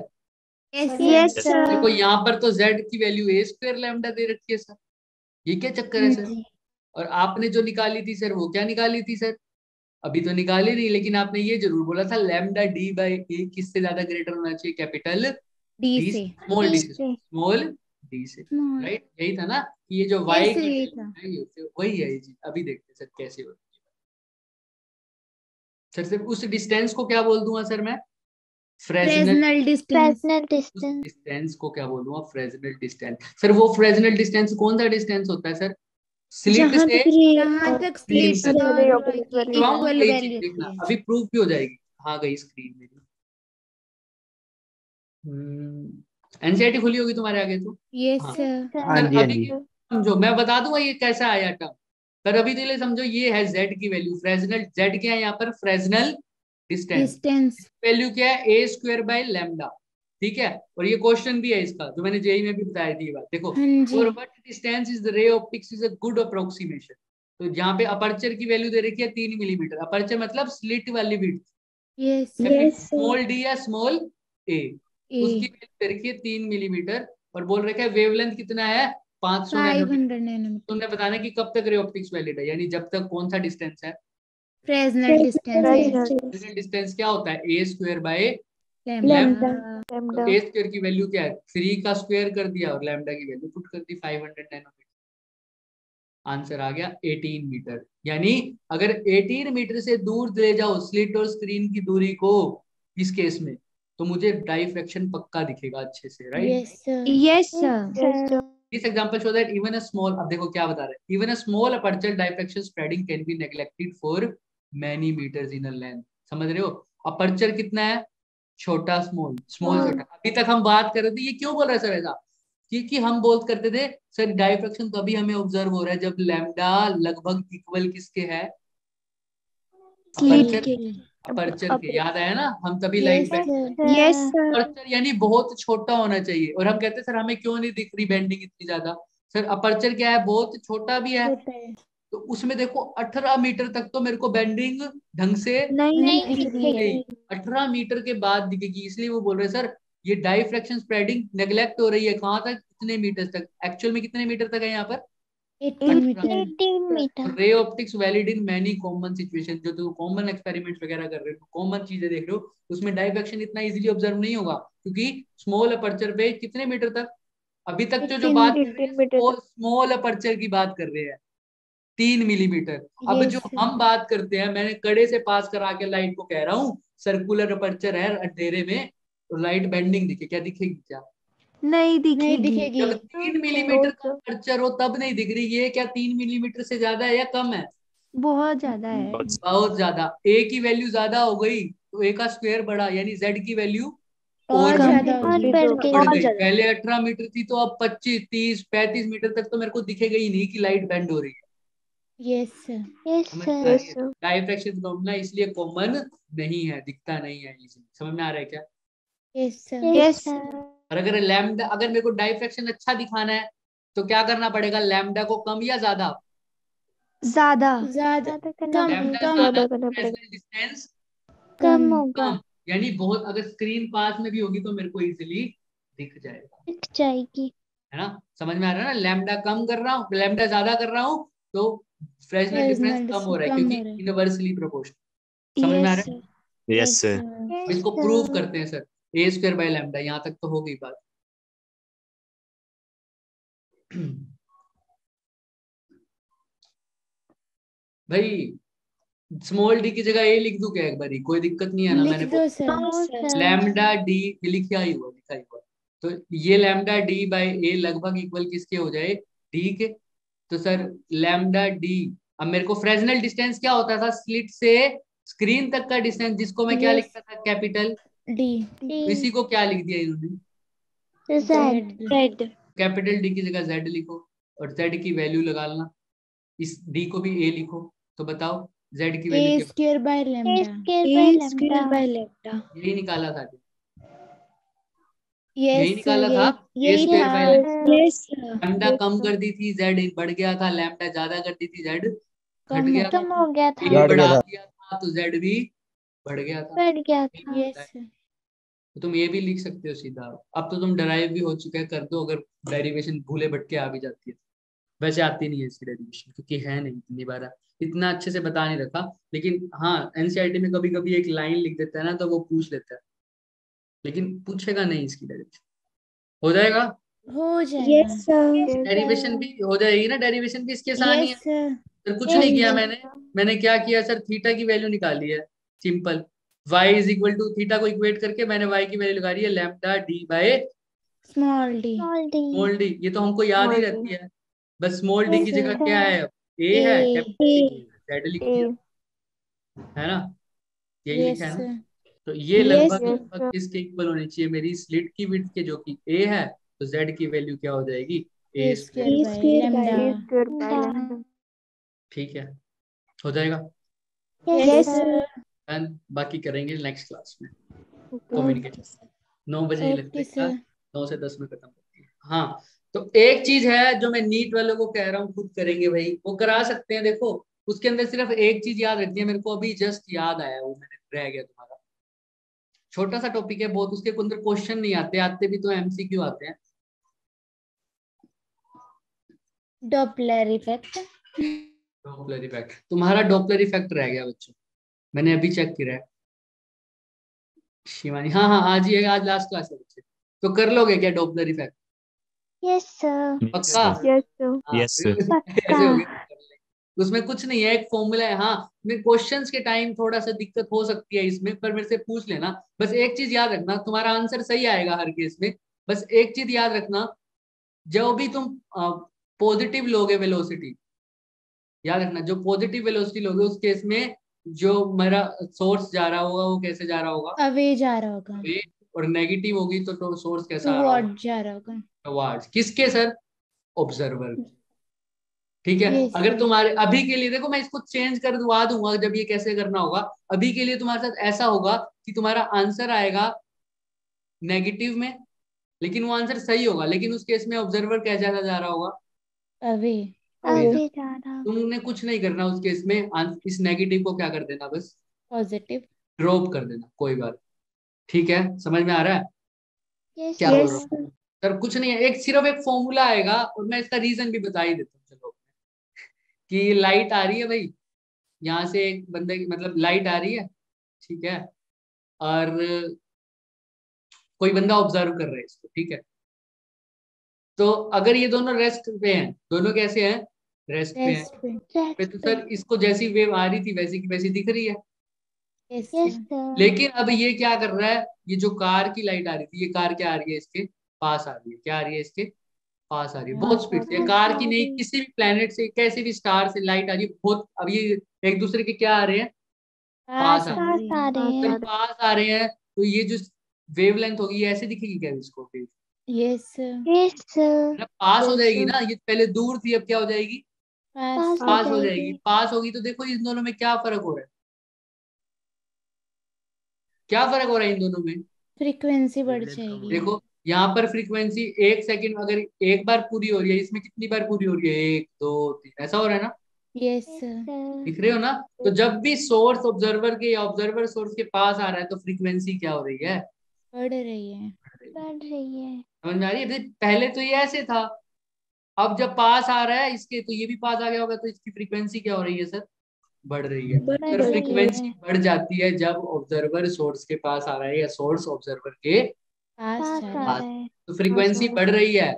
Yes yes sir. सर। देखो यहाँ पर तो z की वैल्यू a स्क्वायर लैम्डा दे रखी है सर, ये क्या चक्कर है सर? और आपने जो निकाली थी सर वो क्या निकाली थी सर? अभी तो निकाली नहीं, लेकिन आपने ये जरूर बोला था लैम्डा d बाई ए किससे ज्यादा ग्रेटर होना चाहिए? कैपिटल डी डी से। स्मॉल डी से, स्मॉल डी से, Small. राइट? यही था ना कि ये जो y Yes, की यही value था। है, ये वही है जी। अभी देखते हैं सर कैसे होती है। सर सिर्फ उस डिस्टेंस को क्या बोल दूंगा सर मैं? Fresnel Fresnel distance. फ्रेसनल उस डिस्टेंस। डिस्टेंस को क्या बोलूंगा? Fresnel distance. सर वो फ्रेजनल डिस्टेंस कौन सा डिस्टेंस होता है सर? स्लिट जहां से तक जहां तक स्क्रीन स्लिट तक। ray optics value इक्वल यही वैल्यू चीज देखना, है। अभी प्रूफ भी हो जाएगी। हाँ गई स्क्रीन मेरी। एनसीईआरटी खुली होगी तुम्हारे आगे तो। यस हाँ सर। हाँ सर जी हाँ अभी जी। समझो, मैं बता दूंगा ये कैसा आया टर्म, पर अभी के लिए समझो ये है z की वैल्यू। फ्रेजनल z क्या है यहाँ पर? Fresnel distance. डिस्टेंस। वैल्यू क्या है? a स्क्वायर बाय लैम्डा, ठीक है? और ये क्वेश्चन भी है इसका, जो मैंने जेई में भी बताई थी ये बात। देखो, हाँ जी। और what distance is the ray optics is a good approximation. तो जहाँ पे अपर्चर की वैल्यू दे रखी है 3 मिलीमीटर, अपर्चर मतलब स्लिट वाली विड्थ, यस स्मॉल डी या स्मॉल ए, उसकी वैल्यू दे रखी है 3 मिलीमीटर, और बोल रखा है वेवलेंथ कितना है? 500 नैनोमीटर। 500 नैनोमीटर। तुमने बताना कि कब तक रे ऑप्टिक्स वैलिड है, यानी जब तक कौन सा डिस्टेंस है? फ्रेजनल डिस्टेंस है। फ्रेजनल डिस्टेंस क्या होता है? ए स्क्वायर बाय लैम्डा। तो ए स्क्वायर की वैल्यू क्या है? 3 का स्क्वायर कर दिया और लैम्डा की वैल्यू पुट कर दी 500 नैनोमीटर। आंसर आ गया 18 मीटर। यानी अगर 18 मीटर से दूर ले जाओ स्लिट और स्क्रीन की दूरी को, इस केस में, तो मुझे डाइफ्रैक्शन पक्का दिखेगा अच्छे से, right? Yes sir. Yes sir. This example show that even a small, अब देखो क्या बता रहे हैं, even a small aperture diffraction spreading can be neglected for many meters in a length। समझ रहे हो? अपर्चर कितना है? छोटा, स्मॉल, स्मॉल छोटा। अभी तक हम बात कर रहे थे, ये क्यों बोल रहे हैं सर ऐसा? क्योंकि हम बोल करते थे सर डाइफ्रैक्शन तभी हमें ऑब्जर्व हो रहा है जब लैम्डा लगभग इक्वल किसके है? स्लिट के। अपर्चर के। याद आया ना? हम तभी yes light sir. Yes sir. Aperture यानी बहुत छोटा होना चाहिए। और हम कहते हैं सर हमें क्यों नहीं दिख रही बेंडिंग इतनी ज्यादा? सर अपर्चर क्या है? बहुत छोटा भी है, छोटा है। तो उसमें देखो 18 मीटर तक तो मेरे को बेंडिंग ढंग से नहीं दिख रही है। 18 मीटर के बाद दिखेगी। इसलिए वो बोल रहे हैं सर ये डाइफ्रैक्शन स्प्रेडिंग नेग्लेक्ट हो रही है। कहाँ तक? कितने मीटर तक? एक्चुअल में कितने मीटर तक है यहाँ पर? 18 metre. 18 metre. Ray optics valid in many common situation. जो तो कॉमन एक्सपेरिमेंट्स वगैरह कर रहे हो, कॉमन चीजें देख रहे हो, उसमें डाइफ्रैक्शन इतना इजीली ऑब्जर्व नहीं होगा, क्योंकि स्मॉल अपर्चर पे कितने मीटर तक? अभी तक जो बात कर रहे 18 मीटर हैं वो स्मॉल अपर्चर की बात कर रहे हैं, 3 मिलीमीटर। अब Yes, जो sir. हम बात करते हैं, मैंने कड़े से पास करा के लाइट को कह रहा हूँ सर्कुलर अपर्चर है अंधेरे में, तो लाइट बेंडिंग दिखे, क्या दिखेगी? क्या नहीं नहीं दिखेगी। दिखेगी। जब 3 मिलीमीटर का अपर्चर हो तब नहीं दिख रही। ये क्या 3 मिलीमीटर से ज्यादा है या कम है? बहुत ज्यादा है। बहुत ज्यादा। ए की वैल्यू ज्यादा हो गई तो ए का स्क्वायर बढ़ा, यानी जेड की वैल्यू और बढ़ ज्यादा और होगी। बढ़ बढ़ गई। गई। पहले 18 मीटर थी तो अब 25, 30, 35 मीटर तक तो मेरे को दिखेगा ही नहीं कि लाइट बेंड हो रही है। Yes sir. यस समझ में आ रही है? सर। डाइफ्रैक्शन फिनोमेना इसलिए कॉमन नहीं है, दिखता नहीं है इजीली। समझ में आ रहा है क्या? Yes sir. Yes sir. और अगर लैम्डा, अगर मेरे को डाइफ्रैक्शन अच्छा दिखाना है तो क्या करना पड़ेगा? लैम्डा को कम या ज्यादा? ज्यादा ज्यादा करना कम लैम्डा कम ज्यादा, करना पड़ेगा। फ्रेसनल डिस्टेंस कम होगा। कम, यानी बहुत। अगर स्क्रीन पास में भी होगी तो मेरे को इजीली दिख जाएगा, दिख जाएगी। है ना? समझ में आ रहा है ना? लैम्डा कम कर रहा हूँ, लैम्डा ज्यादा कर रहा हूँ तो फ्रेसनल डिफरेंस कम हो रहा है, क्योंकि यूनिवर्सली प्रोपोर्शनल। समझ में आ रहा है? Yes sir. अब इसको प्रूव करते हैं sir. A square by lambda, यहाँ तक तो हो गई बात। भाई स्मॉल डी की जगह ए लिख दूं क्या एक बारी? कोई दिक्कत नहीं है ना? लिख मैंने दो सर। लैम्डा डी लिखा ही हुआ। तो ये लैम्डा डी बाय ए लगभग इक्वल किसके हो जाए? डी के। तो सर लैम्डा डी, अब मेरे को फ्रेसनल डिस्टेंस क्या होता था? स्लिट से स्क्रीन तक का डिस्टेंस, जिसको मैं क्या लिखता था? Capital D. इसी को क्या लिख दिया इन्होंने? जेड। कैपिटल डी की जगह जेड लिखो और जेड की वैल्यू लगा लेना। इस डी को भी ए लिखो। तो बताओ जेड की वैल्यू ए क्या? Square by lambda. यही निकाला था, यस यही निकाला था। यही स्क्वायर था। By yes sir. लैम्डा कम कर दी थी, जेड बढ़ गया था, लैम्डा ज्यादा कर दी थी, जेड घट गया, कम हो गया था, ए घट बढ़ा गया था। दिया था तो जेड भी बढ़ गया था। बढ़ गया था। यस तो तुम ये भी लिख सकते हो सीधा। अब तो तुम डराइव भी हो चुका है, कर दो अगर डेरिवेशन भूले भटके आ भी जाती है। वैसे आती नहीं है इसकी डेरिवेशन, क्योंकि है नहीं इतनी बार, इतना अच्छे से बता नहीं रखा। लेकिन हाँ एनसीईआरटी में कभी कभी एक लाइन लिख देता है ना, तो वो पूछ लेता है, लेकिन पूछेगा नहीं इसकी डेरिवेशन। हो जाएगा, हो यस जाएगा। सर। डेरिवेशन भी हो जाएगी ना, डेरिवेशन भी इसकी आसानी है। Yes sir. सर कुछ नहीं किया Yes, मैंने, मैंने क्या किया सर, थीटा की वैल्यू निकाली है, simple. y is equal to theta को इक्वेट करके मैंने y की वैल्यू निकाली है lambda D by small D. small d. Small D. ये तो हमको याद ही रहती है, बस स्मॉल डी की Yes, जगह sir. क्या है, a है, ए। कैपिटल Z लिख ए दिया, है ना, यही यस लिखा है ना। सर। तो ये Yes, लगभग yes, लगभग sir. किसके इक्वल होनी चाहिए, मेरी स्लिट की विड्थ के जो कि a है, तो z की वैल्यू क्या हो जाएगी, ए a square square. Bye square by lambda. A square by lambda. Lambda. ठीक है, हो जाएगा। Yes, yes sir. Sir. And बाकी करेंगे नेक्स्ट क्लास में ओके कम्युनिकेशन। 9 बजे ही लगता ओके है क्लास, सर। 9 से 10 में खत्म होती है। हाँ, तो एक चीज है जो मैं नीट वालों को कह रहा हूँ, खुद करेंगे भाई, वो करा सकते हैं। देखो उसके अंदर सिर्फ एक चीज याद रखनी है, मेरे को अभी जस्ट याद आया, वो मैंने रह गया तुम्हारा, छोटा सा टॉपिक है बहुत, उसके अंदर क्वेश्चन नहीं आते, आते भी तो एमसीक्यू आते हैं। Doppler effect. डॉपलर इफेक्ट, तुम्हारा डॉपलर इफेक्ट रह गया बच्चों, मैंने अभी चेक किया है। शिवानी, हाँ हाँ आज ही है, आज लास्ट क्लास है बच्चे, तो कर लोगे क्या Doppler effect? Yes, sir. Yes, पक्का? sir. Yes sir. हाँ, Yes, sir. ऐसे हो गया, कर लेंगे। उसमें कुछ नहीं है, एक फॉर्मूला है। हाँ मैं क्वेश्चंस के टाइम थोड़ा सा दिक्कत हो सकती है इसमें, पर मेरे से पूछ लेना। बस एक चीज याद रखना, तुम्हारा आंसर सही आएगा हर केस में। बस एक चीज याद रखना, जो भी तुम पॉजिटिव लोगे वेलोसिटी, याद रखना जो पॉजिटिव वेलोसिटी लोगे उस केस में जो मेरा सोर्स जा रहा होगा वो कैसे जा रहा होगा, अवे जा रहा होगा। वे, और नेगेटिव होगी तो सोर्स कैसा आ रहा टुवर्ड होगा, जा रहा होगा। टुवर्ड्स। किसके सर, ऑब्जर्वर। ठीक है, Yes, अगर sir. तुम्हारे अभी के लिए, देखो मैं इसको चेंज कर दवा दूंगा जब ये कैसे करना होगा। अभी के लिए तुम्हारे साथ ऐसा होगा कि तुम्हारा आंसर आएगा नेगेटिव में, लेकिन वो आंसर सही होगा, लेकिन उस केस में ऑब्जर्वर क्या ज्यादा जा रहा होगा, अवे। अभी जा रहा. तुमने कुछ नहीं करना उस केस में, इस नेगेटिव को क्या कर देना, बस पॉजिटिव। ड्रॉप कर देना, कोई बात। ठीक है, समझ में आ रहा है Yes, क्या बोल sir. रहा हूँ? सर कुछ नहीं है, एक सिर्फ एक फॉर्मूला आएगा, और मैं इसका रीजन भी बता ही देता हूँ चलो। कि लाइट आ रही है भाई, यहाँ से एक बंदे की, मतलब लाइट आ रही है, ठीक है, और कोई बंदा ऑब्जर्व कर रहा है इसको, ठीक है। तो अगर ये दोनों रेस्ट पे हैं, दोनों कैसे हैं, रेस्ट पे हैं, रेस्ट पे। पे तो सर इसको जैसी वेव आ रही थी वैसी की वैसी दिख रही है। Yes Yes, sir. sir. लेकिन अब ये क्या कर रहा है, ये जो कार की लाइट आ रही थी, ये कार क्या आ रही है, इसके पास आ रही है, क्या आ रही है, इसके पास आ रही है, बहुत स्पीड से। ये कार की नहीं, किसी भी प्लेनेट से, कैसे भी स्टार से लाइट आ रही है बहुत। अब ये एक दूसरे के क्या आ रहे हैं, पास आ रहे हैं। पास आ रहे जब हैं. पास आ रहे हैं तो ये जो वेवलेंथ होगी ये ऐसे दिखेगी क्या इसको, फिर यस सर। Yes, sir. पास हो Yes, जाएगी sir. ना, ये पहले दूर थी अब क्या हो जाएगी, पास। पास हो पास हो जाएगी। जाएगी. पास होगी तो देखो इन दोनों में क्या फर्क हो रहा है, क्या फर्क हो रहा है इन दोनों में, फ्रीक्वेंसी बढ़ Wavelength कम हो जाएगी। देखो यहाँ पर फ्रीक्वेंसी एक सेकंड अगर एक बार पूरी हो रही है, इसमें कितनी बार पूरी हो रही है, 1 2 3, ऐसा हो रहा है ना, यस Yes, सर। sir. दिख रहे हो ना। तो जब भी सोर्स ऑब्जर्वर के या ऑब्जर्वर सोर्स के पास आ रहा है तो फ्रीक्वेंसी क्या हो रही है, बढ़ रही है। बढ़ रही है. समझ में आ रही है। पहले तो ये ऐसे था, अब जब पास आ रहा है इसके तो ये भी पास आ गया होगा, तो इसकी फ्रीक्वेंसी क्या हो रही है सर, बढ़ रही है। बढ़ सर रही फ्रीक्वेंसी है. बढ़ जाती है जब ऑब्जर्वर सोर्स के पास आ रहा है या सोर्स ऑब्जर्वर के पास पास जा आ रही पास। रहा है. तो फ्रीक्वेंसी बढ़ रही है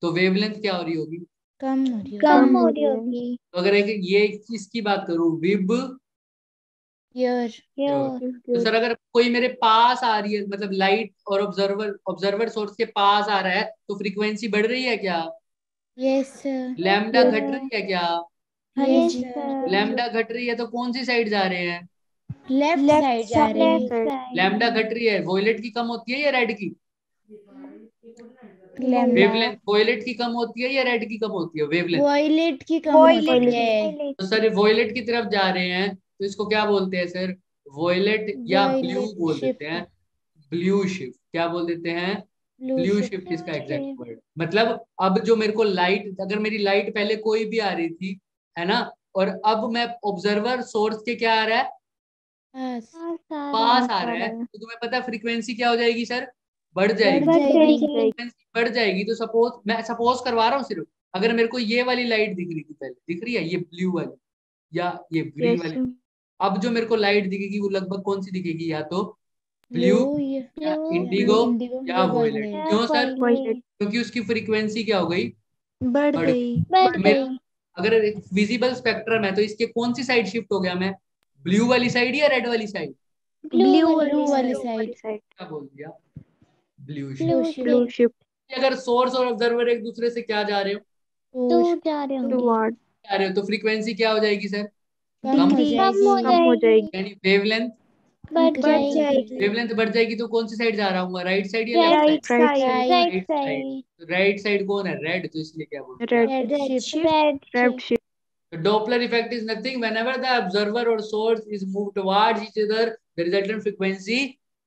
तो वेवलेंथ क्या हो रही होगी, कम हो रही कम होगी। हो रही होगी. तो अगर एक ये इसकी बात करूं, विब, यर। Here. तो सर अगर कोई मेरे पास आ रही है, मतलब लाइट और ऑब्जर्वर सोर्स के पास आ रहा है, तो फ्रीक्वेंसी बढ़ रही है क्या, यस सर। लैम्डा घट रही है क्या, yes Yes, sir. sir. Lambda घट रही है तो कौन सी साइड जा रहे हैं, लेफ्ट साइड जा रही Left है। side. लैम्डा घट रही है, वोयलेट की कम होती है या रेड की, लैम्डा। वेवलेंथ वोयलेट की कम होती है या रेड की कम होती है, वेवलेंथ। वॉयलेट की कम होती है। Violet. तो सर वोयलेट की तरफ जा रहे हैं तो इसको क्या बोलते हैं सर, वोयलेट या ब्लू वॉयलेट बोल देते शिफ्ट। हैं, ब्लू शिफ्ट, क्या बोल देते हैं, ब्लू ब्लू शिफ्ट। शिफ्ट इसका एग्जैक्ट shift. वर्ड। मतलब अब जो मेरे को लाइट, अगर मेरी लाइट पहले कोई भी आ रही थी, है ना, और अब मैं ऑब्जर्वर सोर्स के क्या आ रहा है, पास आ रहा है, तो तुम्हें पता है फ्रीक्वेंसी क्या हो जाएगी सर, बढ़ जाएगी। फ्रीक्वेंसी बढ़ जाएगी तो मैं सपोज करवा रहा हूँ सिर्फ, अगर मेरे को ये वाली लाइट दिख रही थी पहले, दिख रही है ये ब्लू वाली या ये ग्रीन वाली, अब जो मेरे को लाइट दिखेगी वो लगभग कौन सी दिखेगी, या तो ब्लू या इंडिगो या वॉयलेट। क्यों सर, क्योंकि उसकी फ्रीक्वेंसी क्या हो गई, बढ़ गई। अगर विजिबल स्पेक्ट्रम है तो इसके कौन सी साइड शिफ्ट हो गया मैं, ब्लू वाली साइड या रेड वाली साइड, ब्लू वाली साइड। क्या बोल दिया, ब्लू ब्लू शिफ्ट। अगर सोर्स और ऑब्जर्वर एक दूसरे से क्या जा रहे हो, दूर जा रहे होंगे, जा रहे हो, तो फ्रीक्वेंसी क्या हो जाएगी सर, कम हो जाएगी। यानी वेवलेंथ बढ़ जाएगी। वेवलेंथ बढ़ जाएगी तो कौन सी साइड जा रहा हूँ, राइट साइड या left right side, side. Right side कौन है, रेड, तो इसलिए क्या बोलते हैं, red shift. The Doppler effect is nothing whenever the observer or source is moved towards each other, the resultant frequency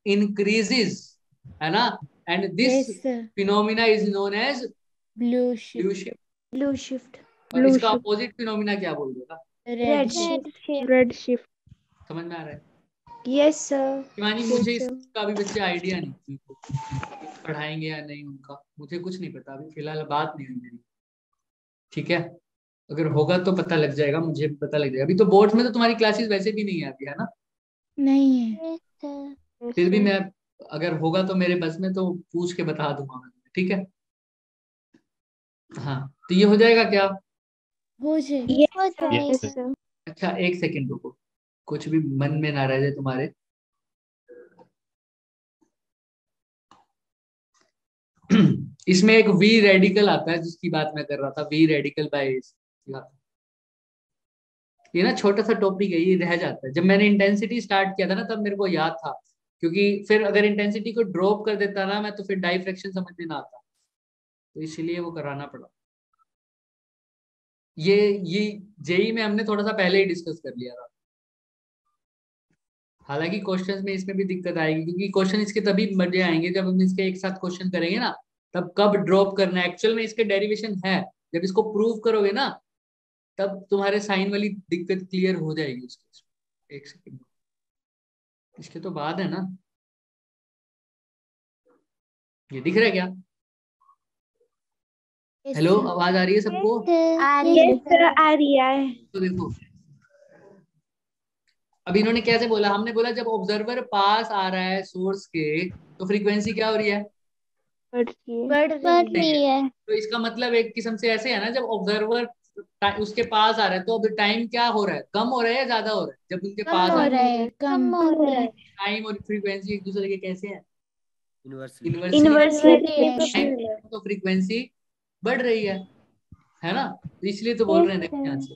increases, है ना, and this phenomena is known as blue blue shift। और Blue इसका shift। Opposite phenomena क्या बोल देगा, red shift. समझ में आ रहा है, यस सर। शिवानी मुझे इसका भी बच्चे आइडिया नहीं, उनको पढ़ाएंगे या नहीं उनका मुझे कुछ नहीं पता, अभी फिलहाल बात नहीं हुई मेरी, ठीक है, अगर होगा तो पता लग जाएगा, मुझे पता लग जाएगा। अभी तो बोर्ड में तो तुम्हारी क्लासेस वैसे भी नहीं आती है ना, नहीं है, फिर भी मैं अगर होगा तो मेरे बस में तो पूछ के बता दूंगा मैं, ठीक है। हाँ तो ये हो जाएगा क्या, हो जाएगी। Yes, sir. अच्छा एक सेकंड रुको, कुछ भी मन में ना रह जाए तुम्हारे। इसमें एक वी रेडिकल आता है जिसकी बात मैं कर रहा था, वी रेडिकल बाय, ये ना छोटा सा टॉपिक है, ये रह जाता है। जब मैंने इंटेंसिटी स्टार्ट किया था ना तब मेरे को याद था, क्योंकि फिर अगर इंटेंसिटी को ड्रॉप कर देता ना मैं तो फिर डाइफ्रैक्शन समझ में ना आता, तो इसलिए वो कराना पड़ा। ये जेई में हमने थोड़ा सा पहले ही डिस्कस कर लिया था, हालांकि क्वेश्चंस में इसमें भी दिक्कत आएगी, क्योंकि क्वेश्चन इसके तभी मजे आएंगे जब हम इसके एक साथ क्वेश्चन करेंगे ना, तब कब ड्रॉप करना है, एक्चुअल में इसके डेरिवेशन है, जब इसको प्रूव करोगे ना तब तुम्हारे साइन वाली दिक्कत क्लियर हो जाएगी उसके। एक सेकंड, इसके तो बाद है ना, ये दिख रहा है क्या, हेलो आवाज आ रही है सबको, आ रही है। आ रही है। तो देखो अभी इन्होंने कैसे बोला, हमने बोला जब ऑब्जर्वर पास आ रहा है सोर्स के तो फ्रीक्वेंसी क्या हो रही है, बढ़ रही है। तो इसका मतलब एक किस्म से ऐसे है ना, जब ऑब्जर्वर उसके पास आ रहा है तो अब टाइम क्या हो रहा है, कम हो रहा है या ज्यादा हो रहा है, जब उनके पास आ रहा है कम हो रहा है। टाइम और फ्रीक्वेंसी एक दूसरे के कैसे हैं, इनवर्सली। तो फ्रीक्वेंसी बढ़ रही है ना, तो इसलिए तो बोल रहे हैं देखो यहाँ से,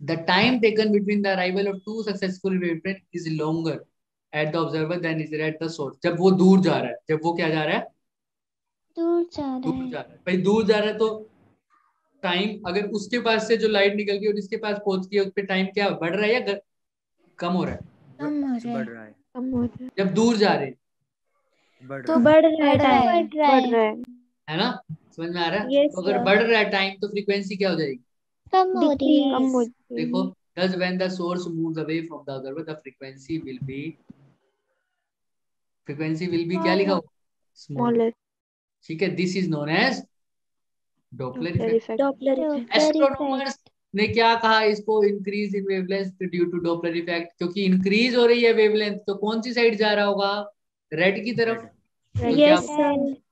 the time taken between the arrival of two successful wavelengths is longer at the observer than is at the source। जब वो दूर जा रहा है, जब वो क्या जा रहा है, दूर जा रहा है। भाई दूर जा रहा है तो टाइम, अगर उसके पास से जो लाइट निकल गई और इसके पास पहुंच गई उस पे टाइम क्या बढ़ रहा है या कम हो रहा है, बढ़ रहा है, जब दूर जा रहे हैं तो बढ़ रहा है। है ना, समझ में आ रहा है। Yes, तो अगर sir. बढ़ रहा है टाइम तो फ्रीक्वेंसी क्या हो जाएगी, कम हो रही है। देखो thus when the source moves away from the observer the frequency will be क्या लिखा हुआ, स्मॉलर, ठीक है, this is known as Doppler effect. Astronomers ने क्या कहा इसको, increase in wavelength due to Doppler effect, क्योंकि इंक्रीज हो रही है वेवलेंथ तो कौन सी साइड जा रहा होगा, रेड की तरफ, तो क्या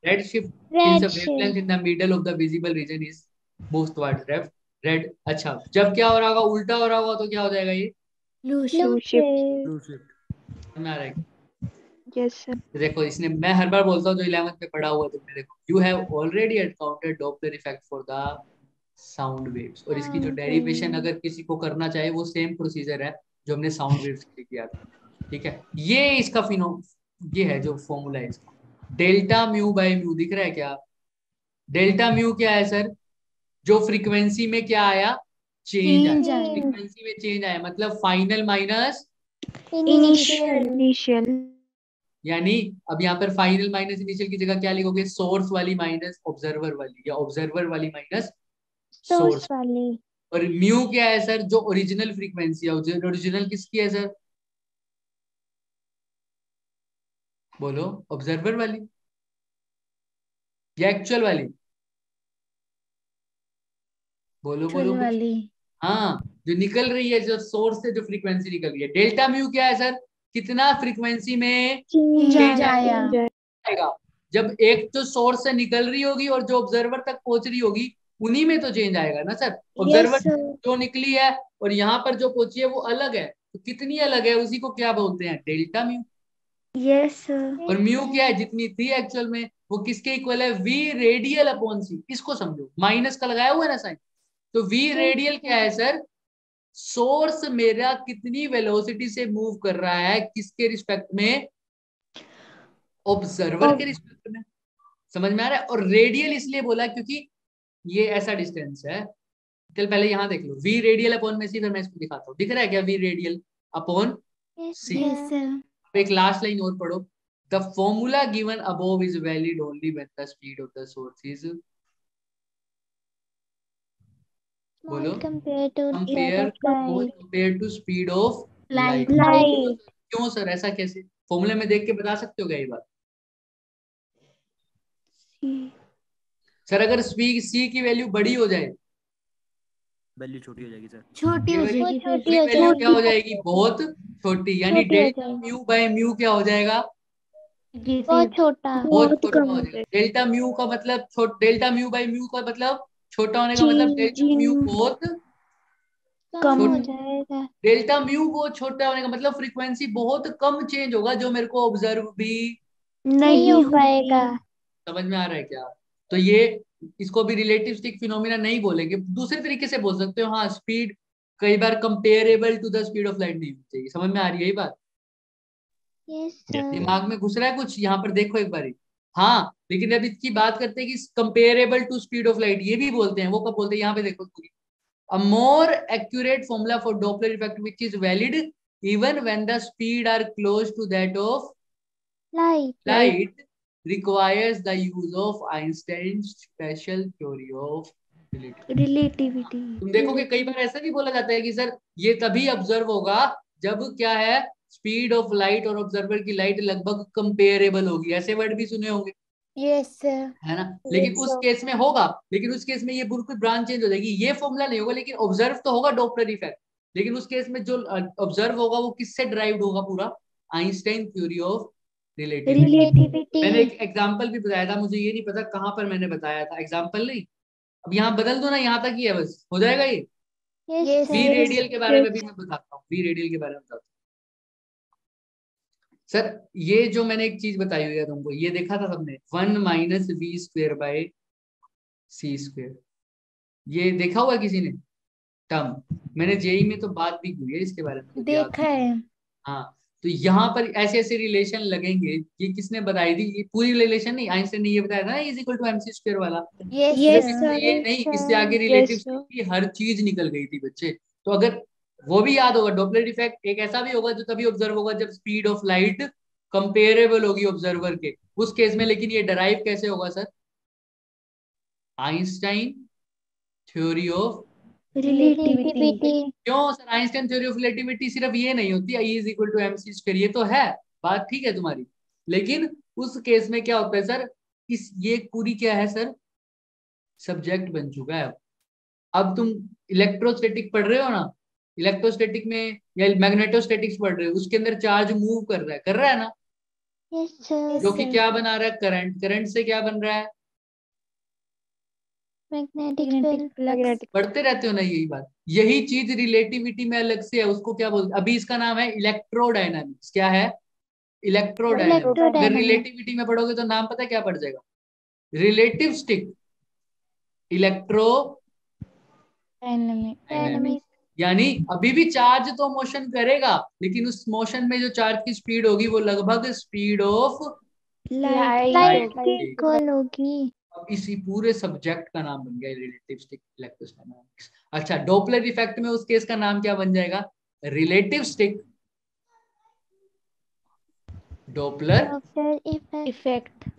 red shift since the wavelength in the middle of the visible region is moves towards left red. अच्छा जब क्या हो रहा होगा, उल्टा हो रहा होगा तो क्या हो जाएगा, ये ब्लू समझ में आ रहा है। Yes, sir. देखो इसने, मैं हर बार बोलता हूँ जो 11th में पढ़ा हुआ तुमने, देखो you have already encountered Doppler effect for the sound waves, और इसकी जो डेरिवेशन अगर किसी को करना चाहे वो सेम प्रोसीजर है जो हमने साउंड वेव्स के लिए किया था, ठीक है। ये इसका ये है जो फॉर्मूला है इसका, डेल्टा म्यू बाय म्यू, दिख रहा है क्या, डेल्टा म्यू क्या है सर, जो फ्रीक्वेंसी में क्या आया, चेंज आया, फ्रीक्वेंसी में चेंज आया मतलब फाइनल माइनस इनिशियल। यानी अब यहाँ पर फाइनल माइनस इनिशियल की जगह क्या लिखोगे, सोर्स वाली माइनस ऑब्जर्वर वाली, या ऑब्जर्वर वाली माइनस सोर्स वाली। और म्यू क्या है सर? जो ओरिजिनल फ्रीक्वेंसी है। ओरिजिनल किसकी है सर? बोलो, ऑब्जर्वर वाली या एक्चुअल वाली? बोलो बोलो कुछ। वाली हाँ, जो निकल रही है, जो सोर्स से जो फ्रीक्वेंसी निकल रही है। डेल्टा म्यू क्या है सर? कितना फ्रीक्वेंसी में चेंज change आया। आएगा। जब एक जो सोर्स से निकल रही होगी और जो ऑब्जर्वर तक पहुंच रही होगी, उन्हीं में तो चेंज आएगा ना सर। ऑब्जर्वर जो निकली है और यहाँ पर जो पहुंची है वो अलग है, तो कितनी अलग है उसी को क्या बोलते हैं? Delta mu. यस और म्यू क्या है? जितनी थी एक्चुअल में, वो किसके इक्वल है? वी रेडियल अपॉन सी। इसको समझो, माइनस का लगाया हुआ है ना साइन। तो वी रेडियल क्या है सर? सोर्स मेरा कितनी वेलोसिटी से मूव कर रहा है, किसके रिस्पेक्ट में? ऑब्जर्वर के रिस्पेक्ट में। समझ में आ रहा है? और रेडियल इसलिए बोला क्योंकि ये ऐसा डिस्टेंस है। चल पहले यहाँ देख लो, वी रेडियल अपॉन में सी, फिर मैं इसको दिखाता हूँ। दिख रहा है क्या? V radial upon c. एक लास्ट लाइन और पढ़ो। The formula given above is valid only when the speed of the source is, बोलो, compare to speed of light. क्यों सर? ऐसा कैसे? फॉर्मूले में देख के बता सकते हो क्या ये बात? सर अगर सी की वैल्यू बड़ी हो जाए, वैल्यू छोटी हो जाएगी सर। छोटी हो जाएगी फिर। वैल्यू क्या हो जाएगी? बहुत छोटी। यानी डेल्टा म्यू बाय म्यू क्या हो जाएगा? बहुत छोटा। बहुत छोटा हो जाएगा। डेल्टा म्यू का मतलब डेल्टा म्यू बाय म्यू का मतलब छोटा होने का मतलब डेल्टा म्यू बहुत कम हो जाएगा। डेल्टा म्यू बहुत छोटा होने का मतलब फ्रीक्वेंसी बहुत कम चेंज होगा, जो मेरे को ऑब्जर्व भी नहीं हो पाएगा। समझ में आ रहा है क्या? तो ये, इसको भी रिलेटिविस्टिक फिनोमिना नहीं बोलेंगे, दूसरे तरीके से बोल सकते हो। हाँ, स्पीड कई बार comparable to the speed of light नहीं होनी चाहिए। समझ में आ रही है ये बात? दिमाग में घुस रहा है कुछ? यहाँ पर देखो एक बारी। हाँ, लेकिन अब इसकी बात करते हैं कि comparable to speed of light, ये भी बोलते हैं। वो कब बोलते हैं? यहाँ पे देखो पूरी। A more accurate formula for Doppler effect which is valid even when the speed are close to that of light requires the use of Einstein's special theory of relativity. तुम देखोगे कई बार ऐसा भी बोला जाता है कि सर ये तभी ऑब्जर्व होगा जब क्या है? स्पीड ऑफ लाइट और ऑब्जर्वर की लाइट लगभग कंपेरेबल होगी। ऐसे वर्ड भी सुने होंगे, यस है ना? लेकिन उस केस में होगा, लेकिन उस केस में ये बिल्कुल ब्रांच चेंज हो जाएगी। ये फॉर्मूला नहीं होगा, लेकिन ऑब्जर्व तो होगा डॉपलर इफेक्ट। लेकिन उस केस में जो ऑब्जर्व होगा वो किससे ड्राइव्ड होगा? पूरा आइंस्टाइन थ्योरी ऑफ रिलेटिविटी। मैंने एक एग्जांपल भी बताया था, मुझे ये नहीं पता कहां पर मैंने बताया था। एग्जांपल नहीं, अब यहाँ बदल दो ना, यहाँ तक ही है, बस हो जाएगा ये। वी रेडियल के बारे में भी मैं बताता हूँ। वी रेडियल के बारे में बताता हूँ सर। ये जो मैंने एक चीज बताई हुई है तुमको, ये देखा था सबने, 1 minus V square by C square. ये देखा हुआ किसी ने टर्म? मैंने जेई में तो बात भी की है इसके बारे में, देखा है। हाँ, तो यहाँ पर ऐसे ऐसे रिलेशन लगेंगे। ये किसने बताई थी? ये पूरी रिलेशन नहीं, आइंस्टाइन ने ये बताया था ना, is equal to MC square वाला। ये नहीं, इससे आगे रिलेटिविटी की हर चीज निकल गई थी बच्चे। तो अगर वो भी याद होगा, डॉपलर इफेक्ट एक ऐसा भी होगा जो तभी ऑब्जर्व होगा जब स्पीड ऑफ लाइट कंपेरेबल होगी ऑब्जर्वर के, उस केस में। लेकिन ये डराइव कैसे होगा sir? Einstein theory of relativity. क्यों sir? Einstein theory of relativity सिर्फ ये नहीं होती, E is equal to MC square, ये तो है बात, ठीक है तुम्हारी। लेकिन उस केस में क्या होता है सर? ये पूरी क्या है सर? सब्जेक्ट बन चुका है। अब तुम इलेक्ट्रोस्टैटिक पढ़ रहे हो ना, इलेक्ट्रोस्टैटिक में या मैग्नेटोस्टैटिक्स पढ़ रहे हो, उसके अंदर चार्ज मूव कर रहा है ना? जो कि क्या बना रहा है? करंट। करंट से क्या बन रहा है? मैग्नेटिक पढ़ते रहते हो ना यही बात। यही चीज रिलेटिविटी में अलग से है, उसको क्या बोलते? अभी इसका नाम है इलेक्ट्रोडायनामिक्स। क्या है? इलेक्ट्रोडायनामिक्स। अगर रिलेटिविटी में पढ़ोगे तो नाम पता है क्या पड़ जाएगा? Relativistic electro dynamics. यानी अभी भी चार्ज तो मोशन करेगा, लेकिन उस मोशन में जो चार्ज की स्पीड होगी वो लगभग स्पीड ऑफ लाइट की इक्वल होगी। अब इसी पूरे सब्जेक्ट का नाम बन गया रिलेटिविस्टिक इलेक्ट्रोडायनामिक्स। अच्छा, डॉपलर इफेक्ट में उस केस का नाम क्या बन जाएगा? Relativistic Doppler effect.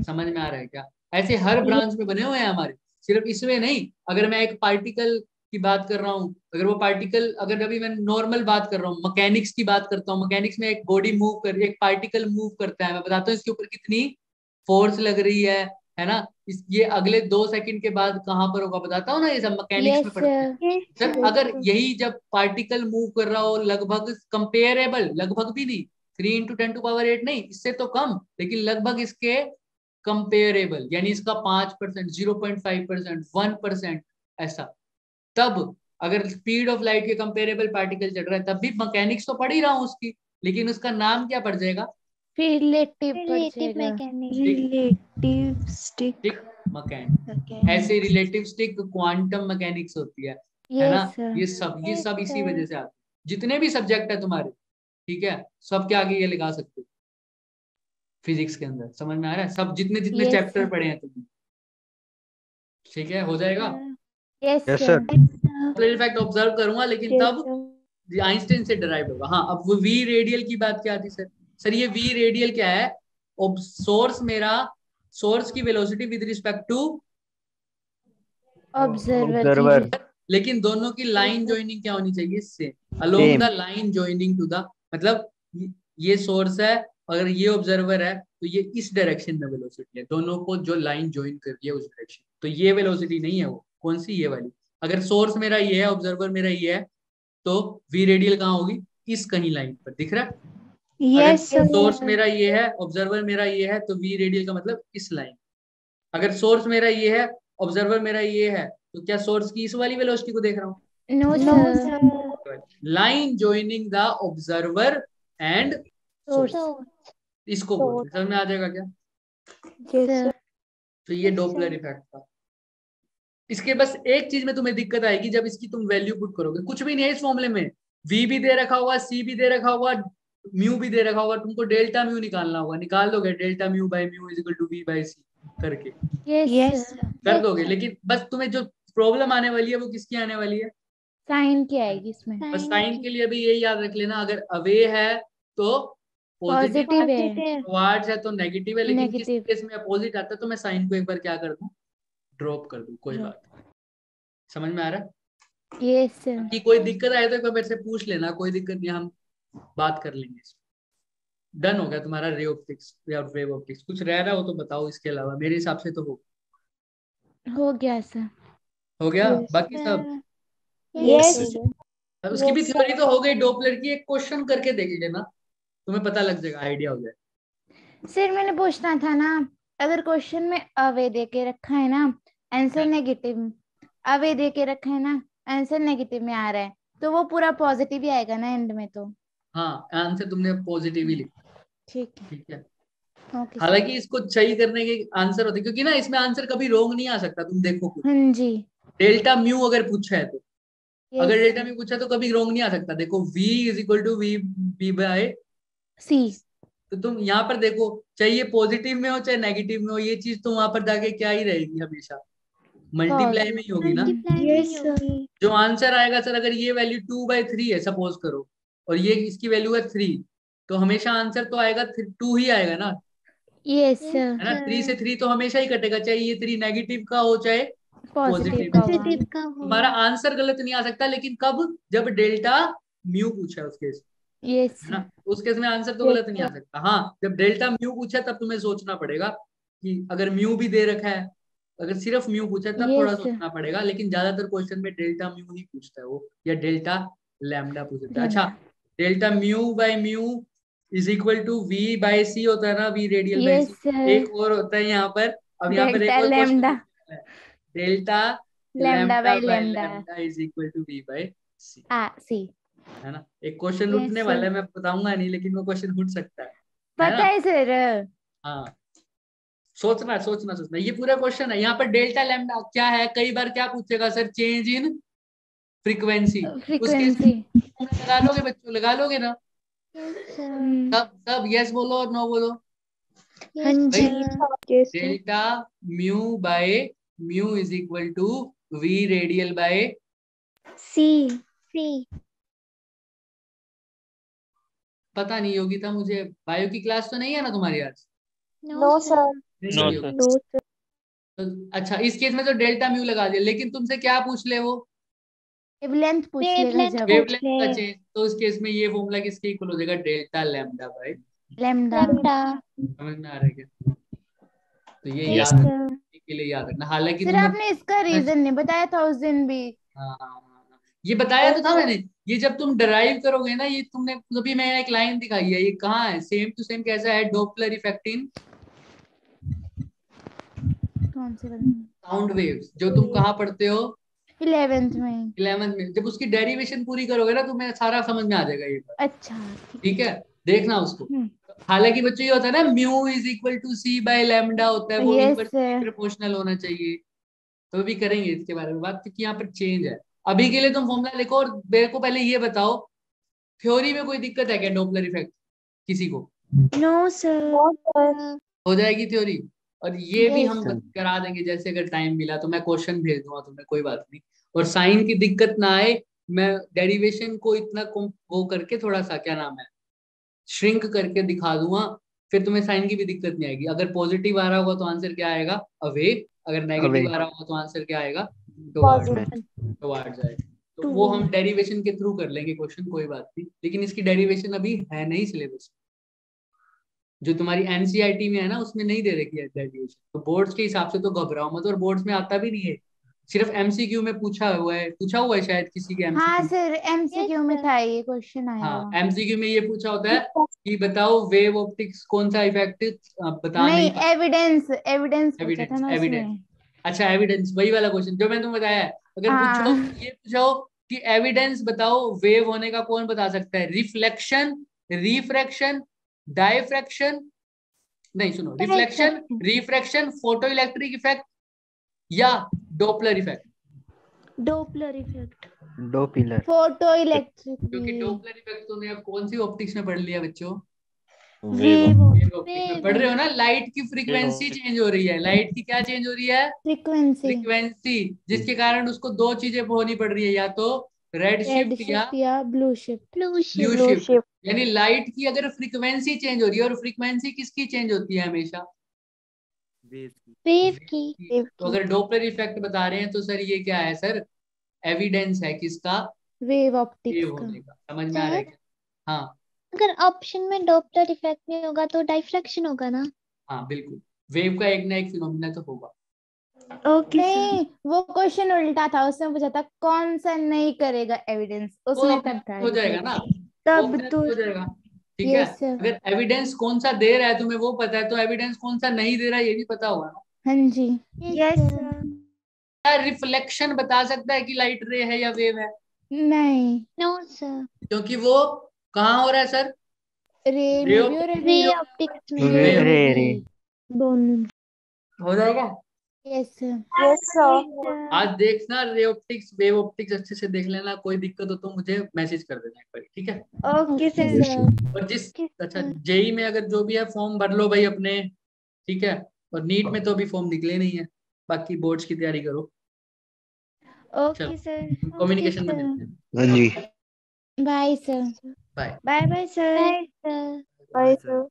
समझ में आ रहा है क्या? ऐसे हर ब्रांच में बने हुए हैं हमारे, सिर्फ इसमें नहीं। अगर मैं एक पार्टिकल की बात कर रहा हूँ, अगर वो पार्टिकल, अगर अभी मैं नॉर्मल बात कर रहा हूँ, मैकेनिक्स की बात करता हूँ, मैकेनिक्स में एक बॉडी मूव कर, एक पार्टिकल मूव करता है, मैं बताता हूँ इसके ऊपर कितनी फोर्स लग रही है ना, ये अगले 2 सेकंड के बाद कहाँ पर होगा बताता हूँ ना, ये सब मैकेनिक्स यस में पढ़ते हैं। Yes, sir sir. अगर यही जब पार्टिकल मूव कर रहा हो लगभग कंपेरेबल, लगभग भी नहीं 3 × 10⁸ नहीं, इससे तो कम, लेकिन लगभग इसके कंपेरेबल, यानी इसका 5%, 0.5%, 1% ऐसा, तब अगर स्पीड ऑफ लाइट के कंपेरेबल पार्टिकल चल रहा है तब भी मैकेनिक्स तो पढ़ ही रहा हूँ उसकी, लेकिन उसका नाम क्या पड़ जाएगा? फिर रिलेटिव पड़ Relative जाएगा। mechanics. Relative stick stick mechanics, ऐसे रिलेटिव स्टिक क्वांटम मैकेनिक्स होती है ना। Yes sir. ये Yes, सब इसी sir. वजह से आते हैं, जितने भी सब्जेक्ट है तुम्हारे, ठीक है, सब के आगे ये लगा सकते हो फिजिक्स के अंदर, समझ में आ रहा है? सब जितने जितने Yes, चैप्टर sir. पढ़े हैं तुमने, ठीक है, हो जाएगा। Yes yes sir. Sir. Effect observe करूंगा, लेकिन तब आइंस्टाइन से डिराइव होगा। हाँ, अब वो वी रेडियल की बात क्या आती सर? सर ये वी रेडियल क्या है? सोर्स मेरा, सोर्स की velocity with respect to observer. लेकिन दोनों की लाइन ज्वाइनिंग क्या होनी चाहिए? Same, along Same. The line joining to the, मतलब ये सोर्स है, अगर ये ऑब्जर्वर है तो ये इस डायरेक्शन में वेलोसिटी है, दोनों को जो लाइन ज्वाइन कर रही है उस डायरेक्शन, तो ये वेलोसिटी नहीं है, वो कौन सी? ये वाली। अगर सोर्स मेरा ये है, ऑब्जर्वर मेरा ये है, तो वी रेडियल कहाँ होगी? इस कहीं लाइन पर, दिख रहा है? अगर यस सर सोर्स मेरा ये है, ऑब्जर्वर मेरा ये है, तो वी रेडियल का मतलब इस लाइन। अगर सोर्स मेरा ये है, ऑब्जर्वर मेरा ये है, तो क्या सोर्स की इस वाली वेलोसिटी को देख रहा हूँ? No no sir. Sir line joining the observer and source, So, इसको बोलते हैं। समझ में आ जाएगा क्या? यस सर तो ये Yes, डोपलर sir. इफेक्ट था। इसके बस एक चीज में तुम्हें दिक्कत आएगी, जब इसकी तुम वैल्यू पुट करोगे, कुछ भी नहीं है इस फॉर्मूले में, v भी दे रखा होगा, c भी दे रखा होगा, म्यू भी दे रखा होगा, तुमको डेल्टा म्यू निकालना होगा, निकाल दोगे delta mu by mu is equal to v by c करके, यस सर कर दोगे। लेकिन बस तुम्हें जो प्रॉब्लम आने वाली है वो किसकी आने वाली है? साइन की आएगी इसमें। बस Sine साइन की. के लिए भी यही याद रख लेना, अगर अवे है तो पॉजिटिव, पॉजिटिव है। Positive. टुवर्ड्स है तो नेगेटिव है, लेकिन किस नेगेटिव। केस में अपोजिट आता है तो मैं साइन को एक बार क्या कर दूं? ड्रॉप कर दूं, कोई बात नहीं। समझ में आ रहा है? Yes sir. कि कोई दिक्कत आए तो एक बार मेरे से पूछ लेना, कोई दिक्कत नहीं, हम बात कर लेंगे इसमें। डन हो गया तुम्हारा रे ऑप्टिक्स या वेव ऑप्टिक्स? कुछ रह रहा हो तो बताओ, इसके अलावा मेरे हिसाब से तो हो गया सर। हो गया। Yes. बाकी सब Yes, यस sir. उसकी भी थ्योरी तो हो गई डोपलर की, एक क्वेश्चन करके देख लेना, तुम्हें पता लग जाएगा, आइडिया हो जाए। सर मैंने पूछना था ना, अगर क्वेश्चन में अवे दे के रखा है ना, आंसर नेगेटिव, अवे दे के रखा है ना, आंसर नेगेटिव में आ रहा है, तो वो पूरा पॉजिटिव ही आएगा ना एंड में तो? हाँ, आंसर तुमने पॉजिटिव ही लिखा, ठीक है। ठीक है। Okay sir. हालांकि इसको सही करने के आंसर होते, क्योंकि ना इसमें आंसर कभी रोंग नहीं आ सकता, तुम देखो खुद। हाँ जी। डेल्टा म्यू अगर पूछा है तो, अगर यस डेल्टा म्यू पूछा है तो कभी रोंग नहीं आ सकता। देखो v is equal to v B by, C. तो तुम यहाँ पर देखो, चाहे पॉजिटिव में हो चाहे नेगेटिव में हो, ये चीज तो वहां पर जाके क्या ही रहेगी, हमेशा मल्टीप्लाई में ही होगी ना। Multiply में Yes, ही sir. होगी. जो आंसर आएगा सर, अगर ये वैल्यू 2/3 है सपोज करो, और ये इसकी वैल्यू है 3, तो हमेशा आंसर तो आएगा 2 ही आएगा ना, यस Yes, सर। है ना। 3 से sir. 3 तो हमेशा ही कटेगा, चाहे ये 3 नेगेटिव का हो चाहे पॉजिटिव पॉजिटिव का हो। हुआ। Positive का हो. तुम्हारा आंसर गलत नहीं आ सकता, लेकिन कब? जब डेल्टा म्यू पूछा है उस केस, यस है ना, उस केस में आंसर तो Yes, गलत नहीं आ सकता। हाँ, जब डेल्टा म्यू पूछा तब तुम्हें सोचना पड़ेगा कि अगर म्यू भी दे रखा है, अगर सिर्फ म्यू पूछा है तब थोड़ा यस सोचना पड़ेगा, लेकिन ज्यादातर क्वेश्चन में डेल्टा म्यू ही पूछता है वो, या डेल्टा लैम्डा पूछता है। अच्छा, delta mu by mu is equal to v by c होता है ना, v radial by yes c. Sir. एक और होता है यहाँ पर, अब यहाँ पर एक डेल्टा और लैम्डा। क्वेश्चन है, delta lambda lambda by by lambda. Lambda is equal to v by c, c. है ना। एक क्वेश्चन Yes, उठने sir. वाला है, मैं बताऊंगा नहीं, लेकिन वो क्वेश्चन उठ सकता है पता ना। है सर। हाँ, सोचना सोचना सोचना, ये पूरा क्वेश्चन है। यहाँ पर डेल्टा लैम्डा क्या है, कई बार क्या पूछेगा सर? Change in frequency. उसके फ्रीक्वेंसी। लगा लोगे बच्चों, लगा लोगे ना? Yes, sir. सब सब यस बोलो और नो बोलो। हाँ Yes, जी sir. yes, sir. Delta mu by mu is equal to V radial by, C. C. पता नहीं योगिता, मुझे बायो की क्लास तो नहीं है ना तुम्हारी आज? No, sir. नहीं No, होगी sir. No sir. तो अच्छा, इस केस में तो डेल्टा म्यू लगा दिया, लेकिन तुमसे क्या पूछ ले वो? वेवलेंथ पूछ लेगा वेवलेंथ जब वेवलेंथ पूछ का ले। चेंज, तो उस केस में ये फॉर्मूला किसके इक्वल हो जाएगा? Delta lambda by, lambda. Lambda. समझ में आ रहा है क्या? तो ये यस याद सर। के लिए याद रखना। हालांकि सर तुम्हें आपने इसका रीजन नहीं बताया था उस दिन भी। हाँ, ये बताया तो था मैंने। ये जब तुम डराइव करोगे ना, ये तुमने अभी मैंने एक लाइन दिखाई है, ये कहाँ है? सेम टू सेम कैसा है? डॉपलर इफेक्ट इन कौन से वाले? साउंड वेव्स, जो तुम कहाँ पढ़ते हो? 11th में। 11th में। जब उसकी डेरिवेशन पूरी करोगे ना, तुम्हें सारा समझ में आ जाएगा ये बात। अच्छा ठीक है, देखना उसको। हालांकि बच्चों ये होता है ना, mu is equal to C by lambda होता है, वो Yes, इनवर्सली sir. प्रोपोर्शनल होना चाहिए। तो भी करेंगे इसके बारे में बात, क्योंकि यहाँ पर चेंज है। अभी के लिए तुम फॉर्मूला लिखो, और मेरे को पहले ये बताओ, थ्योरी में कोई दिक्कत है क्या डॉपलर इफेक्ट किसी को? No sir. हो जाएगी थ्योरी। और ये भी Yes, हम sir. करा देंगे, जैसे अगर टाइम मिला तो मैं क्वेश्चन भेज दूंगा तुम्हें, कोई बात नहीं। और साइन की दिक्कत ना आए, मैं डेरिवेशन को इतना वो करके थोड़ा सा क्या नाम है, श्रिंक करके दिखा दूंगा, फिर तुम्हें साइन की भी दिक्कत नहीं आएगी। अगर पॉजिटिव आ रहा होगा तो आंसर क्या आएगा? अवे। अगर नेगेटिव Away. आ रहा होगा तो आंसर क्या आएगा? टुवर्ड्स। Positive. टुवर्ड्स आएगा। तो वो हम डेरिवेशन के थ्रू कर लेंगे क्वेश्चन, कोई बात नहीं। लेकिन इसकी डेरिवेशन अभी है नहीं सिलेबस, जो तुम्हारी एनसीईआरटी में है ना, उसमें नहीं दे रखी है डेरिवेशन। तो बोर्ड्स के हिसाब से तो घबराओ मत, और बोर्ड्स में आता भी नहीं है, सिर्फ एमसीक्यू में पूछा हुआ है शायद किसी के हाँ एमसीक्यू। सर एमसीक्यू में था ये क्वेश्चन आया हाँ, हुआ। एमसीक्यू में ये पूछा होता है कि बताओ वेव ऑप्टिक्स कौन सा इफेक्ट बता नहीं, नहीं पाते। एविडेंस एविडेंस पूछा था एविडेंस, ना एविडेंस। उसमें। अच्छा, एविडेंस, वही वाला क्वेश्चन जो मैंने तुम्हें बताया है। अगर पूछो, हाँ ये पूछो कि एविडेंस बताओ वेव होने का, कौन बता सकता है? रिफ्लेक्शन, रिफ्रैक्शन, डायफ्रैक्शन, नहीं सुनो, reflection, refraction, photoelectric effect, या Doppler effect. Doppler effect. Doppler. Photoelectric क्योंकि भी। डॉपलर इफेक्ट तुमने अब कौन सी ऑप्टिक्स में पढ़ लिया बच्चों? वेव वेव ऑप्टिक्स में पढ़ रहे हो ना। लाइट की फ्रीक्वेंसी चेंज हो रही है, लाइट की क्या चेंज हो रही है? फ्रीक्वेंसी। फ्रीक्वेंसी, जिसके कारण उसको दो चीजें होनी पड़ रही है, या तो रेड रेड शिफ्ट या शिफ्ट या blue shift. Blue blue shift. Shift. यानी लाइट की अगर फ्रीक्वेंसी चेंज हो रही है, और फ्रीक्वेंसी किसकी चेंज होती है हमेशा? वेव की। तो अगर डॉपलर इफेक्ट बता रहे हैं तो सर ये क्या है सर? एविडेंस है किसका? वेव ऑप्टिक्स वेव का। होने का। समझ में आ रहा है सर क्या? हाँ अगर ऑप्शन में डॉपलर इफेक्ट नहीं होगा तो डाइफ्रैक्शन होगा ना? हाँ बिल्कुल, वेव का एक ना एक फिनोमिना तो होगा। Okay sir. नहीं, वो क्वेश्चन उल्टा था, उसमें पूछा था कौन सा नहीं करेगा एविडेंस, वो उसमें अपने तब आप था हो जाएगा ना, वो तब अपने आप तो हो जाएगा। ठीक है, यस सर। अगर एविडेंस कौन सा दे रहा है तुम्हें वो पता है, तो एविडेंस कौन सा नहीं दे रहा है ये भी पता होगा ना। हाँ जी। Yes sir. क्या रिफ्लेक्शन बता सकता है कि लाइट रे है या वेव है? नहीं, नो सर। क्योंकि वो कहाँ हो रहा है सर? रे रे में भी और रे वे ऑप्टिक्स में। वे में रे भी। दोनों। हो जाएगा। Yes sir. Yes sir. आज देखना रे ऑप्टिक्स वेव ऑप्टिक्स अच्छे से देख लेना, कोई दिक्कत हो तो मुझे मैसेज कर देना एक बार, ठीक है? Okay okay sir. सर। और जिस, किस अच्छा जेई में अगर जो भी है फॉर्म भर लो भाई अपने, ठीक है? और नीट में तो अभी फॉर्म निकले नहीं है, बाकी बोर्ड्स की तैयारी करो। Okay sir. कम्युनिकेशन में मिलते हैं। हाँ जी। Bye sir. Bye. Bye bye sir. Bye sir. Bye sir.